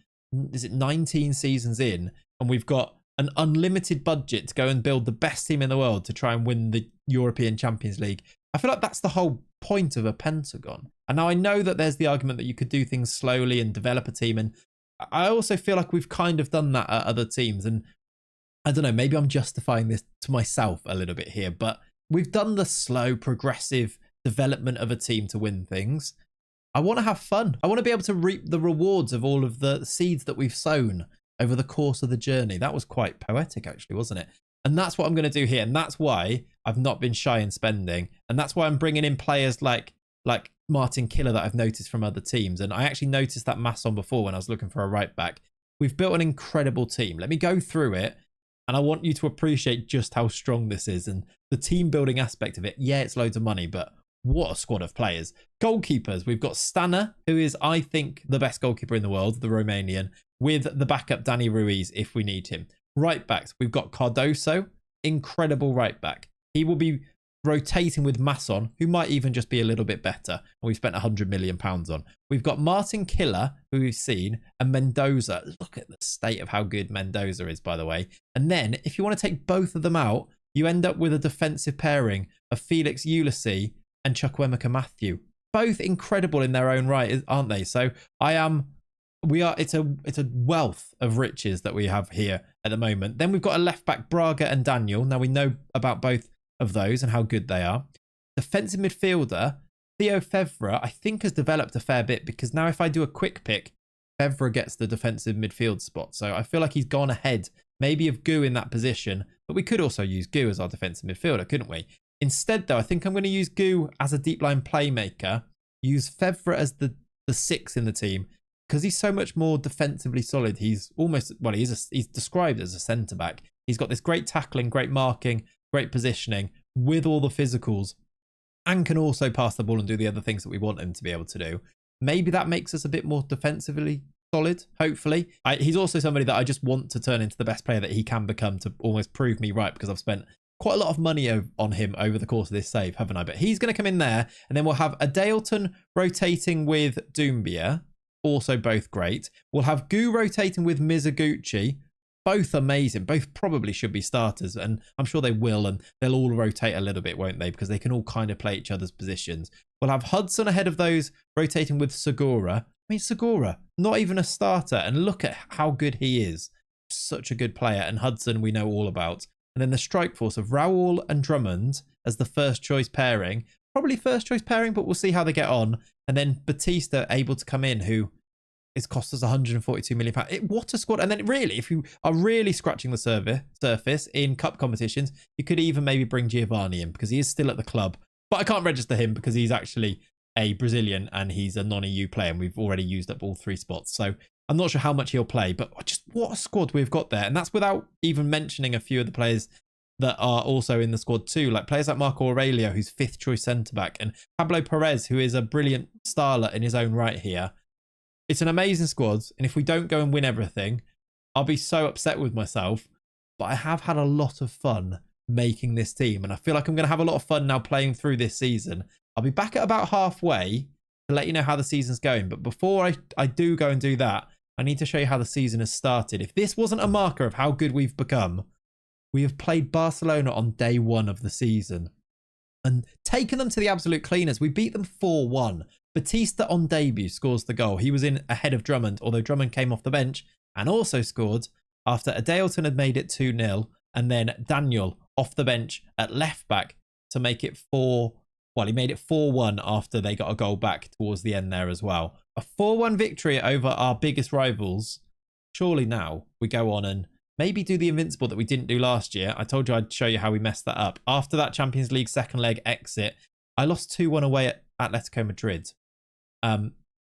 is it 19 seasons in, and we've got an unlimited budget to go and build the best team in the world to try and win the European Champions League. I feel like that's the whole point of a Pentagon. And now I know that there's the argument that you could do things slowly and develop a team, and I also feel like we've kind of done that at other teams, and I don't know, maybe I'm justifying this to myself a little bit here, but we've done the slow, progressive development of a team to win things. I want to have fun. I want to be able to reap the rewards of all of the seeds that we've sown over the course of the journey. That was quite poetic, actually, wasn't it? And that's what I'm going to do here. And that's why I've not been shy in spending. And that's why I'm bringing in players like Martin Killer that I've noticed from other teams. And I actually noticed that Masson before when I was looking for a right back. We've built an incredible team. Let me go through it. And I want you to appreciate just how strong this is and the team building aspect of it. Yeah, it's loads of money, but what a squad of players. Goalkeepers, we've got Stana, who is, I think, the best goalkeeper in the world, the Romanian, with the backup Danny Ruiz if we need him. Right backs, we've got Cardoso, incredible right back. He will be rotating with Masson, who might even just be a little bit better. And we've spent £100 million on. We've got Martin Killer, who we've seen, and Mendoza. Look at the state of how good Mendoza is, by the way. And then if you want to take both of them out, you end up with a defensive pairing of Felix Ulysses and Chukwuemeka Matthew. Both incredible in their own right, aren't they? So it's a wealth of riches that we have here at the moment. Then we've got a left back, Braga and Daniel. Now we know about both of those and how good they are. Defensive midfielder, Theo Fevre, I think has developed a fair bit, because now if I do a quick pick, Fevre gets the defensive midfield spot. So I feel like he's gone ahead maybe of Gu in that position, but we could also use Gu as our defensive midfielder, couldn't we? Instead, though, I think I'm going to use Gu as a deep line playmaker, use Fevre as the 6 in the team, because he's so much more defensively solid. He's almost, well, he's described as a centre-back. He's got this great tackling, great marking, great positioning with all the physicals, and can also pass the ball and do the other things that we want him to be able to do. Maybe that makes us a bit more defensively solid, hopefully. He's also somebody that I just want to turn into the best player that he can become, to almost prove me right, because I've spent quite a lot of money on him over the course of this save, haven't I? But he's going to come in there, and then we'll have a Daleton rotating with Doumbia, also both great. We'll have Gu rotating with Mizoguchi, both amazing. Both probably should be starters, and I'm sure they will, and they'll all rotate a little bit, won't they? Because they can all kind of play each other's positions. We'll have Hudson ahead of those, rotating with Segura. I mean, Segura, not even a starter, and look at how good he is. Such a good player, and Hudson we know all about. And then the strike force of Raul and Drummond as the first choice pairing. Probably first choice pairing, but we'll see how they get on. And then Batista able to come in, who it's cost us £142 million. What a squad. And then really, if you are really scratching the surface in cup competitions, you could even maybe bring Giovanni in, because he is still at the club. But I can't register him because he's actually a Brazilian and he's a non-EU player, and we've already used up all 3 spots. So I'm not sure how much he'll play, but just what a squad we've got there. And that's without even mentioning a few of the players that are also in the squad too, like players like Marco Aurelio, who's 5th choice centre-back, and Pablo Perez, who is a brilliant starlet in his own right here. It's an amazing squad, and if we don't go and win everything, I'll be so upset with myself. But I have had a lot of fun making this team, and I feel like I'm going to have a lot of fun now playing through this season. I'll be back at about halfway to let you know how the season's going. But before I do go and do that, I need to show you how the season has started. If this wasn't a marker of how good we've become, we have played Barcelona on day 1 of the season and taken them to the absolute cleaners. We beat them 4-1. Batista on debut scores the goal. He was in ahead of Drummond, although Drummond came off the bench and also scored after Daleton had made it 2-0. And then Daniel off the bench at left back to make it 4. Well, he made it 4-1 after they got a goal back towards the end there as well. A 4-1 victory over our biggest rivals. Surely now we go on and maybe do the invincible that we didn't do last year. I told you I'd show you how we messed that up. After that Champions League second leg exit, I lost 2-1 away at Atletico Madrid.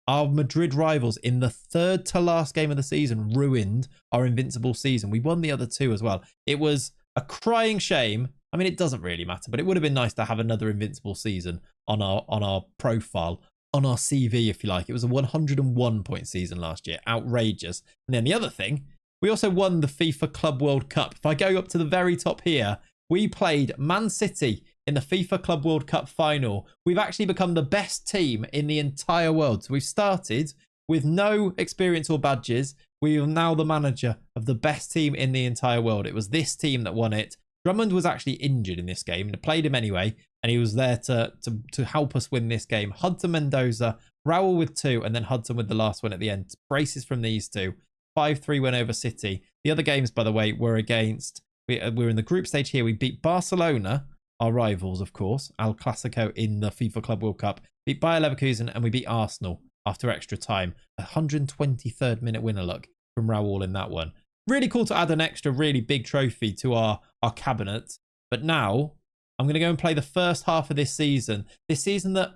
Our Madrid rivals in the 3rd to last game of the season ruined our invincible season. We won the other 2 as well. It was a crying shame. I mean, it doesn't really matter, but it would have been nice to have another invincible season on our profile, on our CV, if you like. It was a 101 point season last year. Outrageous. And then the other thing, we also won the FIFA Club World Cup. If I go up to the very top here, we played Man City in the FIFA Club World Cup final. We've actually become the best team in the entire world. So we've started with no experience or badges. We are now the manager of the best team in the entire world. It was this team that won it. Drummond was actually injured in this game, and I played him anyway, and he was there to help us win this game. Hudson Mendoza, Raul with 2, and then Hudson with the last one at the end. Braces from these 2. 5-3 win over City. The other games, by the way, were against... We're in the group stage here. We beat Barcelona, our rivals, of course. El Clasico in the FIFA Club World Cup. Beat Bayer Leverkusen, and we beat Arsenal after extra time. 123rd minute winner look from Raul in that one. Really cool to add an extra really big trophy to our cabinet. But now I'm going to go and play the first half of this season. This season that,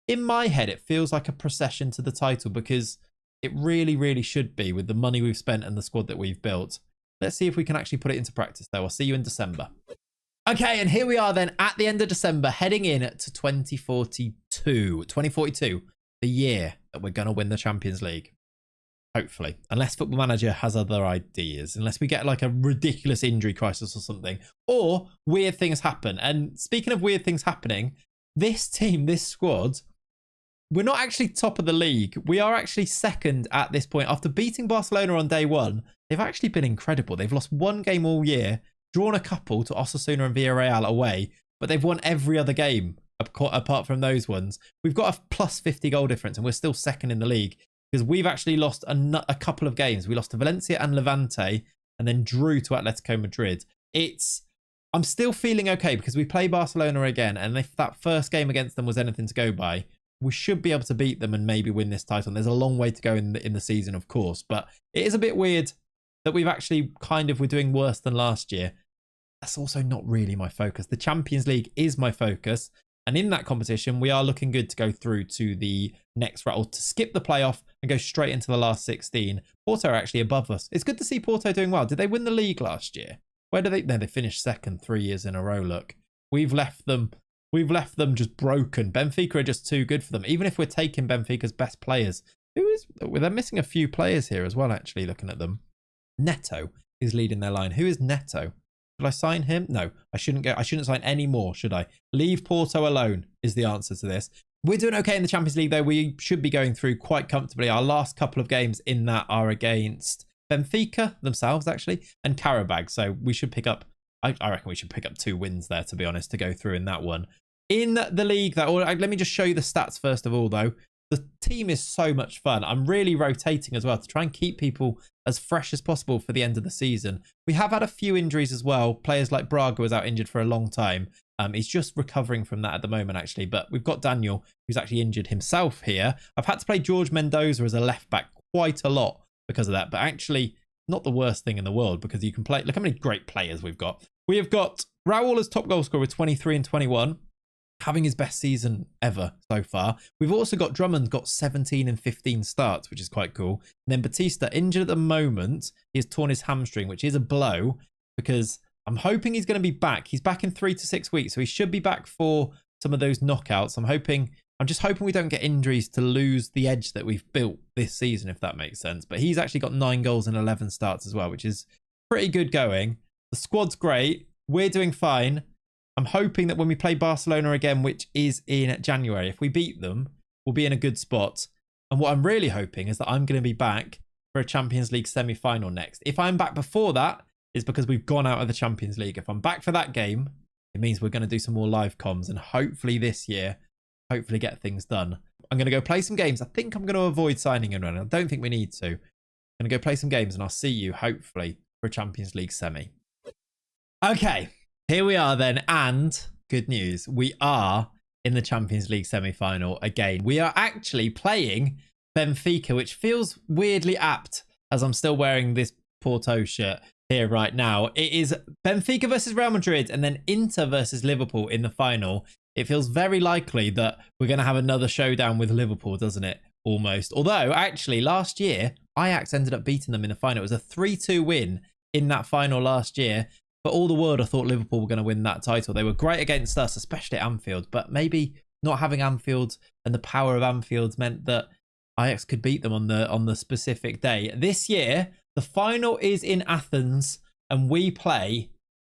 in my head, it feels like a procession to the title, because it really, really should be with the money we've spent and the squad that we've built. Let's see if we can actually put it into practice, though. I'll see you in December. Okay, and here we are then at the end of December, heading in to 2042. 2042, the year that we're going to win the Champions League. Hopefully, unless Football Manager has other ideas, unless we get like a ridiculous injury crisis or something, or weird things happen. And speaking of weird things happening, this team, this squad, we're not actually top of the league. We are actually second at this point. After beating Barcelona on day one, they've actually been incredible. They've lost one game all year, drawn a couple to Osasuna and Villarreal away, but they've won every other game apart from those ones. We've got a plus 50 goal difference and we're still second in the league because we've actually lost a couple of games. We lost to Valencia and Levante and then drew to Atletico Madrid. I'm still feeling okay because we play Barcelona again, and if that first game against them was anything to go by, we should be able to beat them and maybe win this title. And there's a long way to go in the season, of course, but it is a bit weird that we've actually we're doing worse than last year. That's also not really my focus. The Champions League is my focus. And in that competition, we are looking good to go through to the next round, or to skip the playoff and go straight into the last 16. Porto are actually above us. It's good to see Porto doing well. Did they win the league last year? Where did they? No, they finished second 3 years in a row. Look, we've left them just broken. Benfica are just too good for them. Even if we're taking Benfica's best players, they're missing a few players here as well, actually, looking at them. Neto is leading their line. Who is Neto? Should I sign him? No, I shouldn't sign any more, should I? Leave Porto alone is the answer to this. We're doing okay in the Champions League, though. We should be going through quite comfortably. Our last couple of games in that are against Benfica themselves, actually, and Karabag. So we should pick up, I reckon we should pick up 2 wins there, to be honest, to go through in that one. In the league, let me just show you the stats first of all, though. The team is so much fun. I'm really rotating as well to try and keep people as fresh as possible for the end of the season. We have had a few injuries as well. Players like Braga was out injured for a long time. He's just recovering from that at the moment, actually. But we've got Daniel, who's actually injured himself here. I've had to play George Mendoza as a left back quite a lot because of that. But actually, not the worst thing in the world because you can play. Look how many great players we've got. We have got Raul as top goal scorer with 23 and 21. Having his best season ever so far. We've also got Drummond got 17 and 15 starts, which is quite cool. And then Batista, injured at the moment. He has torn his hamstring, which is a blow because I'm hoping he's going to be back. He's back in 3 to 6 weeks, so he should be back for some of those knockouts. I'm just hoping we don't get injuries to lose the edge that we've built this season, if that makes sense. But he's actually got 9 goals and 11 starts as well, which is pretty good going. The squad's great. We're doing fine. I'm hoping that when we play Barcelona again, which is in January, if we beat them, we'll be in a good spot. And what I'm really hoping is that I'm going to be back for a Champions League semi-final next. If I'm back before that, it's because we've gone out of the Champions League. If I'm back for that game, it means we're going to do some more live comms and hopefully this year, get things done. I'm going to go play some games. I think I'm going to avoid signing anyone. I don't think we need to. I'm going to go play some games and I'll see you hopefully for a Champions League semi. Okay. Here we are then, and good news, we are in the Champions League semi-final again. We are actually playing Benfica, which feels weirdly apt as I'm still wearing this Porto shirt here right now. It is Benfica versus Real Madrid and then Inter versus Liverpool in the final. It feels very likely that we're going to have another showdown with Liverpool, doesn't it? Almost. Although, actually, last year, Ajax ended up beating them in the final. It was a 3-2 win in that final last year. For all the world, I thought Liverpool were going to win that title. They were great against us, especially at Anfield. But maybe not having Anfield and the power of Anfield meant that Ajax could beat them on the specific day. This year, the final is in Athens, and we play,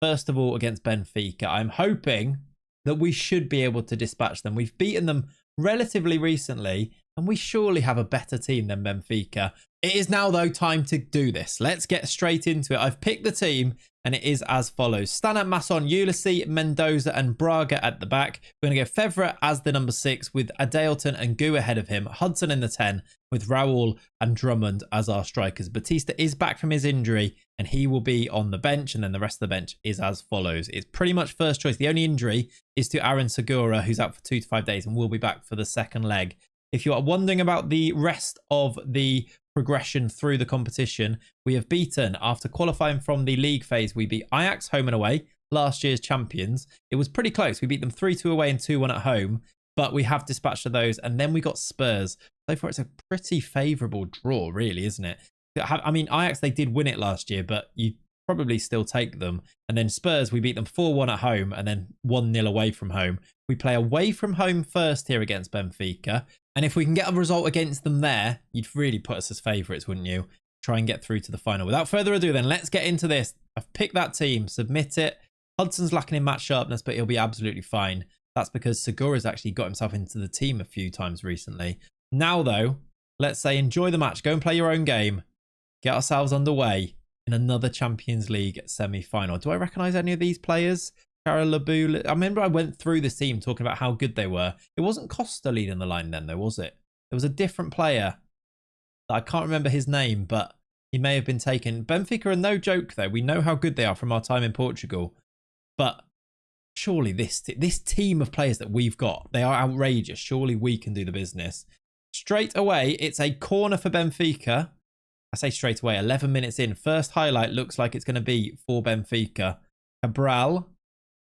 first of all, against Benfica. I'm hoping that we should be able to dispatch them. We've beaten them relatively recently, and we surely have a better team than Benfica. It is now, though, time to do this. Let's get straight into it. I've picked the team, and it is as follows. Stana, Masson, Ulysses, Mendoza, and Braga at the back. We're going to go Fevra as the number 6, with Adeilton and Gu ahead of him. Hudson in the 10, with Raul and Drummond as our strikers. Batista is back from his injury, and he will be on the bench, and then the rest of the bench is as follows. It's pretty much first choice. The only injury is to Aaron Segura, who's out for 2 to 5 days, and will be back for the second leg. If you are wondering about the rest of the progression through the competition, we have beaten, after qualifying from the league phase, we beat Ajax home and away, last year's champions. It was pretty close. We beat them 3-2 away and 2-1 at home, but we have dispatched of those. And then we got Spurs. So far, it's a pretty favourable draw, really, isn't it? I mean, Ajax, they did win it last year, but you probably still take them. And then Spurs, we beat them 4-1 at home and then 1-0 away from home. We play away from home first here against Benfica. And if we can get a result against them there, you'd really put us as favourites, wouldn't you? Try and get through to the final. Without further ado, then, let's get into this. I've picked that team, submit it. Hudson's lacking in match sharpness, but he'll be absolutely fine. That's because Segura's actually got himself into the team a few times recently. Now, though, let's say enjoy the match. Go and play your own game. Get ourselves underway in another Champions League semi-final. Do I recognise any of these players? Caralabu. I remember I went through this team talking about how good they were. It wasn't Costa leading the line then, though, was it? There was a different player. I can't remember his name, but he may have been taken. Benfica are no joke, though. We know how good they are from our time in Portugal. But surely this team of players that we've got, they are outrageous. Surely we can do the business. Straight away, it's a corner for Benfica. I say straight away, 11 minutes in. First highlight looks like it's going to be for Benfica. Cabral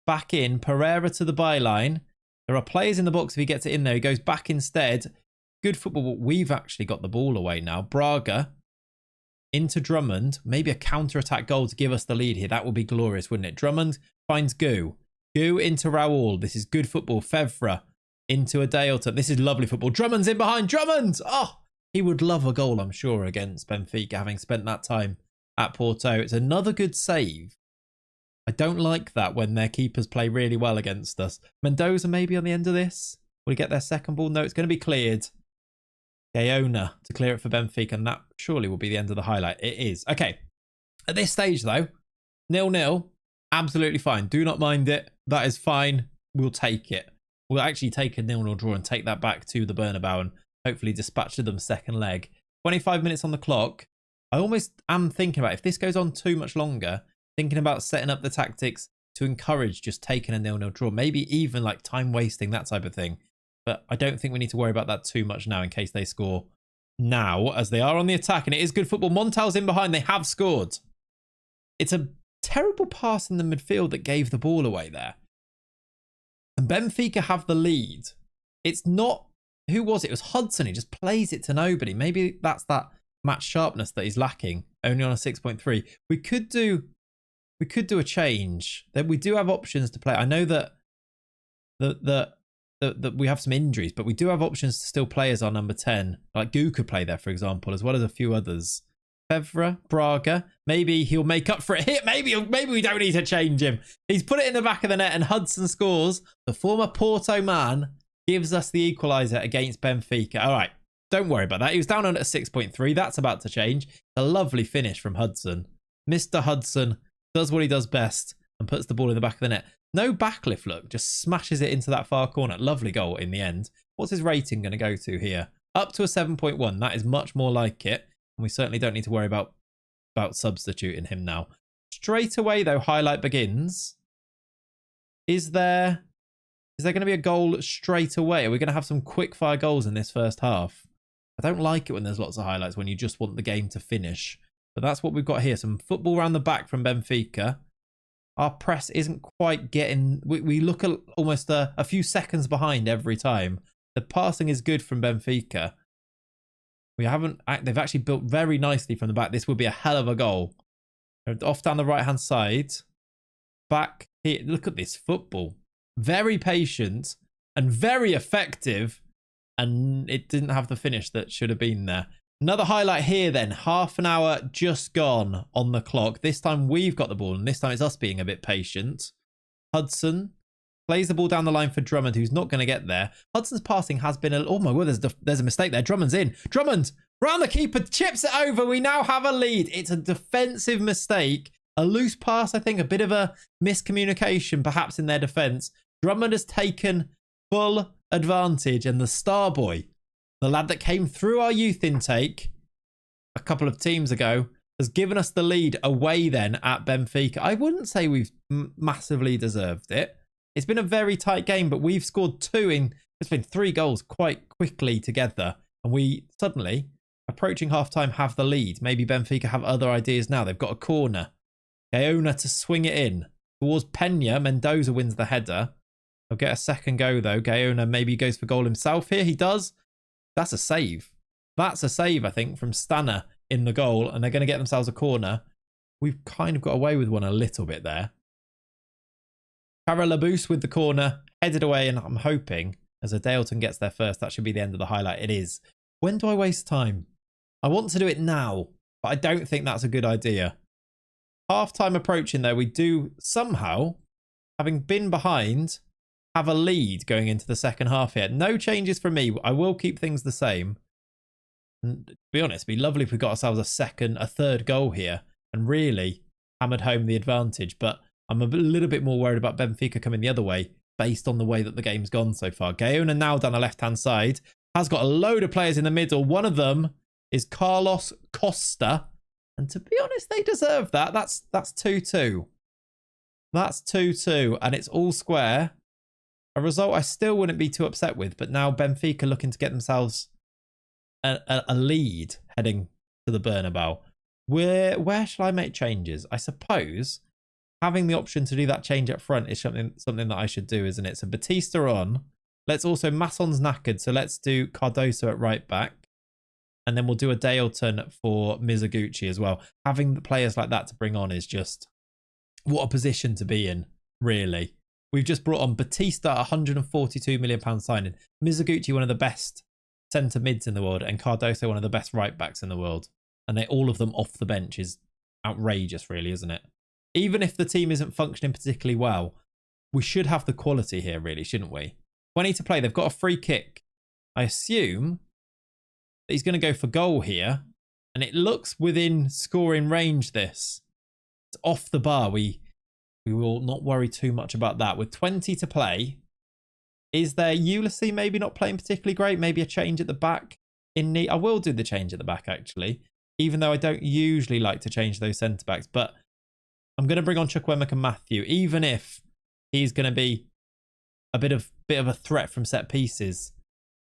back in. Pereira to the byline. There are players in the box if he gets it in there. He goes back instead. Good football, but we've actually got the ball away now. Braga into Drummond. Maybe a counter-attack goal to give us the lead here. That would be glorious, wouldn't it? Drummond finds Gu. Gu into Raul. This is good football. Fevra into Adeota. This is lovely football. Drummond's in behind. Drummond! Oh, he would love a goal, I'm sure, against Benfica, having spent that time at Porto. It's another good save. I don't like that when their keepers play really well against us. Mendoza maybe on the end of this. Will he get their second ball? No, it's going to be cleared. Gaona to clear it for Benfica, and that surely will be the end of the highlight. It is. Okay. At this stage, though, 0-0, absolutely fine. Do not mind it. That is fine. We'll take it. We'll actually take a 0-0 draw and take that back to the Bernabeu and hopefully dispatch to them second leg. 25 minutes on the clock. I almost am thinking about, if this goes on too much longer, thinking about setting up the tactics to encourage just taking a 0-0 draw. Maybe even like time wasting, that type of thing. But I don't think we need to worry about that too much now in case they score now, as they are on the attack. And it is good football. Montal's in behind. They have scored. It's a terrible pass in the midfield that gave the ball away there. And Benfica have the lead. It's not... Who was it? It was Hudson. He just plays it to nobody. Maybe that's that match sharpness that he's lacking. Only on a 6.3. We could do a change. That we do have options to play. I know that that we have some injuries, but we do have options to still play as our number 10. Like Gu could play there, for example, as well as a few others. Fevra, Braga, maybe he'll make up for it here. Maybe we don't need to change him. He's put it in the back of the net and Hudson scores. The former Porto man gives us the equaliser against Benfica. All right, don't worry about that. He was down on a 6.3. That's about to change. A lovely finish from Hudson. Mr. Hudson does what he does best and puts the ball in the back of the net. No backlift look, just smashes it into that far corner. Lovely goal in the end. What's his rating going to go to here? Up to a 7.1. That is much more like it. And we certainly don't need to worry about substituting him now. Straight away, though, highlight begins. Is there going to be a goal straight away? Are we going to have some quick fire goals in this first half? I don't like it when there's lots of highlights, when you just want the game to finish. But that's what we've got here. Some football around the back from Benfica. Our press isn't quite getting... We look at almost a few seconds behind every time. The passing is good from Benfica. They've actually built very nicely from the back. This would be a hell of a goal. Off down the right-hand side. Back here. Look at this football. Very patient and very effective. And it didn't have the finish that should have been there. Another highlight here then. Half an hour just gone on the clock. This time we've got the ball, and this time it's us being a bit patient. Hudson plays the ball down the line for Drummond, who's not going to get there. Hudson's passing has been... Oh my word, there's a mistake there. Drummond's in. Drummond, round the keeper, chips it over. We now have a lead. It's a defensive mistake. A loose pass, I think. A bit of a miscommunication, perhaps, in their defence. Drummond has taken full advantage, and the star boy, the lad that came through our youth intake a couple of teams ago, has given us the lead away then at Benfica. I wouldn't say we've massively deserved it. It's been a very tight game, but we've scored it's been 3 goals quite quickly together. And we suddenly, approaching half-time, have the lead. Maybe Benfica have other ideas now. They've got a corner. Gaona to swing it in towards Pena. Mendoza wins the header. He'll get a second go, though. Gaona maybe goes for goal himself here. He does. That's a save. That's a save, I think, from Stanner in the goal. And they're going to get themselves a corner. We've kind of got away with one a little bit there. Caralabus with the corner. Headed away, and I'm hoping As Adaleton gets there first, that should be the end of the highlight. It is. When do I waste time? I want to do it now, but I don't think that's a good idea. Half time approaching though, we do somehow, having been behind, have a lead going into the second half here. No changes from me. I will keep things the same. And to be honest, it'd be lovely if we got ourselves a third goal here and really hammered home the advantage. But I'm a little bit more worried about Benfica coming the other way based on the way that the game's gone so far. Gaona now down the left-hand side has got a load of players in the middle. One of them is Carlos Costa. And to be honest, they deserve that. That's 2-2. That's 2-2. And it's all square. A result I still wouldn't be too upset with. But now Benfica looking to get themselves a lead heading to the Bernabeu. Where shall I make changes? I suppose having the option to do that change up front is something that I should do, isn't it? So Batista on. Let's also, Masson's knackered. So let's do Cardoso at right back. And then we'll do a Daleton for Mizoguchi as well. Having the players like that to bring on is just what a position to be in, really. We've just brought on Batista, £142 million signing. Mizoguchi, one of the best centre mids in the world, and Cardoso, one of the best right backs in the world. And all of them off the bench is outrageous, really, isn't it? Even if the team isn't functioning particularly well, we should have the quality here, really, shouldn't we? 20 to play. They've got a free kick. I assume that he's going to go for goal here. And it looks within scoring range, this. It's off the bar. We will not worry too much about that. With 20 to play, is there Ulysses maybe not playing particularly great? Maybe a change at the back in need. I will do the change at the back, actually, even though I don't usually like to change those centre-backs. But I'm going to bring on Chukwuemeka and Matthew, even if he's going to be a bit of a threat from set pieces.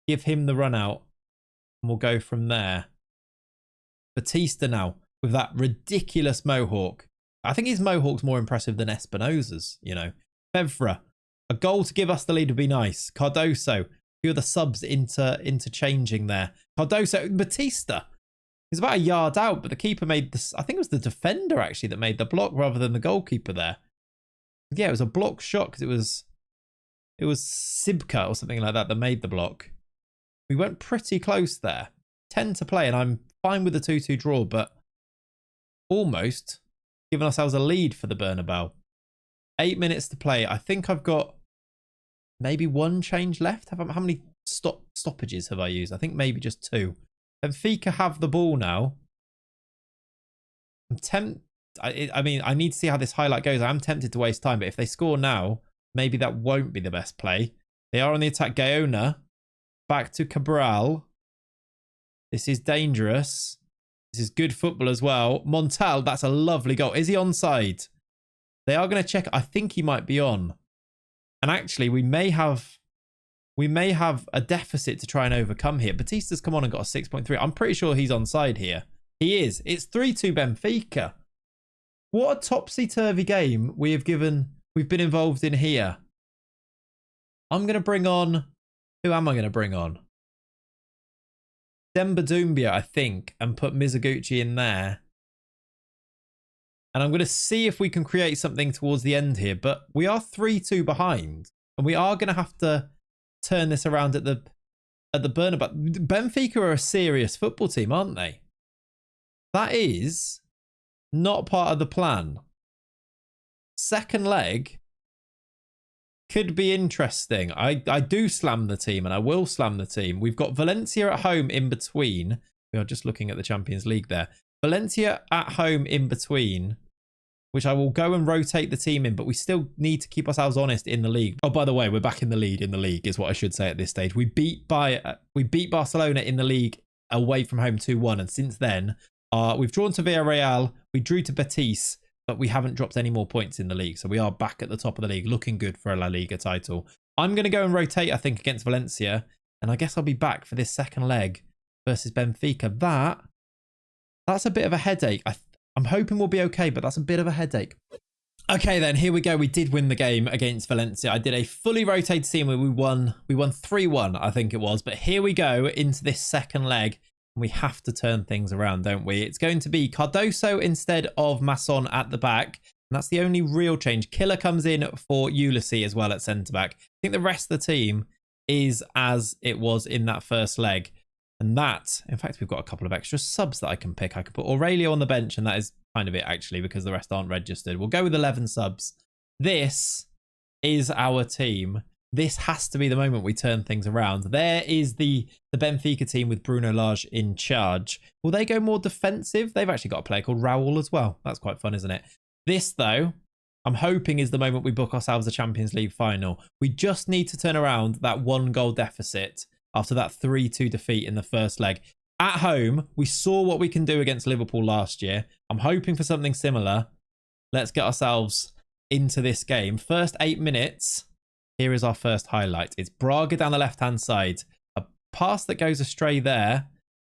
Give him the run out and we'll go from there. Batista now with that ridiculous mohawk. I think his mohawk's more impressive than Espinosa's, you know. Fevra, a goal to give us the lead would be nice. Cardoso, a few of the subs into changing there. Cardoso, Batista. He's about a yard out, but the keeper made this. I think it was the defender actually that made the block rather than the goalkeeper there. Yeah, it was a block shot because it was Sibka or something like that made the block. We went pretty close there. 10 to play, and I'm fine with the 2-2 draw, but almost giving ourselves a lead for the Bernabeu. 8 minutes to play. I think I've got maybe one change left. How many stoppages have I used? I think maybe just 2. Benfica have the ball now. I mean, I need to see how this highlight goes. I'm tempted to waste time, but if they score now, maybe that won't be the best play. They are on the attack. Gaona. Back to Cabral. This is dangerous. This is good football as well. Montal, that's a lovely goal. Is he onside? They are going to check. I think he might be on. And actually, we may have a deficit to try and overcome here. Batista's come on and got a 6.3. I'm pretty sure he's onside here. He is. It's 3-2 Benfica. What a topsy-turvy game we've been involved in here. I'm going to bring on... Who am I going to bring on? Demba Doumbia, I think, and put Mizoguchi in there. And I'm going to see if we can create something towards the end here. But we are 3-2 behind. And we are going to have to turn this around at the Bernabeu. Benfica are a serious football team, aren't they? That is not part of the plan. Second leg could be interesting. I do slam the team, and I will slam the team. We've got Valencia at home in between. We are just looking at the Champions League there. Valencia at home in between, which I will go and rotate the team in, but we still need to keep ourselves honest in the league. Oh, by the way, we're back in the lead in the league is what I should say at this stage. We beat Barcelona in the league away from home 2-1, and since then, we've drawn to Villarreal, we drew to Betis, but we haven't dropped any more points in the league. So we are back at the top of the league, looking good for a La Liga title. I'm going to go and rotate, I think, against Valencia. And I guess I'll be back for this second leg versus Benfica. That's a bit of a headache. I'm hoping we'll be okay, but that's a bit of a headache. Okay, then, here we go. We did win the game against Valencia. I did a fully rotated team where we won 3-1, I think it was. But here we go into this second leg. We have to turn things around, don't we? It's going to be Cardoso instead of Masson at the back. And that's the only real change. Killer comes in for Ulysses as well at centre-back. I think the rest of the team is as it was in that first leg. And that, in fact, we've got a couple of extra subs that I can pick. I could put Aurelio on the bench, and that is kind of it, actually, because the rest aren't registered. We'll go with 11 subs. This is our team. This has to be the moment we turn things around. There is the Benfica team with Bruno Lage in charge. Will they go more defensive? They've actually got a player called Raul as well. That's quite fun, isn't it? This, though, I'm hoping is the moment we book ourselves a Champions League final. We just need to turn around that 1-goal deficit after that 3-2 defeat in the first leg. At home, we saw what we can do against Liverpool last year. I'm hoping for something similar. Let's get ourselves into this game. First 8 minutes. Here is our first highlight. It's Braga down the left-hand side. A pass that goes astray there.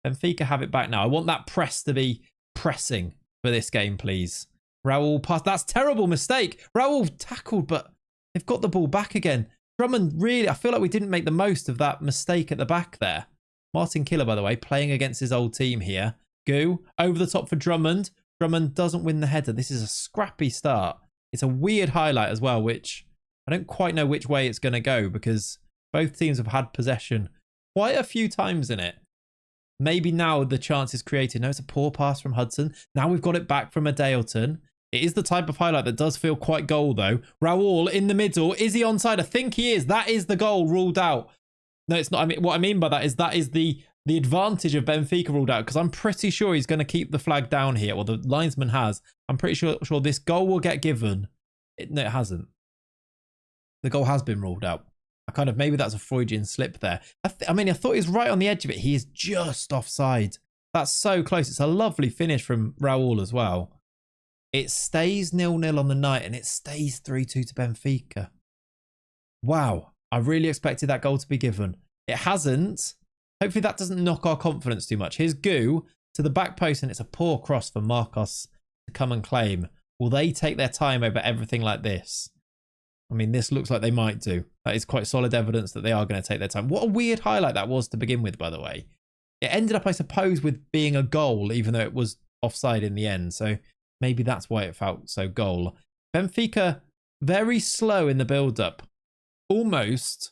Benfica have it back now. I want that press to be pressing for this game, please. Raul pass. That's a terrible mistake. Raul tackled, but they've got the ball back again. Drummond really, I feel like we didn't make the most of that mistake at the back there. Martin Killer, by the way, playing against his old team here. Goo, over the top for Drummond. Drummond doesn't win the header. This is a scrappy start. It's a weird highlight as well, which I don't quite know which way it's going to go because both teams have had possession quite a few times in it. Maybe now the chance is created. No, it's a poor pass from Hudson. Now we've got it back from Adeoton. It is the type of highlight that does feel quite goal, though. Raul in the middle. Is he onside? I think he is. That is the goal ruled out. No, it's not. I mean, what I mean by that is the advantage of Benfica ruled out because I'm pretty sure he's going to keep the flag down here. Well, the linesman has. I'm pretty sure this goal will get given. No, it hasn't. The goal has been ruled out. Maybe that's a Freudian slip there. I mean, I thought he was right on the edge of it. He is just offside. That's so close. It's a lovely finish from Raul as well. It stays 0-0 on the night and it stays 3-2 to Benfica. Wow. I really expected that goal to be given. It hasn't. Hopefully that doesn't knock our confidence too much. Here's Goo to the back post and it's a poor cross for Marcos to come and claim. Will they take their time over everything like this? I mean, this looks like they might do. That is quite solid evidence that they are going to take their time. What a weird highlight that was to begin with, by the way. It ended up, I suppose, with being a goal, even though it was offside in the end. So maybe that's why it felt so goal. Benfica, very slow in the build-up. Almost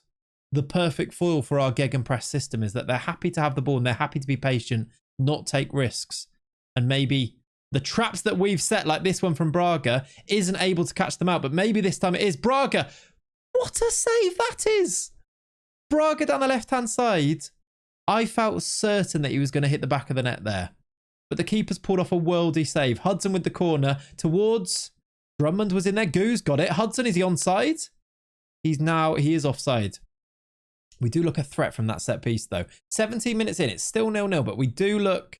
the perfect foil for our gegenpress system is that they're happy to have the ball and they're happy to be patient, not take risks. And maybe the traps that we've set, like this one from Braga, isn't able to catch them out. But maybe this time it is. Braga, what a save that is. Braga down the left-hand side. I felt certain that he was going to hit the back of the net there. But the keeper's pulled off a worldy save. Hudson with the corner towards Drummond was in there. Goo's got it. Hudson, is he onside? He is offside. We do look a threat from that set piece though. 17 minutes in, it's still 0-0, but we do look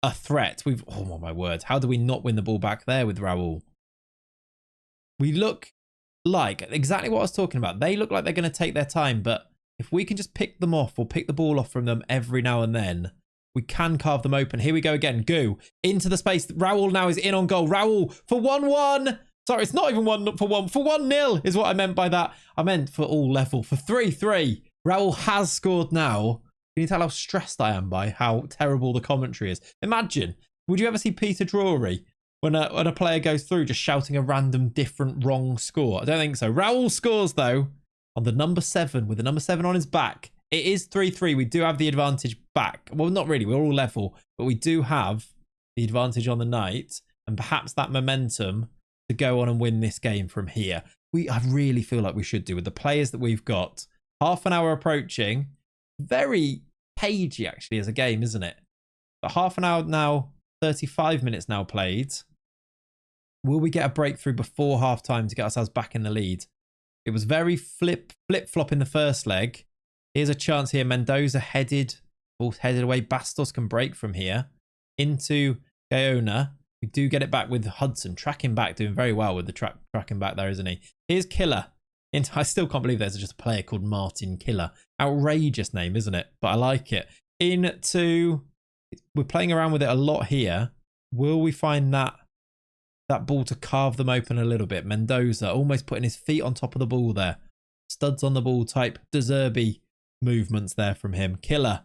a threat. Oh my word. How do we not win the ball back there with Raul? We look like exactly what I was talking about. They look like they're going to take their time, but if we can just pick them off or pick the ball off from them every now and then, we can carve them open. Here we go again. Goo into the space. Raul now is in on goal. Raul for 1-1. Sorry, it's not even 1 for 1. For 1-0 is what I meant by that. I meant for all level. For 3-3. Raul has scored now. Can you tell how stressed I am by how terrible the commentary is? Imagine, would you ever see Peter Drury when a player goes through just shouting a random different wrong score? I don't think so. Raul scores though on the number 7 with the number 7 on his back. It is 3-3. We do have the advantage back. Well, not really. We're all level, but we do have the advantage on the night and perhaps that momentum to go on and win this game from here. I really feel like we should do with the players that we've got. Half an hour approaching. Very cagey actually as a game, isn't it? But half an hour now, 35 minutes now played. Will we get a breakthrough before half time to get ourselves back in the lead? It was very flip-flop in the first leg. Here's a chance here. Mendoza headed away. Bastos can break from here into Gaona. We do get it back with Hudson tracking back, doing very well with the tracking back there, isn't he? Here's Killer. I still can't believe there's just a player called Martin Killer. Outrageous name, isn't it? But I like it. We're playing around with it a lot here. Will we find that ball to carve them open a little bit? Mendoza almost putting his feet on top of the ball there. Studs on the ball type De Zerbi movements there from him. Killer.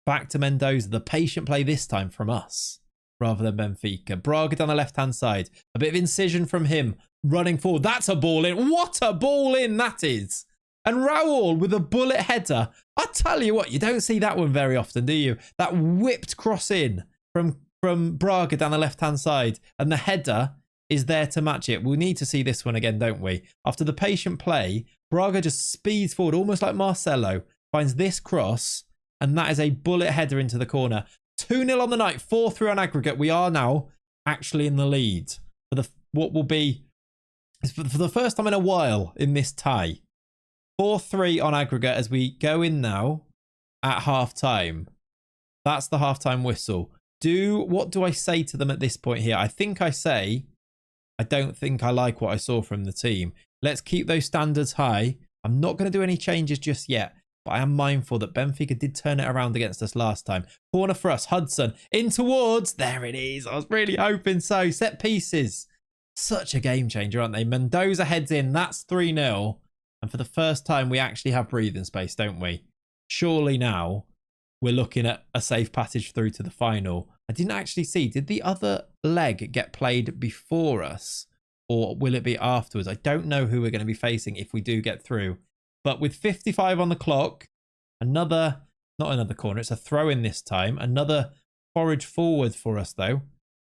Back to Mendoza. The patient play this time from us rather than Benfica. Braga down the left-hand side. A bit of incision from him. Running forward. That's a ball in. What a ball in that is. And Raul with a bullet header. I tell you what, you don't see that one very often, do you? That whipped cross in from Braga down the left-hand side. And the header is there to match it. We'll need to see this one again, don't we? After the patient play, Braga just speeds forward, almost like Marcelo. Finds this cross, and that is a bullet header into the corner. 2-0 on the night, 4-3 on aggregate. We are now actually in the lead for what will be for the first time in a while in this tie. 4-3 on aggregate as we go in now at half-time. That's the half-time whistle. What do I say to them at this point here? I think I say, I don't think I like what I saw from the team. Let's keep those standards high. I'm not going to do any changes just yet, but I am mindful that Benfica did turn it around against us last time. Corner for us, Hudson in towards, there it is. I was really hoping so. Set pieces. Such a game changer, aren't they? Mendoza heads in, that's 3-0. And for the first time, we actually have breathing space, don't we? Surely now we're looking at a safe passage through to the final. I didn't actually see, did the other leg get played before us? Or will it be afterwards? I don't know who we're going to be facing if we do get through. But with 55 on the clock, not another corner, it's a throw in this time. Another forage forward for us though.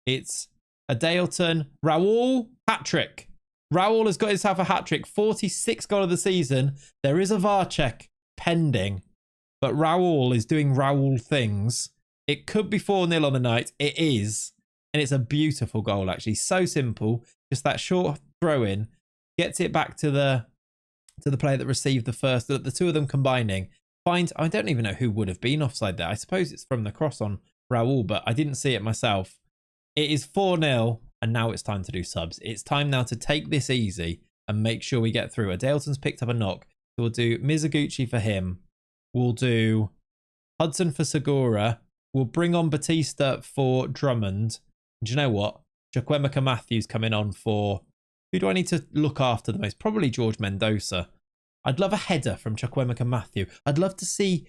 It's a Daleton, Raul, hat-trick. Raul has got himself a hat-trick, 46th goal of the season. There is a VAR check pending, but Raul is doing Raul things. It could be 4-0 on the night. It is. And it's a beautiful goal, actually. So simple. Just that short throw in. Gets it back to the player that received the first. The two of them combining. I don't even know who would have been offside there. I suppose it's from the cross on Raul, but I didn't see it myself. It is 4-0. And now it's time to do subs. It's time now to take this easy and make sure we get through. Adaleton's picked up a knock. So we'll do Mizuguchi for him. We'll do Hudson for Segura. We'll bring on Batista for Drummond. And do you know what? Chukwuemeka Matthews coming on for... Who do I need to look after the most? Probably George Mendoza. I'd love a header from Chukwuemeka Matthew. I'd love to see...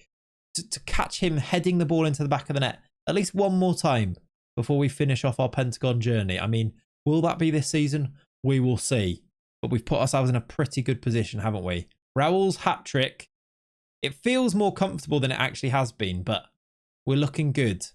To catch him heading the ball into the back of the net. At least one more time. Before we finish off our Pentagon journey. I mean, will that be this season? We will see. But we've put ourselves in a pretty good position, haven't we? Raul's hat-trick. It feels more comfortable than it actually has been, but we're looking good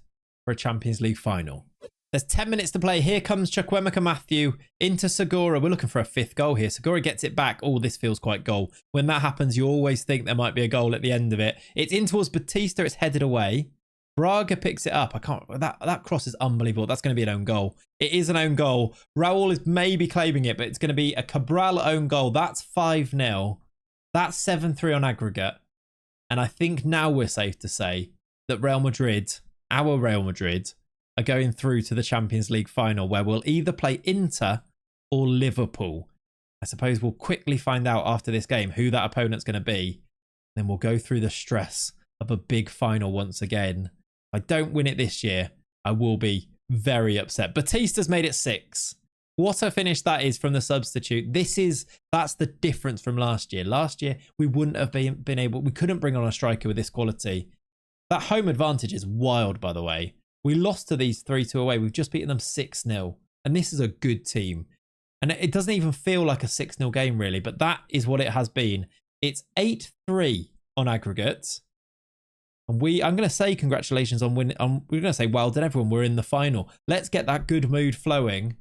for a Champions League final. There's 10 minutes to play. Here comes Chukwuemeka Matthew into Segura. We're looking for a 5th goal here. Segura gets it back. Oh, this feels quite goal. When that happens, you always think there might be a goal at the end of it. It's in towards Batista. It's headed away. Braga picks it up. That cross is unbelievable. That's going to be an own goal. It is an own goal. Raul is maybe claiming it, but it's going to be a Cabral own goal. That's 5-0. That's 7-3 on aggregate. And I think now we're safe to say that Real Madrid, our Real Madrid, are going through to the Champions League final where we'll either play Inter or Liverpool. I suppose we'll quickly find out after this game who that opponent's going to be. Then we'll go through the stress of a big final once again. If I don't win it this year, I will be very upset. Batista's made it 6. What a finish that is from the substitute. That's the difference from last year. Last year, we wouldn't have been able, we couldn't bring on a striker with this quality. That home advantage is wild, by the way. We lost to these 3-2 away. We've just beaten them 6-0. And this is a good team. And it doesn't even feel like a 6-0 game, really. But that is what it has been. It's 8-3 on aggregate. And I'm going to say congratulations on winning. We're going to say well done, everyone. We're in the final. Let's get that good mood flowing.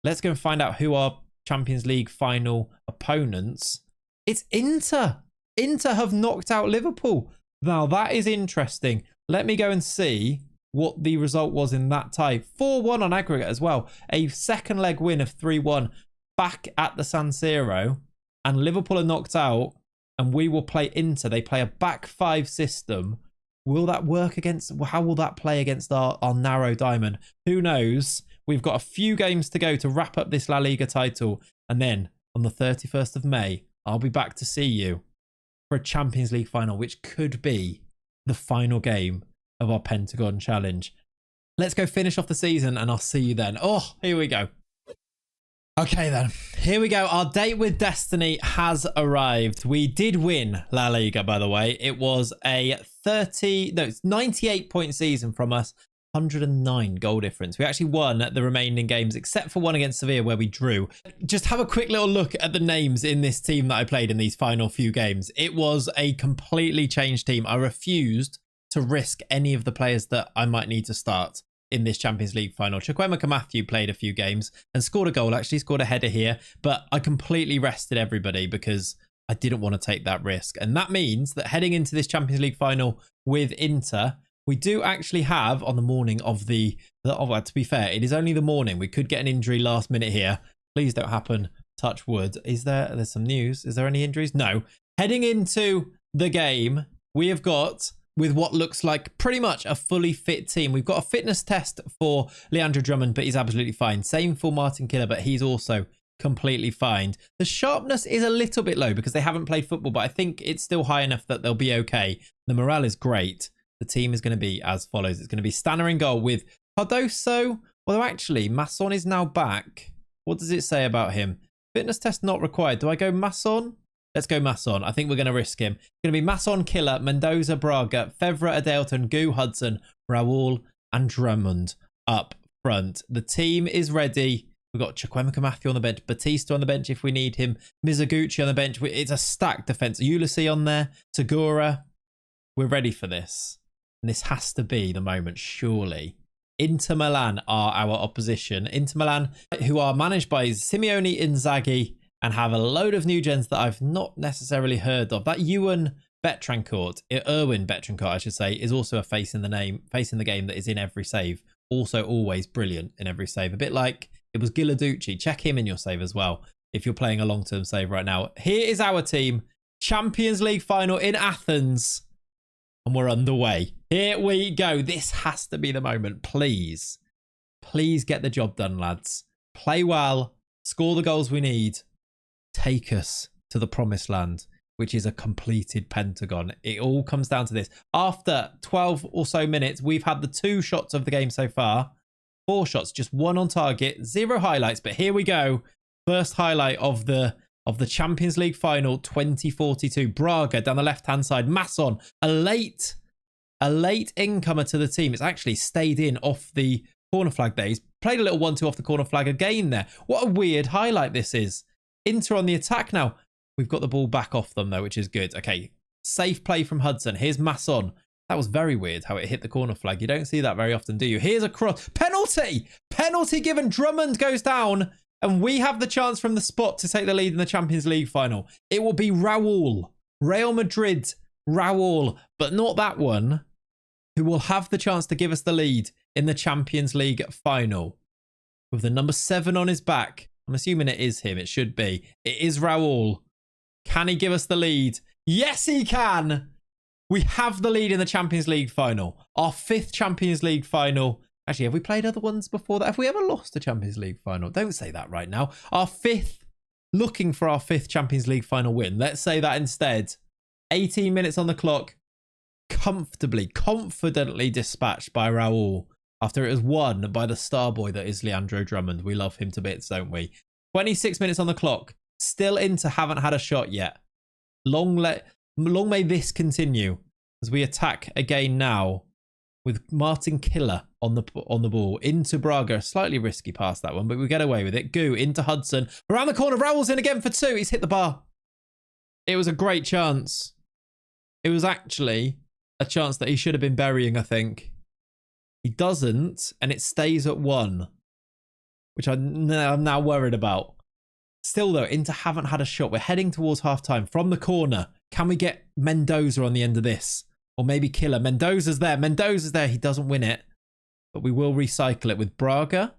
Let's go and find out who our Champions League final opponents. It's Inter. Inter have knocked out Liverpool. Now, that is interesting. Let me go and see what the result was in that tie. 4-1 on aggregate as well. A second leg win of 3-1 back at the San Siro. And Liverpool are knocked out. And we will play Inter. They play a back 5 system. Will that work against... How will that play against our narrow diamond? Who knows? We've got a few games to go to wrap up this La Liga title. And then on the 31st of May, I'll be back to see you for a Champions League final, which could be the final game of our Pentagon challenge. Let's go finish off the season and I'll see you then. Oh, here we go. Okay then, here we go. Our date with destiny has arrived. We did win La Liga, by the way. It was a 98 point season from us. 109 goal difference. We actually won the remaining games, except for one against Sevilla where we drew. Just have a quick little look at the names in this team that I played in these final few games. It was a completely changed team. I refused to risk any of the players that I might need to start in this Champions League final. Chukwuemeka Matthew played a few games and scored a goal, actually scored a header here, but I completely rested everybody because I didn't want to take that risk. And that means that heading into this Champions League final with Inter, we do actually have on the morning of to be fair, it is only the morning. We could get an injury last minute here. Please don't happen. Touch wood. There's some news. Is there any injuries? No. Heading into the game, we have got, with what looks like pretty much a fully fit team. We've got a fitness test for Leandro Drummond, but he's absolutely fine. Same for Martin Killer, but he's also completely fine. The sharpness is a little bit low because they haven't played football, but I think it's still high enough that they'll be okay. The morale is great. The team is going to be as follows. It's going to be Stanner in goal with Cardoso. Although actually, Masson is now back. What does it say about him? Fitness test not required. Do I go Masson? Let's go Masson. I think we're going to risk him. It's going to be Masson, Killer, Mendoza, Braga, Fevra, Adelton, Gu, Hudson, Raul, and Drummond up front. The team is ready. We've got Chukwuemeka Matthew on the bench, Batista on the bench if we need him, Mizoguchi on the bench. It's a stacked defence. Ulisi on there, Segura. We're ready for this. And this has to be the moment, surely. Inter Milan are our opposition. Inter Milan, who are managed by Simeone Inzaghi and have a load of new gens that I've not necessarily heard of. That Erwin Betrancourt, I should say, is also a face in the game that is in every save. Also always brilliant in every save. A bit like it was Giladucci. Check him in your save as well if you're playing a long-term save right now. Here is our team. Champions League final in Athens. And we're underway. Here we go. This has to be the moment. Please. Please get the job done, lads. Play well. Score the goals we need. Take us to the promised land, which is a completed Pentagon. It all comes down to this. After 12 or so minutes, we've had the 2 shots of the game so far. 4 shots, just 1 on target. 0 highlights, but here we go. First highlight of the Champions League final 2042. Braga down the left-hand side. Masson, a late incomer to the team. It's actually stayed in off the corner flag there. He's played a little 1-2 off the corner flag again there. What a weird highlight this is. Inter on the attack now. We've got the ball back off them though, which is good. Okay, safe play from Hudson. Here's Masson. That was very weird how it hit the corner flag. You don't see that very often, do you? Here's a cross. Penalty! Penalty given. Drummond goes down. And we have the chance from the spot to take the lead in the Champions League final. It will be Raul. Real Madrid, Raul. But not that one, who will have the chance to give us the lead in the Champions League final. With the number 7 on his back. I'm assuming it is him. It should be. It is Raul. Can he give us the lead? Yes, he can. We have the lead in the Champions League final. Our 5th Champions League final. Actually, have we played other ones before that? Have we ever lost a Champions League final? Don't say that right now. Our 5th, looking for our 5th Champions League final win. Let's say that instead. 18 minutes on the clock. Comfortably, confidently dispatched by Raul. After it was won by the star boy that is Leandro Drummond. We love him to bits, don't we? 26 minutes on the clock. Still Inter haven't had a shot yet. Long may this continue as we attack again now. With Martin Killer on the ball into Braga. Slightly risky pass that one, but we get away with it. Gu into Hudson. Around the corner. Raul's in again for 2. He's hit the bar. It was a great chance. It was actually a chance that he should have been burying, I think. He doesn't, and it stays at 1. Which I'm now worried about. Still, though, Inter haven't had a shot. We're heading towards half-time from the corner. Can we get Mendoza on the end of this? Or maybe Killer. Mendoza's there. Mendoza's there. He doesn't win it. But we will recycle it with Braga.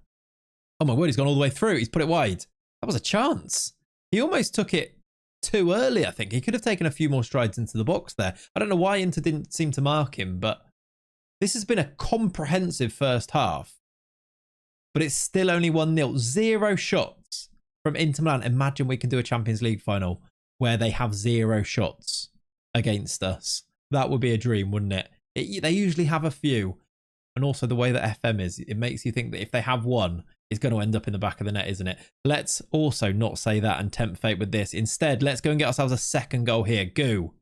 Oh my word, he's gone all the way through. He's put it wide. That was a chance. He almost took it too early, I think. He could have taken a few more strides into the box there. I don't know why Inter didn't seem to mark him, but this has been a comprehensive first half. But it's still only 1-0. 0 shots from Inter Milan. Imagine we can do a Champions League final where they have 0 shots against us. That would be a dream, wouldn't it? They usually have a few. And also the way that FM is, it makes you think that if they have one, it's going to end up in the back of the net, isn't it? Let's also not say that and tempt fate with this. Instead, let's go and get ourselves a second goal here. Gu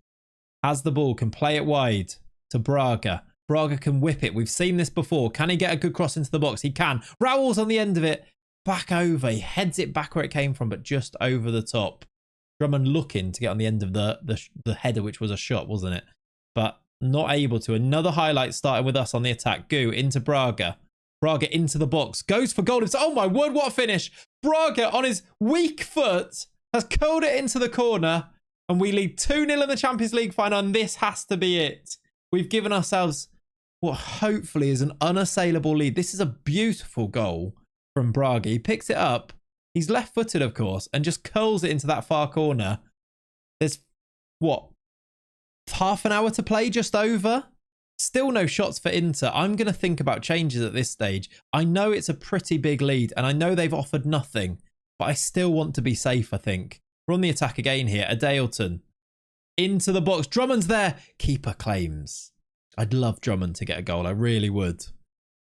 has the ball, can play it wide to Braga. Braga can whip it. We've seen this before. Can he get a good cross into the box? He can. Raul's on the end of it. Back over. He heads it back where it came from, but just over the top. Drummond looking to get on the end of the header, which was a shot, wasn't it? But not able to. Another highlight starting with us on the attack. Gu into Braga. Braga into the box. Goes for goal. Oh my word, what a finish. Braga on his weak foot has curled it into the corner. And we lead 2-0 in the Champions League final. And this has to be it. We've given ourselves what hopefully is an unassailable lead. This is a beautiful goal from Braga. He picks it up. He's left-footed, of course, and just curls it into that far corner. There's, what, half an hour to play, just over? Still no shots for Inter. I'm going to think about changes at this stage. I know it's a pretty big lead, and I know they've offered nothing, but I still want to be safe, I think. We're on the attack again here. Adeilton. Into the box. Drummond's there. Keeper claims. I'd love Drummond to get a goal. I really would.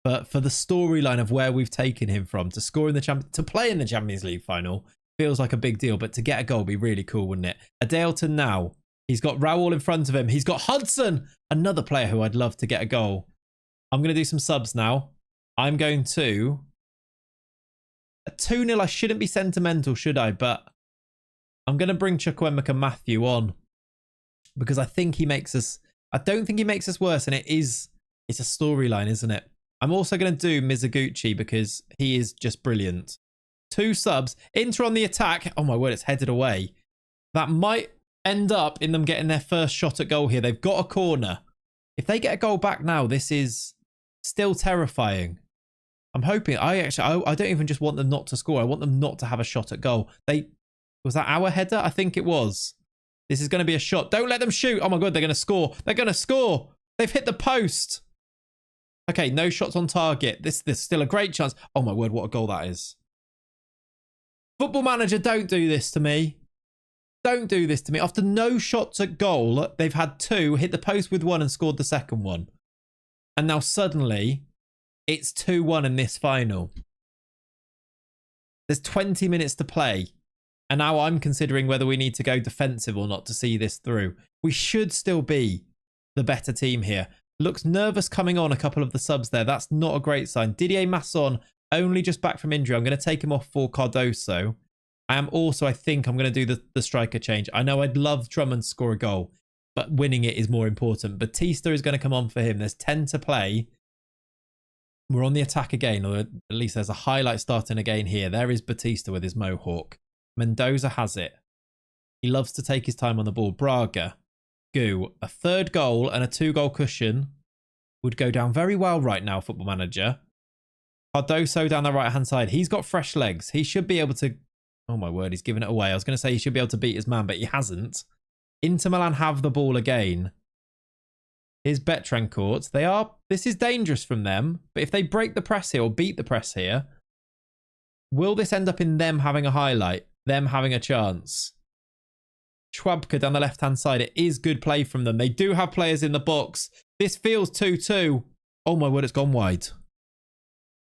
But for the storyline of where we've taken him from to score in the to play in the Champions League final feels like a big deal. But to get a goal would be really cool, wouldn't it? Adeilton now. He's got Raul in front of him. He's got Hudson. Another player who I'd love to get a goal. I'm going to do some subs now. I'm going to... A 2-0. I shouldn't be sentimental, should I? But I'm going to bring Chukwuemeka Matthew on. Because I think he makes us... I don't think he makes us worse, and it's a storyline, isn't it? I'm also going to do Mizoguchi because he is just brilliant. 2 subs. Inter on the attack. Oh my word, it's headed away. That might end up in them getting their first shot at goal here. They've got a corner. If they get a goal back now, this is still terrifying. I'm hoping. I don't even just want them not to score. I want them not to have a shot at goal. Was that our header? I think it was. This is going to be a shot. Don't let them shoot. Oh my God, they're going to score. They're going to score. They've hit the post. Okay, no shots on target. This is still a great chance. Oh my word, what a goal that is. Football Manager, don't do this to me. Don't do this to me. After no shots at goal, they've had 2, hit the post with 1 and scored the second one. And now suddenly, it's 2-1 in this final. There's 20 minutes to play. And now I'm considering whether we need to go defensive or not to see this through. We should still be the better team here. Looks nervous coming on a couple of the subs there. That's not a great sign. Didier Masson, only just back from injury. I'm going to take him off for Cardoso. I am also, I think I'm going to do the striker change. I know I'd love Drummond to score a goal, but winning it is more important. Batista is going to come on for him. There's 10 to play. We're on the attack again, or at least there's a highlight starting again here. There is Batista with his mohawk. Mendoza has it. He loves to take his time on the ball. Braga. Gu. A 3rd goal and a 2-goal cushion would go down very well right now, Football Manager. Cardoso down the right-hand side. He's got fresh legs. He should be able to... Oh my word, he's given it away. I was going to say he should be able to beat his man, but he hasn't. Inter Milan have the ball again. Here's Betrancourt. This is dangerous from them, but if they break the press here or beat the press here, will this end up in them having a highlight? Them having a chance? Schwabka down the left-hand side. It is good play from them. They do have players in the box. This feels 2-2. Oh my word, it's gone wide.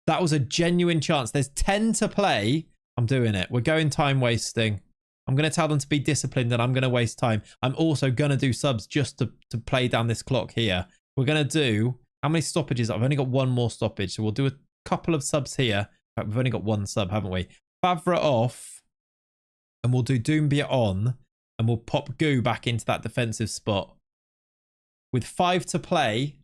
That was a genuine chance. There's 10 to play. I'm doing it. We're going time wasting. I'm going to tell them to be disciplined and I'm going to waste time. I'm also going to do subs just to play down this clock here. We're going to do... How many stoppages? I've only got 1 more stoppage. So we'll do a couple of subs here. In fact, we've only got 1 sub, haven't we? Favre off. And we'll do Doumbia on. And we'll pop Gu back into that defensive spot. With 5 to play.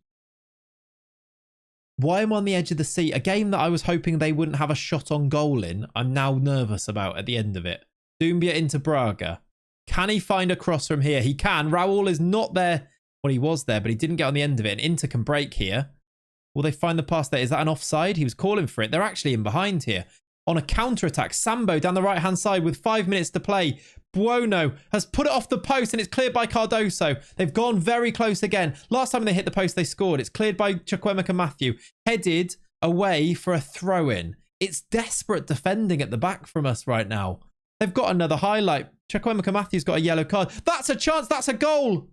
Why am I on the edge of the seat? A game that I was hoping they wouldn't have a shot on goal in. I'm now nervous about at the end of it. Doumbia into Braga. Can he find a cross from here? He can. Raul is not there. Well, he was there, but he didn't get on the end of it. And Inter can break here. Will they find the pass there? Is that an offside? He was calling for it. They're actually in behind here. On a counter-attack, Sambo down the right-hand side with 5 minutes to play. Buono has put it off the post and it's cleared by Cardoso. They've gone very close again. Last time they hit the post, they scored. It's cleared by Chukwuemeka Matthew. Headed away for a throw-in. It's desperate defending at the back from us right now. They've got another highlight. Chukwuemeka Matthew's got a yellow card. That's a chance. That's a goal.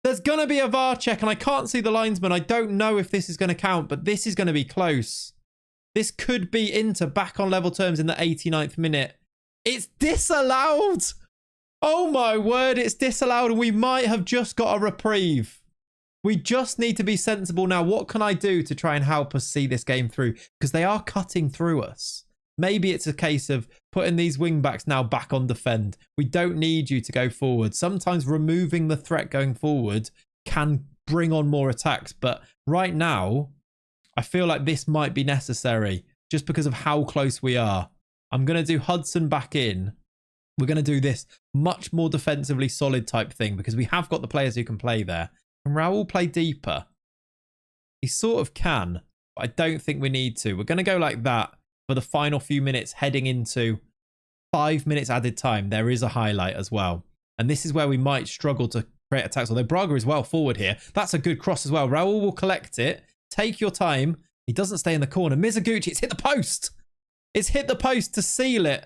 There's going to be a VAR check and I can't see the linesman. I don't know if this is going to count, but this is going to be close. This could be Inter back on level terms in the 89th minute. It's disallowed. Oh my word, it's disallowed and we might have just got a reprieve. We just need to be sensible now. What can I do to try and help us see this game through? Because they are cutting through us. Maybe it's a case of putting these wing backs now back on defend. We don't need you to go forward. Sometimes removing the threat going forward can bring on more attacks. But right now, I feel like this might be necessary just because of how close we are. I'm going to do Hudson back in. We're going to do this much more defensively solid type thing because we have got the players who can play there. Can Raul play deeper? He sort of can, but I don't think we need to. We're going to go like that for the final few minutes heading into 5 minutes added time. There is a highlight as well. And this is where we might struggle to create attacks. Although Braga is well forward here. That's a good cross as well. Raul will collect it. Take your time. He doesn't stay in the corner. Mizoguchi, it's hit the post. It's hit the post to seal it.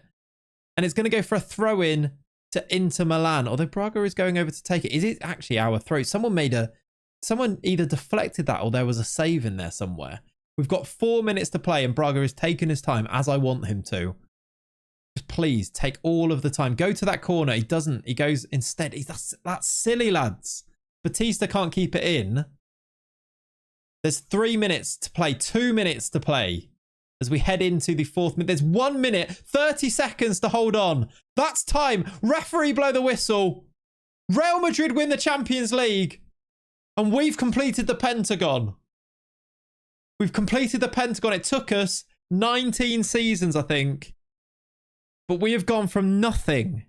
And it's going to go for a throw-in to Inter Milan. Although Braga is going over to take it. Is it actually our throw? Someone either deflected that or there was a save in there somewhere. We've got 4 minutes to play and Braga is taking his time as I want him to. Just please take all of the time. Go to that corner. He doesn't. He goes instead. That's silly, lads. Batista can't keep it in. There's 3 minutes to play. 2 minutes to play as we head into the 4th minute. There's 1 minute, 30 seconds to hold on. That's time. Referee blow the whistle. Real Madrid win the Champions League. And we've completed the Pentagon. We've completed the Pentagon. It took us 19 seasons, I think. But we have gone from nothing,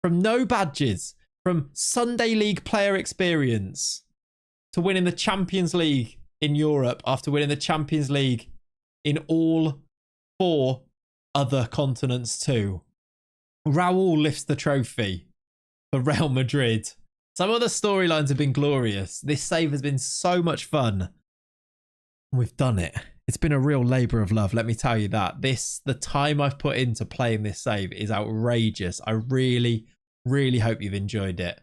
from no badges, from Sunday League player experience to winning the Champions League in Europe after winning the Champions League in all 4 other continents too. Raul lifts the trophy for Real Madrid. Some of the storylines have been glorious. This save has been so much fun. We've done it. It's been a real labour of love, let me tell you that. The time I've put into playing this save is outrageous. I really, really hope you've enjoyed it.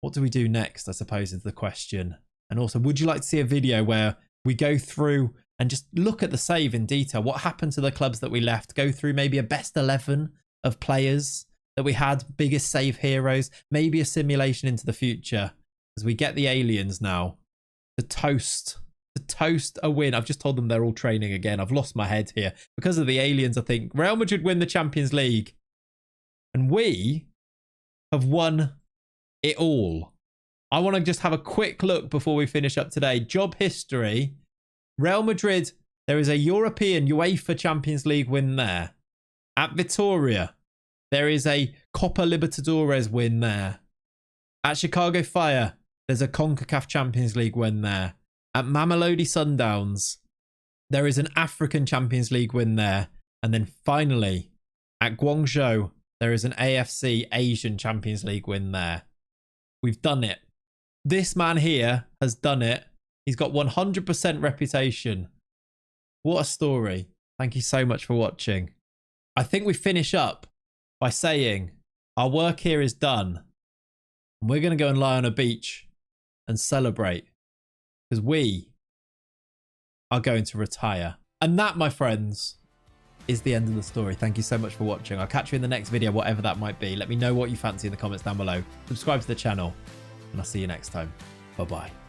What do we do next, I suppose, is the question. And also, would you like to see a video where we go through and just look at the save in detail? What happened to the clubs that we left? Go through maybe a best 11 of players that we had, biggest save heroes, maybe a simulation into the future as we get the aliens now to toast a win. I've just told them they're all training again. I've lost my head here. Because of the aliens, I think Real Madrid win the Champions League. And we have won it all. I want to just have a quick look before we finish up today. Job history. Real Madrid, there is a European UEFA Champions League win there. At Vitoria, there is a Copa Libertadores win there. At Chicago Fire, there's a CONCACAF Champions League win there. At Mamelodi Sundowns, there is an African Champions League win there. And then finally, at Guangzhou, there is an AFC Asian Champions League win there. We've done it. This man here has done it. He's got 100% reputation. What a story. Thank you so much for watching. I think we finish up by saying our work here is done. And we're going to go and lie on a beach and celebrate. Because we are going to retire. And that, my friends, is the end of the story. Thank you so much for watching. I'll catch you in the next video, whatever that might be. Let me know what you fancy in the comments down below. Subscribe to the channel. And I'll see you next time. Bye-bye.